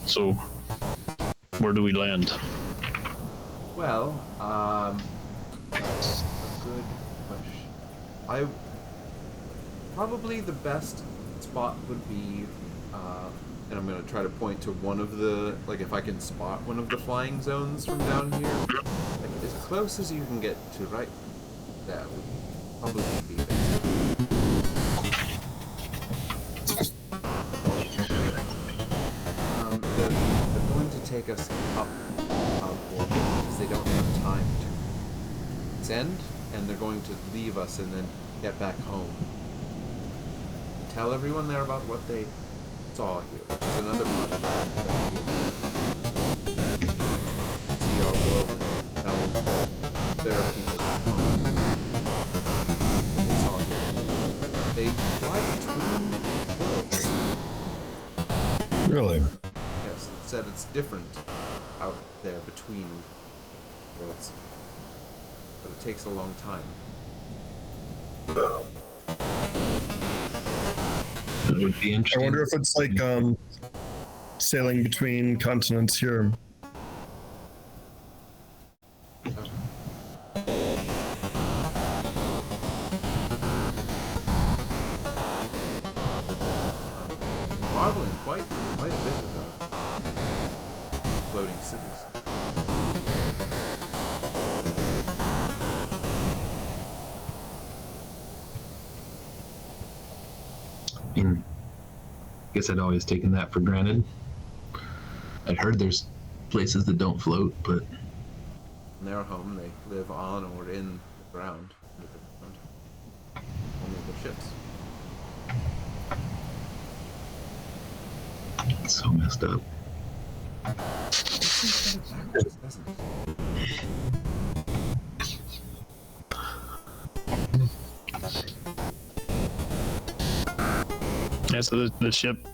So, where do we land? Well, that's a good question. Probably the best spot would be, and I'm gonna try to point to one of the, like if I can spot one of the flying zones from down here, like as close as you can get to right, that would probably be it. They're going to take us up because they don't have time to send, and they're going to leave us and then get back home. Tell everyone there about what they saw here, which is another part of it. See our world and tell their people back home. they fly between worlds. Really? Yes, it said it's different out there between worlds, but it takes a long time. It would be I interesting. wonder if it's like sailing between continents here. Marveling quite a bit of floating cities. I mean, I guess I'd always taken that for granted. I'd heard there's places that don't float, but In their home, they live on or in the ground. Only the ships. it's so messed up. Seems kind of backwards, doesn't it? Yeah, so the ship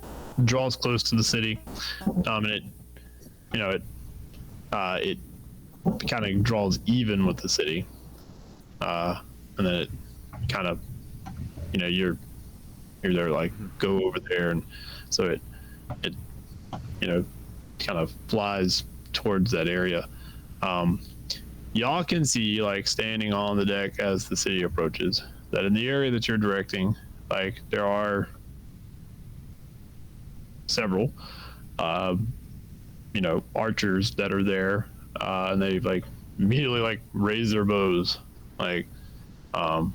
draws close to the city, and it kind of draws even with the city, and then it kind of, you're there, like, go over there, and so it kind of flies towards that area. Y'all can see, like, standing on the deck as the city approaches, that in the area that you're directing, like, there are several archers that are there, and they, like, immediately, like, raise their bows, like, and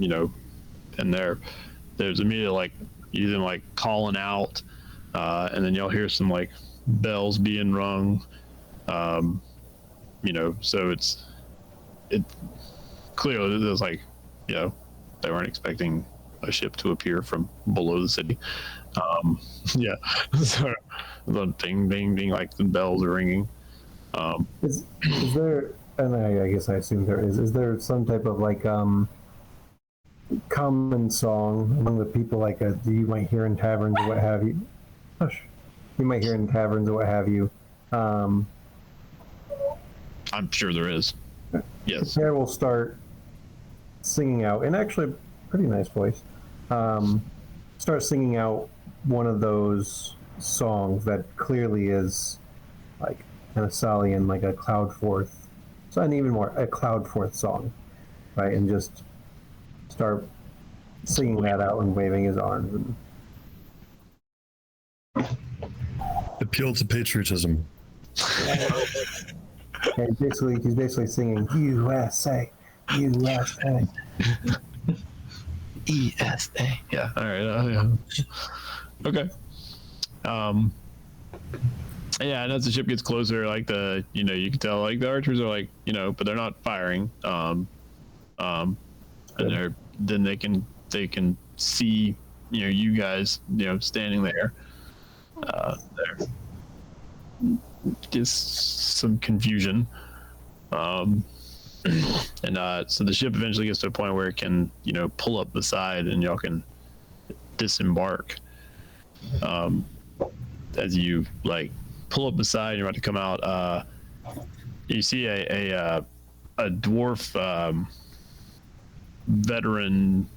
and there's immediately, like, either, like, calling out, and then you'll hear some, like, bells being rung, so it clearly there's, like, they weren't expecting a ship to appear from below the city. Yeah, so the ding ding ding, like, the bells are ringing. Is there, and I guess I assume there is there some type of, like, common song among the people, like you might hear in taverns or what have you? Hush. You might hear in taverns or what have you. I'm sure there is. Yes. Sarah will start singing out, in actually a pretty nice voice, start singing out one of those songs that clearly is like an Asalian, like a Cloudforth, so and even more a Cloudforth song, right? And just start singing that out and waving his arms. And Appeal to patriotism. and he's basically singing USA, USA. ESA. Yeah. All right. Yeah. Okay. Yeah, and as the ship gets closer, like, you can tell, like, the archers are, like, but they're not firing. And then they can see, you guys, standing there. There. Just some confusion. And so the ship eventually gets to a point where it can, pull up the side, and y'all can disembark. As you, like, pull up the side, and you're about to come out. You see a dwarf veteran.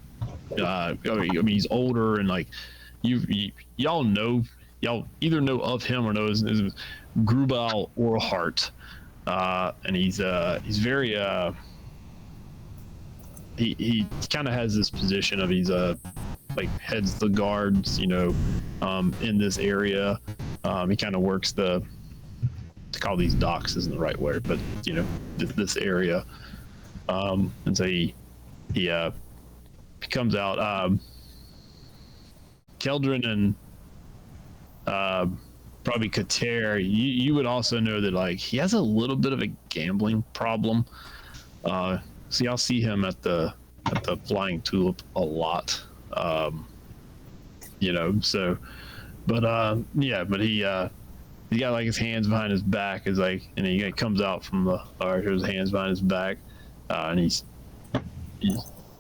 I mean, he's older, and, like, y'all either know of him or know his Grubal Orhart. And he's very he kind of has this position of he's like heads the guards, in this area. He kind of works to call these docks isn't the right word, but this area. And so he comes out. Keldrin and probably Kater, you would also know that, like, he has a little bit of a gambling problem. So y'all see him at the Flying Tulip a lot. So, but he he's got, like, his hands behind his back, is like, and he comes out from the archer's hands behind his back, and he's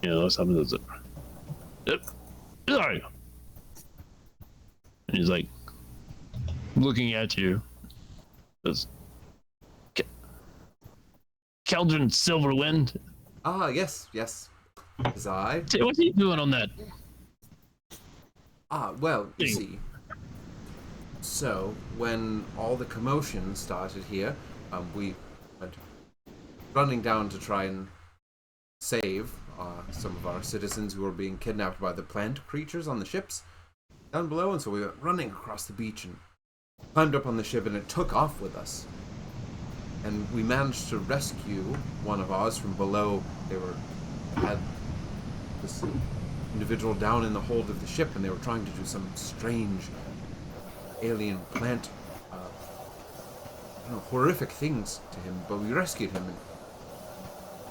You know, something that's sorry. And he's like looking at you. Says, Keldrin Silverwind. Ah, yes, yes. Is I? What's he doing on that? Ah, well, you Thing? see. So, when all the commotion started here, we went running down to try and save some of our citizens who were being kidnapped by the plant creatures on the ships down below, and so we went running across the beach and climbed up on the ship, and it took off with us. And we managed to rescue one of ours from below. They had this individual down in the hold of the ship, and they were trying to do some strange alien plant, horrific things to him. But we rescued him, and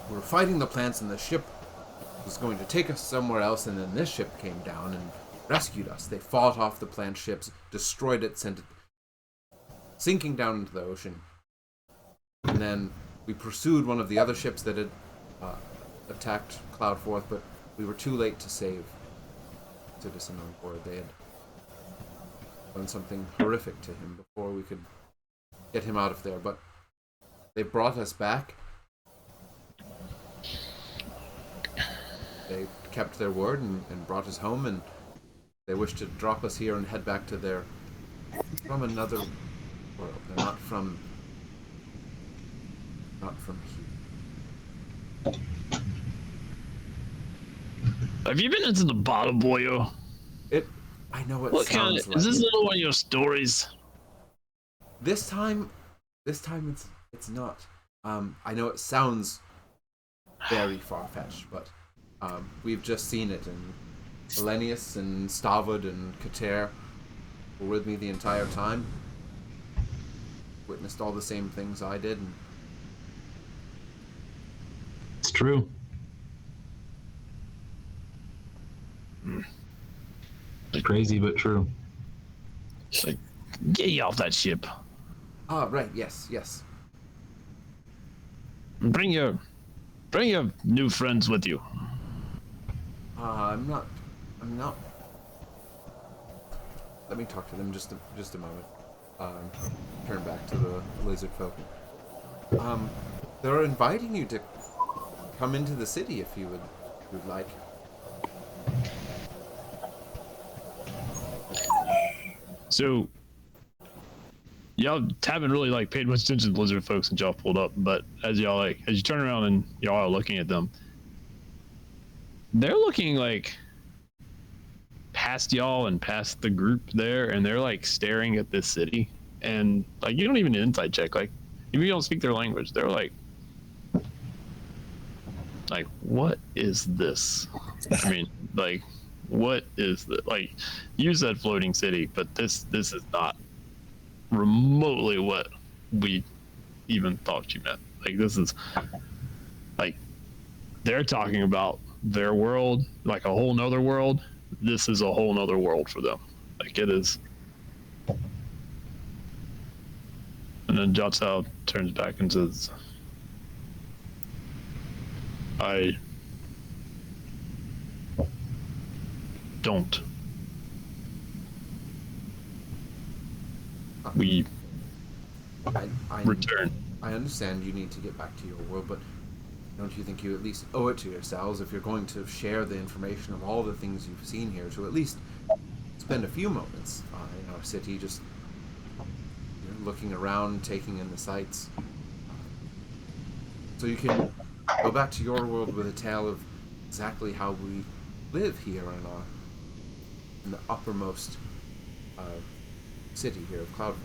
we were fighting the plants, and the ship was going to take us somewhere else. And then this ship came down and rescued us. They fought off the plant ships, destroyed it, sent it sinking down into the ocean. And then we pursued one of the other ships that had attacked Cloudforth, but we were too late to save citizen on board. They had done something horrific to him before we could get him out of there. But they brought us back. They kept their word and brought us home, and they wish to drop us here and head back to their... from another world. They're not from here. Have you been into the bottom, boyo? I know it What sounds kind of, like is this it. little one of your stories? This time it's not. I know it sounds very far-fetched, but we've just seen it, and Elenius and Stavud and Kater were with me the entire time. Witnessed all the same things I did, and It's true. Crazy but true. It's like, get you off that ship. right, yes. Bring your new friends with you. I'm not. Let me talk to them just a moment. Turn back to the lizardfolk. They're inviting you to come into the city if you would like. So, y'all haven't really like paid much attention to lizard folks since y'all pulled up, but as you turn around and y'all are looking at them, they're looking like past y'all and past the group there, and they're like staring at this city, and like you don't even need an insight check. Like if you don't speak their language, they're like, what is this? I mean, like, what is that? Like, you said floating city, but this is not remotely what we even thought you meant. Like, this is like they're talking about their world, like a whole nother world. This is a whole nother world for them. Like, it is. And then Jotsal turns back and says, I don't. We I return. I understand you need to get back to your world, but don't you think you at least owe it to yourselves if you're going to share the information of all the things you've seen here to at least spend a few moments in our city, just looking around, taking in the sights, so you can go back to your world with a tale of exactly how we live here in the uppermost city here of Cloudforth.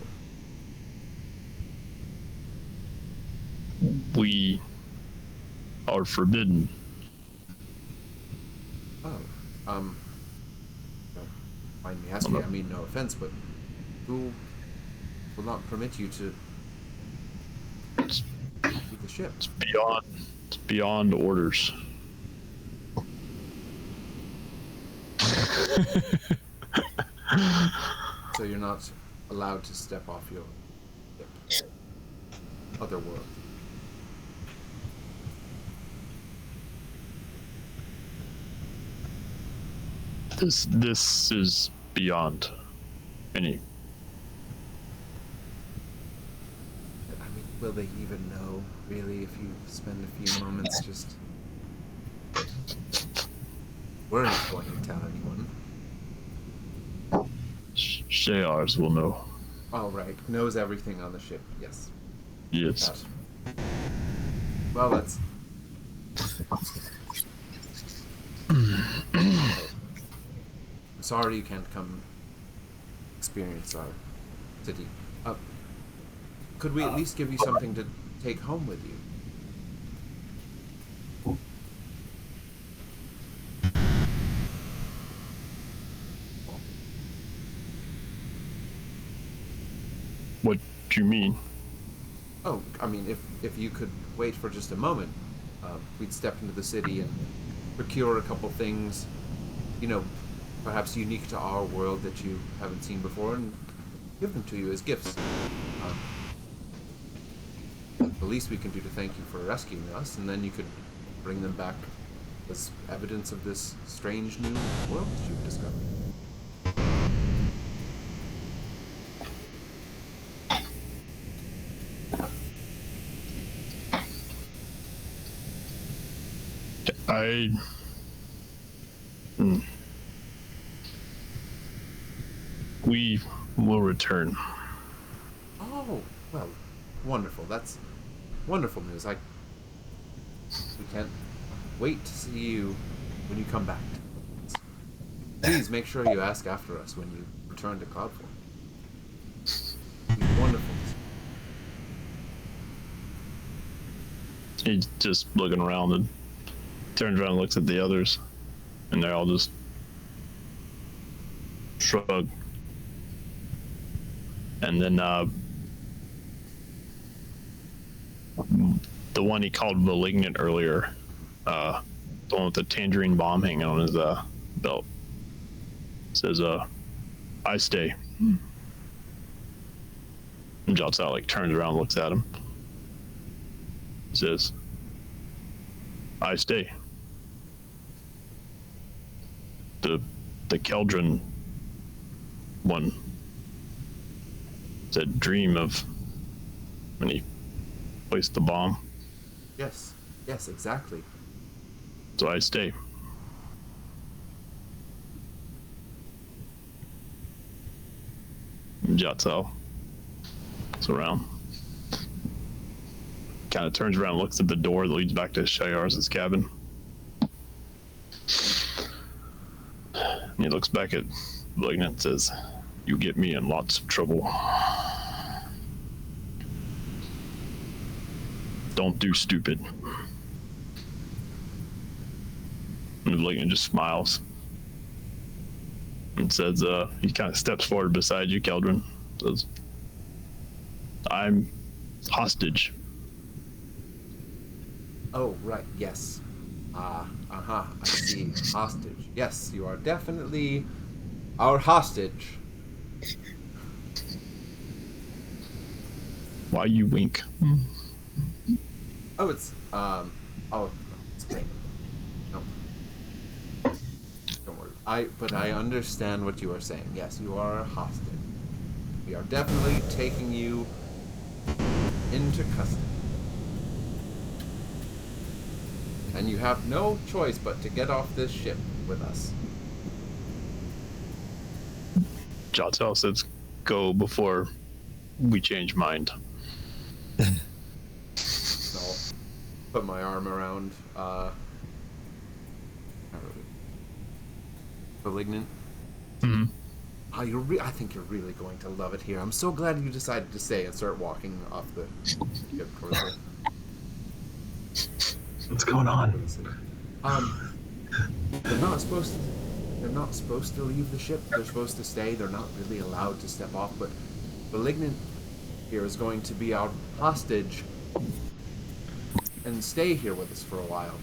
We are forbidden. Oh, don't mind me asking. I mean, no offense, but who will not permit you to It's, leave the ship? it's beyond orders. So you're not allowed to step off your ship. Other world. This is beyond any. I mean, will they even know, really, if you spend a few moments just... We're not going to tell anyone. Shayars will know. All right, knows everything on the ship, yes. Yes. That. Well, let's... I'm sorry you can't come experience our city. Could we at least give you something to take home with you? What do you mean? Oh, I mean, if you could wait for just a moment, we'd step into the city and procure a couple things, you know, perhaps unique to our world that you haven't seen before, and give them to you as gifts. The least we can do to thank you for rescuing us, and then you could bring them back as evidence of this strange new world that you've discovered. We will return. Oh, well, wonderful. That's wonderful news. We can't wait to see you when you come back. Please make sure you ask after us when you return to Cloudforth. It's wonderful. He's just looking around and turns around and looks at the others, and they all just shrug. And then the one he called malignant earlier, the one with the tangerine bomb hanging on his belt, says, I stay. And Jots out, like, turns around and looks at him. He says, I stay. The Keldron one said dream of when he placed the bomb. Yes, exactly. So I stay. Jatsel looks around. Kind of turns around and looks at the door that leads back to Shayar's cabin. And he looks back at Malignant and says, you get me in lots of trouble. Don't do stupid. And Malignant just smiles and says, he kind of steps forward beside you, Keldron. Says, I'm hostage. Oh, right, yes. I see. Hostage. Yes, you are definitely our hostage. Why you wink? Oh, it's great. No. Don't worry. But I understand what you are saying. Yes, you are a hostage. We are definitely taking you into custody. And you have no choice but to get off this ship with us. Jotel says, go before we change mind. So I'll put my arm around Malignant. Mm-hmm. I think you're really going to love it here. I'm so glad you decided to stay and start walking off the ship towards it. What's going on? They're not supposed to leave the ship. They're supposed to stay. They're not really allowed to step off, but Malignant here is going to be our hostage and stay here with us for a while.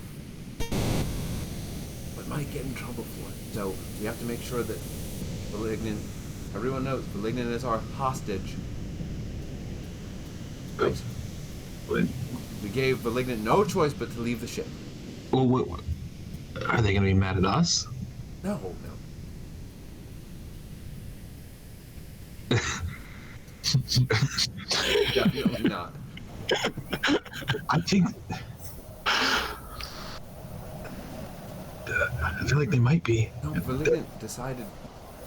But might get in trouble for it. So we have to make sure that Malignant, everyone knows Malignant is our hostage. Right? What? We gave Malignant no choice but to leave the ship. Well, what, are they going to be mad at us? No. Definitely not. I think. I feel like they might be. No, Malignant decided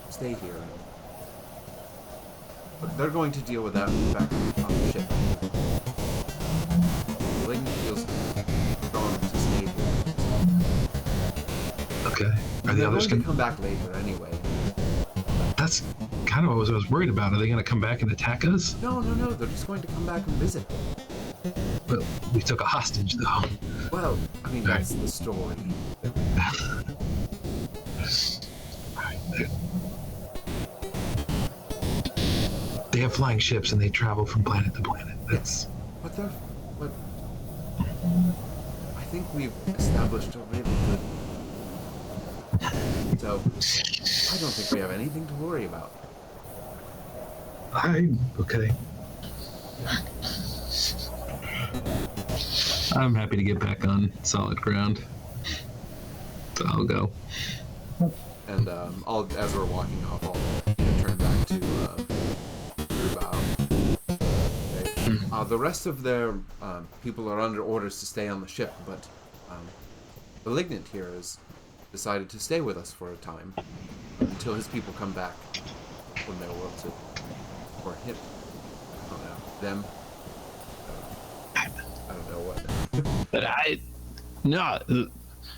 to stay here. But they're going to deal with that back on the ship. Malignant feels strong to stay here. Okay. Are And the they're others going going to come back later anyway. That's kind of what I was worried about. Are they going to come back and attack us? No, they're just going to come back and visit. Well, we took a hostage, though. Well, I mean, that's the story. Right. They have flying ships and they travel from planet to planet. That's But I think we've established a really good. So I don't think we have anything to worry about. okay. I'm happy to get back on solid ground. So I'll go. And as we're walking off, I'll turn back to Grubau. The rest of their people are under orders to stay on the ship, but Malignant here has decided to stay with us for a time until his people come back when they're able to, or him. I don't know. Them. I don't know what. But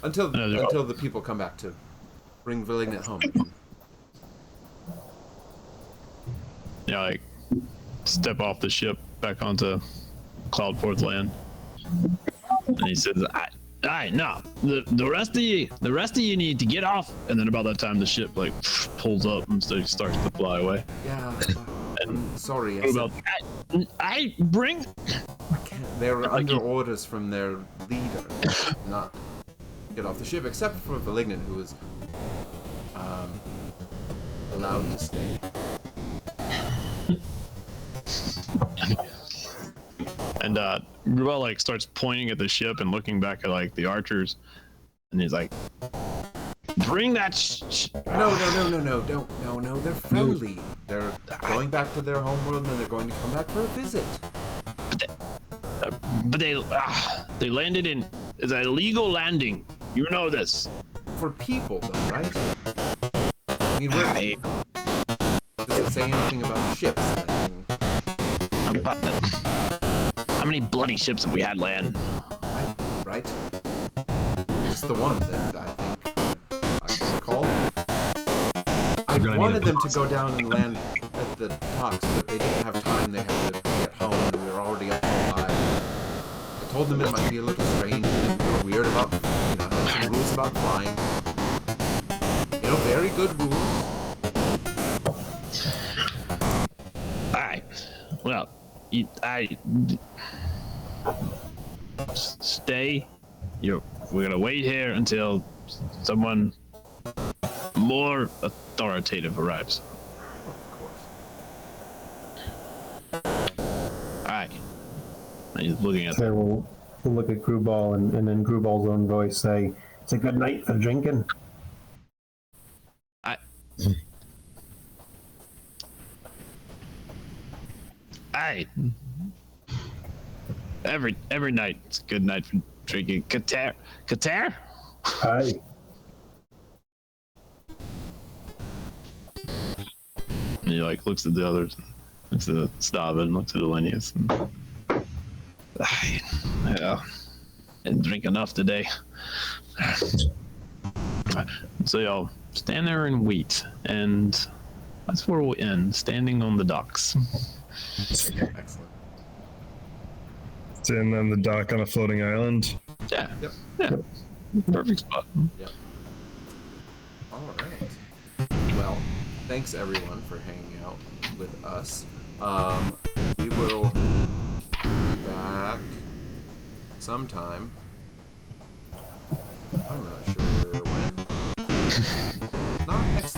Until the people come back to bring Malignant home. Yeah, like step off the ship back onto Cloudforth land, and he says, no, the rest of you need to get off." And then about that time, the ship like pulls up and starts to fly away. Yeah, I'm sorry. I bring. They're under orders from their leader, not get off the ship, except for Malignant, who is allowed to stay. And Ruel like starts pointing at the ship and looking back at like the archers, and he's like, "Bring that." No, don't. No, they're friendly. They're going back to their homeworld, and they're going to come back for a visit. But they landed in. It's an illegal landing. You know this. For people, though, right? I mean, does it say anything about ships? How many bloody ships have we had land? Right? It's the one that I think I recall. I wanted them to go down and land at the docks, but they didn't have time. They had to get home, and we were already up till 5. I told them it might be a little strange and weird about, some rules about flying. Very good rules. Alright. Well, stay. We're gonna wait here until someone more authoritative arrives. Of course. Alright. He's looking at So we'll look at Grubal and then Grubal's own voice say, "It's a good night for drinking." Every night it's a good night for drinking. Qatar? Aye. And he like looks at the others, looks at Staben, looks at Elenius. Yeah, didn't drink enough today. So y'all stand there and wait, and that's where we'll end, standing on the docks. Excellent. Standing on the dock on a floating island. Yeah. Yep. Yeah. Perfect spot. Yep. All right. Well, thanks everyone for hanging out with us. We will be back sometime. I'm not sure when. Not next.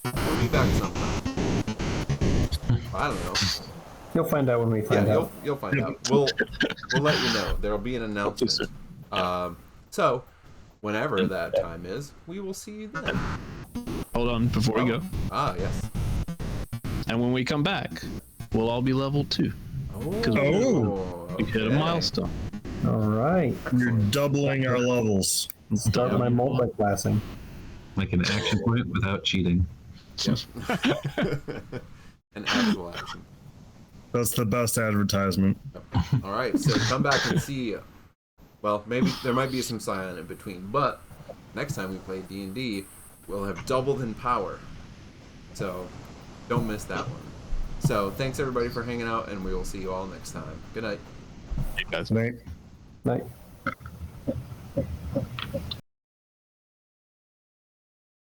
We'll be back sometime. I don't know. You'll find out when we find out. You'll find out. We'll let you know. There'll be an announcement. So, whenever that time is, we will see you then. Hold on before we go. Ah, yes. And when we come back, we'll all be level 2. We hit a okay. milestone. All right. You're Excellent. doubling our levels. Start my multi-classing. Like an action point without cheating. An actual action. That's the best advertisement. All right, so come back and see. Well, maybe there might be some Scion in between, but next time we play D&D, we'll have doubled in power. So don't miss that one. So thanks everybody for hanging out, and we will see you all next time. Good night. Hey guys. Right? Night.